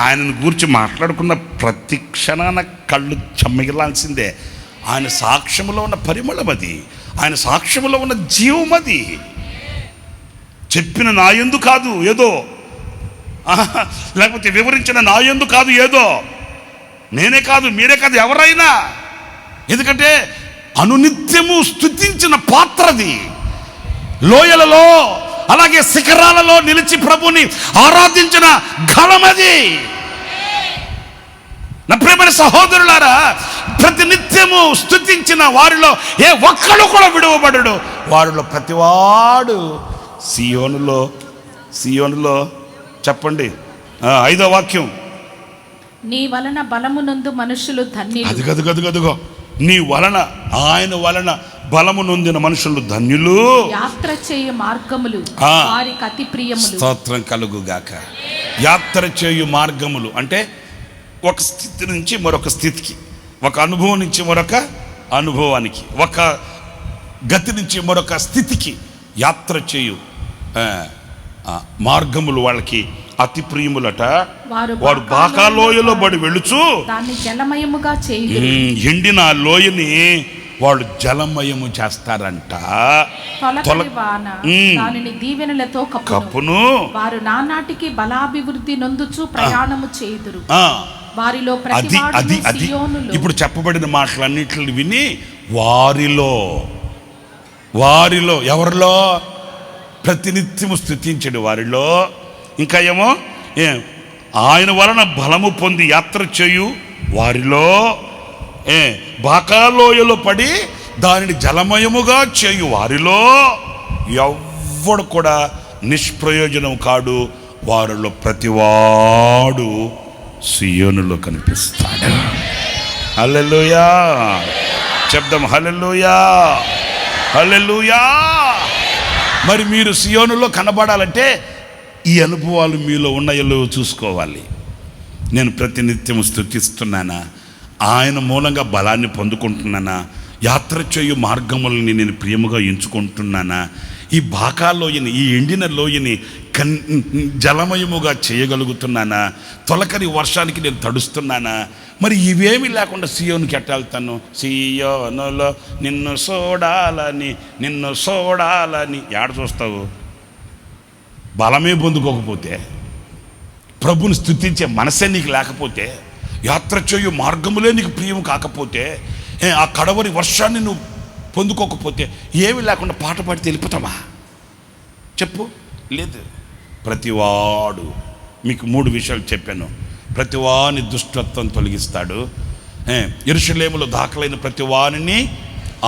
ఆయనను గూర్చి మాట్లాడుకున్న ప్రతి క్షణాన కళ్ళు చెమ్మగిలాల్సిందే. ఆయన సాక్ష్యములో ఉన్న పరిమళం అది, ఆయన సాక్ష్యములో ఉన్న జీవం అది. చెప్పిన నా యందు కాదు ఏదో, లేకపోతే వివరించిన నా యందు కాదు ఏదో, నేనే కాదు మీరే కాదు ఎవరైనా. ఎందుకంటే అనునిత్యము స్తుతించిన పాత్రది. లోయలలో అలాగే శిఖరాలలో నిలిచి ప్రభుని ఆరాధించిన ఘనమది. నా ప్రియమైన సహోదరులారా, ప్రతినిత్యము స్తుతించిన వారిలో ఏ ఒక్కడు కూడా విడువబడడు. వారిలో ప్రతివాడు సియోనులో చెప్పండి 5వ వాక్యం, నీ వలన బలమునందు మనుషులు ధన్యులు. అదిగో నీ వలన, ఆయన వలన బలము నొందిన మనుషులు ధన్యులు. యాత్ర చేయు మార్గములు వారికి అతి ప్రియములు. స్తోత్రం కలుగుగాక. యాత్ర చేయు మార్గములు అంటే ఒక స్థితి నుంచి మరొక స్థితికి, ఒక అనుభవం నుంచి మరొక అనుభవానికి, ఒక గతి నుంచి మరొక స్థితికి యాత్ర చేయు మార్గములు వాళ్ళకి అతి ప్రియములట. వారు బాకా లోయలో బడి వెళ్ళుచు దాన్ని జలమయముగా చేయు. ఎండిన లోయని వాళ్ళు జలమయము చేస్తారంట. దానిని దీవెనలతో కప్పును. వారు నానాటికి బలాభివృద్ధి నొందుచు ప్రయాణము చేయుదురు. వారిలో అది ఇప్పుడు చెప్పబడిన మాటలన్నిటిని విని వారిలో ఎవరిలో ప్రతినిత్యము స్తుతించడు వారిలో. ఇంకా ఏమో ఆయన వలన బలము పొంది యాత్ర చేయు వారిలో, బాకాలోయలో పడి దానిని జలమయముగా చేయు వారిలో ఎవ్వడు కూడా నిష్ప్రయోజనం కాడు. వారిలో ప్రతివాడు సియోనులో కనిపిస్తాడు. హల్లెలూయా చెప్దాం, హల్లెలూయా హల్లెలూయా. మరి మీరు సియోనులో కనబడాలంటే ఈ అనుభవాలు మీలో ఉన్నాయో చూసుకోవాలి. నేను ప్రతినిత్యం స్తుతిస్తున్నానా, ఆయన మూలంగా బలాన్ని పొందుకుంటున్నానా, యాత్ర చేయు మార్గములని నేను ప్రియముగా ఎంచుకుంటున్నానా, ఈ బాకాలోయని, ఈ ఎండిన లోయని జలమయముగా చేయగలుగుతున్నానా, తొలకరి వర్షానికి నేను తడుస్తున్నానా. మరి ఇవేమీ లేకుండా సియోనుకి ఎట్టాళ్తాను? సియోనులో నిన్ను చూడాలని ఏడ చూస్తావు? బలమే పొందుకోకపోతే, ప్రభుని స్తుతించే మనసే నీకు లేకపోతే, యాత్ర చేయు మార్గములే నీకు ప్రియం కాకపోతే, ఆ కడవరి వర్షాన్ని నువ్వు పొందుకోకపోతే, ఏమి లేకుండా పాట పాడి వెళ్ళిపోతావా? చెప్పు. లేదు. ప్రతివాడు, మీకు 3 విషయాలు చెప్పాను. ప్రతివాని దుష్టత్వం తొలగిస్తాడు. యెరూషలేములో దాఖలైన ప్రతివానిని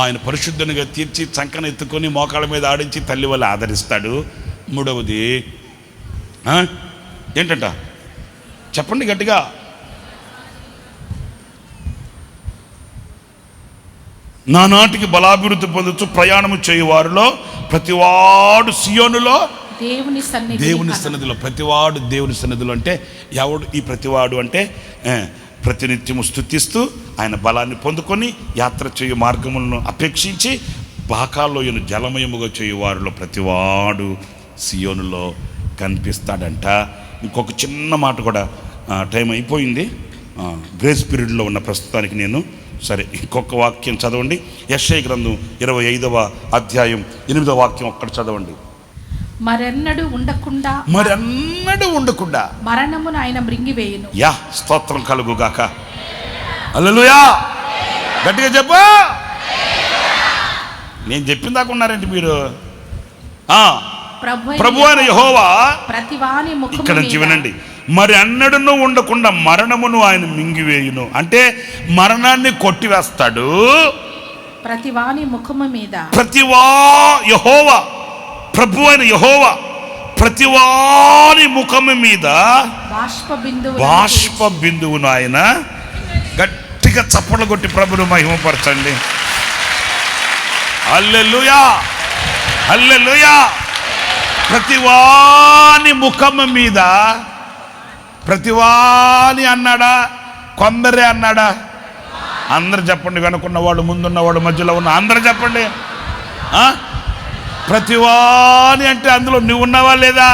ఆయన పరిశుద్ధునిగా తీర్చి చంకన ఎత్తుకొని మోకాళ్ళ మీద ఆడించి తల్లి వల్ల ఆదరిస్తాడు. 3వది ఏంటంట? చెప్పండి గట్టిగా. నానాటికి బలాభివృద్ధి పొందొచ్చు ప్రయాణము చేయువారిలో ప్రతివాడు సియోనులో దేవుని సన్నిధిలో. ప్రతివాడు దేవుని సన్నిధిలో అంటే ఎవడు ఈ ప్రతివాడు అంటే ప్రతినిత్యము స్తుతిస్తూ ఆయన బలాన్ని పొందుకొని యాత్ర చేయు మార్గములను అపేక్షించి బాకాలోయను జలమయముగా చేయు వారిలో ప్రతివాడు సియోనులో కనిపిస్తాడంట. ఇంకొక చిన్న మాట కూడా, టైం అయిపోయింది, గ్రేస్ పీరియడ్లో ఉన్న ప్రస్తుతానికి నేను. సరే, ఇంకొక వాక్యం చదవండి. యెషయా గ్రంథం 25వ అధ్యాయం 8వ వాక్యం ఒక్కటి చదవండి. మరెన్నడూ ఉండకుండా మరణమును ఆయన మృంగివేయును. యా స్తోత్రం కలుగుగాక. హల్లెలూయా గట్టిగా చెప్పు. నేను చెప్పిన దాకా ఉన్నారండి మీరు. ప్రభు అయిన యెహోవా ప్రతివాని ముఖము ఇక్కడ నుంచి వినండి. మరి అన్నడును ఉండకుండా మరణమును ఆయన మింగివేయును అంటే మరణాన్ని కొట్టివేస్తాడు. ప్రతివాని ముఖము మీద యెహోవా, ప్రభు అయిన యెహోవా ప్రతివాని ముఖము మీద బాష్ప బిందువును ఆయన. గట్టిగా చప్పట్లు కొట్టి ప్రభును మహిమపరచండి. హల్లెలూయా హల్లెలూయా. ప్రతివాని ముఖము మీద, ప్రతివాని అన్నాడా, కొందరే అన్నాడా? అందరు చెప్పండి. వెనుకున్నవాడు, ముందున్నవాడు, మధ్యలో ఉన్న అందరు చెప్పండి. ప్రతివాని అంటే అందులో నువ్వు ఉన్నావా లేదా?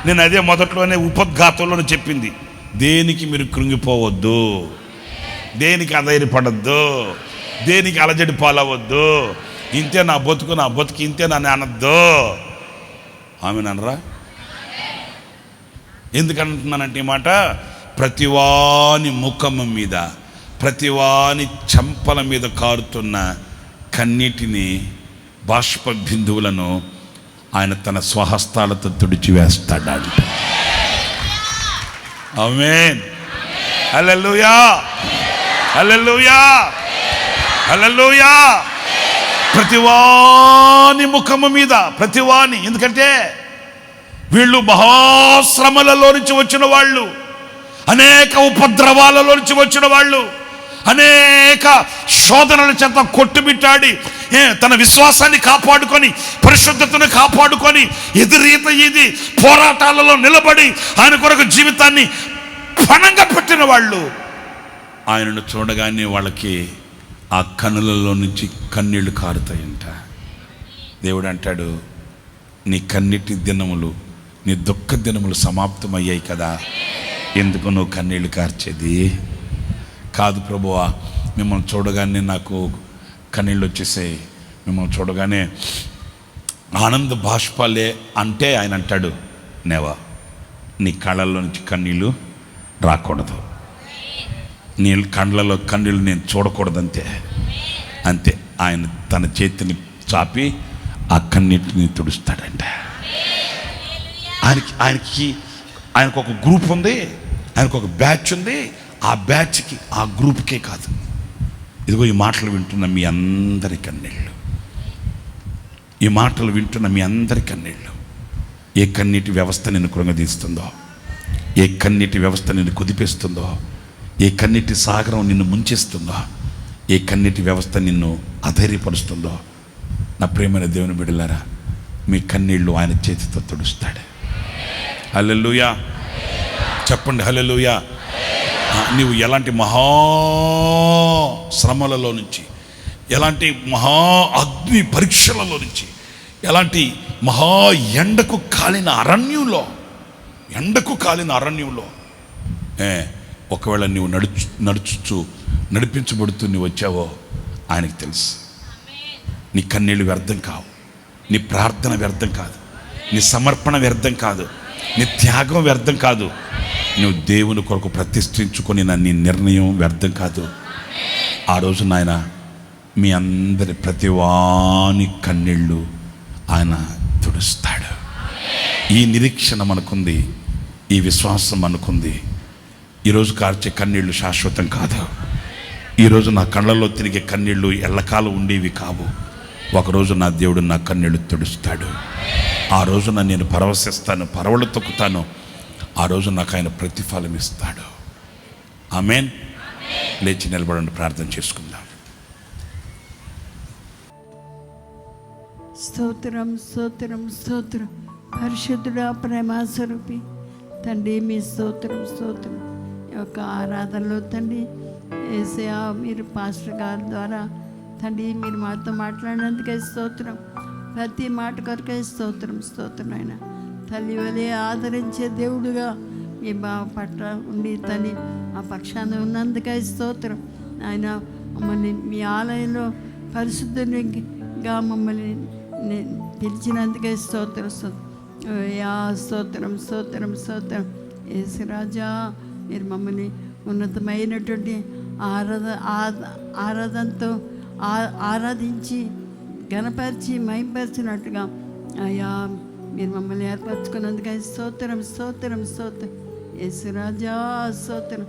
నేను అదే మొదట్లోనే ఉపోద్ఘాతంలోనే చెప్పింది. దేనికి మీరు కృంగిపోవద్దు, దేనికి అధైర్యపడద్దు, దేనికి అలజడి పాలవద్దు. ఇంతే నా బతుకు ఇంతే నన్ను అనద్దు. ఆమెనరా? ఎందుకంటున్నానంటే ఈ మాట, ప్రతివాని ముఖము మీద, ప్రతివాని చెంపల మీద కారుతున్న కన్నీటిని, బాష్ప బిందువులను ఆయన తన స్వహస్తాలతో తుడిచివేస్తాడంట. ఆమేన్. హల్లెలూయా, హల్లెలూయా, హల్లెలూయా. ప్రతివాని ముఖము మీద, ప్రతివాని. ఎందుకంటే వీళ్ళు మహాశ్రమలలో నుంచి వచ్చిన వాళ్ళు, అనేక ఉపద్రవాలలో నుంచి వచ్చిన వాళ్ళు, అనేక శోధనల చేత కొట్టుమిట్టాడి తన విశ్వాసాన్ని కాపాడుకొని, పరిశుద్ధతను కాపాడుకొని, ఎదురీత ఇది పోరాటాలలో నిలబడి ఆయన కొరకు జీవితాన్ని పణంగా పెట్టిన వాళ్ళు. ఆయనను చూడగానే వాళ్ళకి ఆ కన్నులలో నుంచి కన్నీళ్లు కారుతాయంట. దేవుడు అంటాడు, నీ కన్నీటి దినములు, నీ దుఃఖ దినములు సమాప్తమయ్యాయి కదా, ఎందుకు నువ్వు కన్నీళ్లు కార్చేది? కాదు ప్రభువా, మిమ్మల్ని చూడగానే నాకు కన్నీళ్ళు వచ్చేసాయి, మిమ్మల్ని చూడగానే ఆనంద బాష్పాలే. అంటే ఆయన అంటాడు, నేవా, నీ కళ్ళల్లో నుంచి కన్నీళ్ళు రాకూడదు, నీ కళ్ళలో కన్నీళ్ళు నేను చూడకూడదంతే. అంతే. ఆయన తన చేతిని చాపి ఆ కన్నీటిని తుడుస్తాడంట. ఆయనకు ఒక గ్రూప్ ఉంది, ఆయనకు ఒక బ్యాచ్ ఉంది. ఆ బ్యాచ్కి, ఆ గ్రూప్కే కాదు, ఇదిగో ఈ మాటలు వింటున్న మీ అందరి కన్నీళ్ళు, ఈ మాటలు వింటున్న మీ అందరి కన్నీళ్ళు. ఏ కన్నీటి వ్యవస్థ నిన్ను కృంగదీస్తుందో, ఏ కన్నీటి వ్యవస్థ నిన్ను కుదిపేస్తుందో, ఏ కన్నీటి సాగరం నిన్ను ముంచేస్తుందో, ఏ కన్నీటి వ్యవస్థ నిన్ను అధైర్యపరుస్తుందో, నా ప్రియమైన దేవుని బిడ్డలారా, మీ కన్నీళ్ళు ఆయన చేతితో తుడుస్తాడు. హల్లెలూయా చెప్పండి, హల్లెలూయా. నీవు ఎలాంటి మహా శ్రమలలో నుంచి, ఎలాంటి మహా అగ్ని పరీక్షలలో నుంచి, ఎలాంటి మహా ఎండకు కాలిన అరణ్యంలో ఒకవేళ నీవు నడిపించబడుతూ నీవు వచ్చావో ఆయనకి తెలుసు. నీ కన్నీళ్ళు వ్యర్థం కావు, నీ ప్రార్థన వ్యర్థం కాదు, నీ సమర్పణ వ్యర్థం కాదు, నీ త్యాగం వ్యర్థం కాదు, నువ్వు దేవుని కొరకు ప్రతిష్ఠించుకొని నీ నిర్ణయం వ్యర్థం కాదు. ఆ రోజు నాయన మీ అందరి ప్రతివాని కన్నీళ్ళు ఆయన తుడుస్తాడు. ఈ నిరీక్షణ మనకుంది, ఈ విశ్వాసం మనకుంది. ఈరోజు కార్చే కన్నీళ్ళు శాశ్వతం కాదు. ఈరోజు నా కళ్ళల్లో తిరిగే కన్నీళ్ళు ఎల్లకాలం ఉండేవి కావు. ఒకరోజు నా దేవుడు నా కన్నీళ్ళు తుడుస్తాడు. ఆ రోజున నేను పరవశిస్తాను, పరవళ్ళు తొక్కుతాను. ఆ రోజు నాకు ఆయన ప్రతిఫలం ఇస్తాడు. ఆమేన్. లేచి నిలబడండి, ప్రార్థన చేసుకుందాం. స్తోత్రం, స్తోత్రం, స్తోత్రం. పరిశుద్ధుడా, ప్రేమాస్వరూపి తండ్రి, మీ స్తోత్రం, స్తోత్రం. ఈ యొక్క ఆరాధనలో తండ్రి యేసయ్యా, మీరు పాస్టర్ గారి ద్వారా తండ్రి మీరు మాతో మాట్లాడినందుకే స్తోత్రం. ప్రతి మాట కొరకే స్తోత్రం, స్తోత్రం. ఆయన తల్లి వలె ఆదరించే దేవుడుగా మీ బావ పట్ల ఉండి తల్లి ఆ పక్షాన ఉన్నందుకే స్తోత్రం. ఆయన మమ్మల్ని మీ ఆలయంలో పరిశుద్ధునిగా మమ్మల్ని పిలిచినందుకే స్తోత్రం, స్తోత్రం, స్తోత్రం, స్తోత్రం. యేసురాజా, మీరు మమ్మల్ని ఉన్నతమైనటువంటి ఆరాధనతో ఆరాధించి గణపరిచి మహింపరిచినట్టుగా అయ్యా మీరు మమ్మల్ని ఏర్పరచుకున్నందుకు స్తోత్రం, స్తోత్రం, స్తోత్రం. యేసురాజా, స్తోత్రం.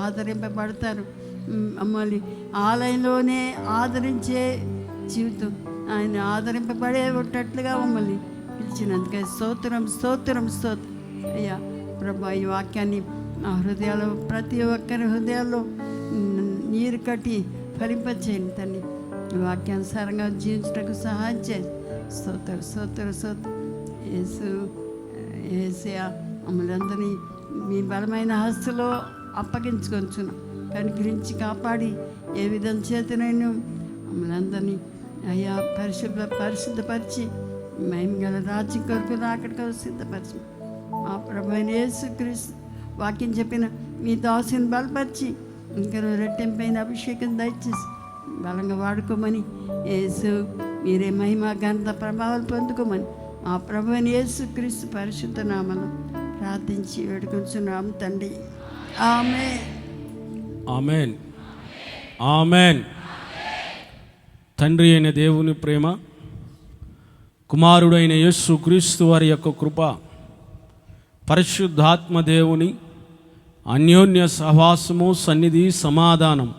ఆదరింపబడతారు. మమ్మల్ని ఆలయంలోనే ఆదరించే జీవితం ఆయన ఆదరింపబడేటట్లుగా మమ్మల్ని పిలిచినందుకు స్తోత్రం, స్తోత్రం, స్తోత్రం. అయ్యా ప్రభా, ఈ వాక్యాన్ని మా హృదయాల్లో, ప్రతి ఒక్కరి హృదయాల్లో నీరు కట్టి ఫలింపచేయండి తండ్రి. ఈ వాక్యానుసారంగా జీవించడానికి సహాయం చేయండి. స్తోత్రం, స్తోత్రం, స్తోత్రం. యేసయ్యా, మమ్మల్ని అందరినీ మీ బలమైన హస్తులో అప్పగించుకొంచున్నాం. కనికరించి కాపాడి ఏ విధం చేతనైనా మమ్మల్ని అందరినీ అయ్యా పరిశుద్ధపరిచి మహిమ గల రాజ్యం కొరకు అక్కడికి సిద్ధపరిచి మా ప్రభువైన యేసుక్రీస్తు వాక్యం చెప్పిన మీ దాసుని బలపరిచి ఇంకా రెట్టింపైన అభిషేకం దయచేసి బలంగా వాడుకోమని యేసు మీరే మహిమ ఘనత ప్రభావాలు పొందుకోమని మా ప్రభువైన యేసు క్రీస్తు పరిశుద్ధ నామమున ప్రార్థించి వేడుకొంచున్నాం తండ్రి. ఆమేన్. ఆమెన్. ఆమెన్. తండ్రి అయిన దేవుని ప్రేమ, కుమారుడైన యేసు క్రీస్తు వారి యొక్క కృప, పరిశుద్ధాత్మ దేవుని అన్యోన్య సహవాసము, సన్నిధి, సమాధానం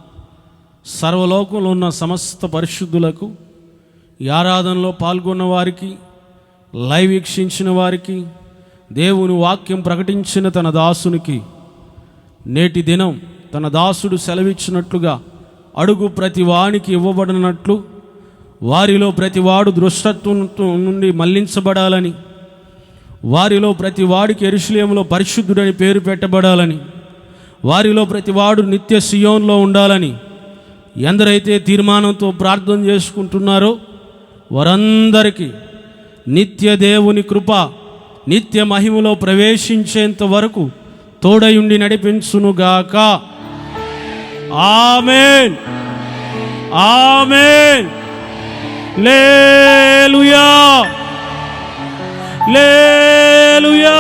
సర్వలోకంలో ఉన్న సమస్త పరిశుద్ధులకు, ఈ ఆరాధనలో పాల్గొన్న వారికి, లైవ్ వీక్షించిన వారికి, దేవుని వాక్యం ప్రకటించిన తన దాసునికి నేటి దినం తన దాసుడు సెలవిచ్చినట్లుగా అడుగు ప్రతి వానికి ఇవ్వబడినట్లు వారిలో ప్రతివాడు దుష్టత్వం నుండి మళ్లించబడాలని, వారిలో ప్రతి వాడికి యెరూషలేములో పరిశుద్ధుడని పేరు పెట్టబడాలని, వారిలో ప్రతివాడు నిత్య సియోన్లో ఉండాలని ఎందరైతే తీర్మానంతో ప్రార్థన చేసుకుంటున్నారో వారందరికీ నిత్య దేవుని కృప నిత్య మహిమలో ప్రవేశించేంత వరకు తోడయుండి నడిపించునుగాక. ఆమేన్. ఆమేన్. హల్లెలూయా. హల్లెలూయా.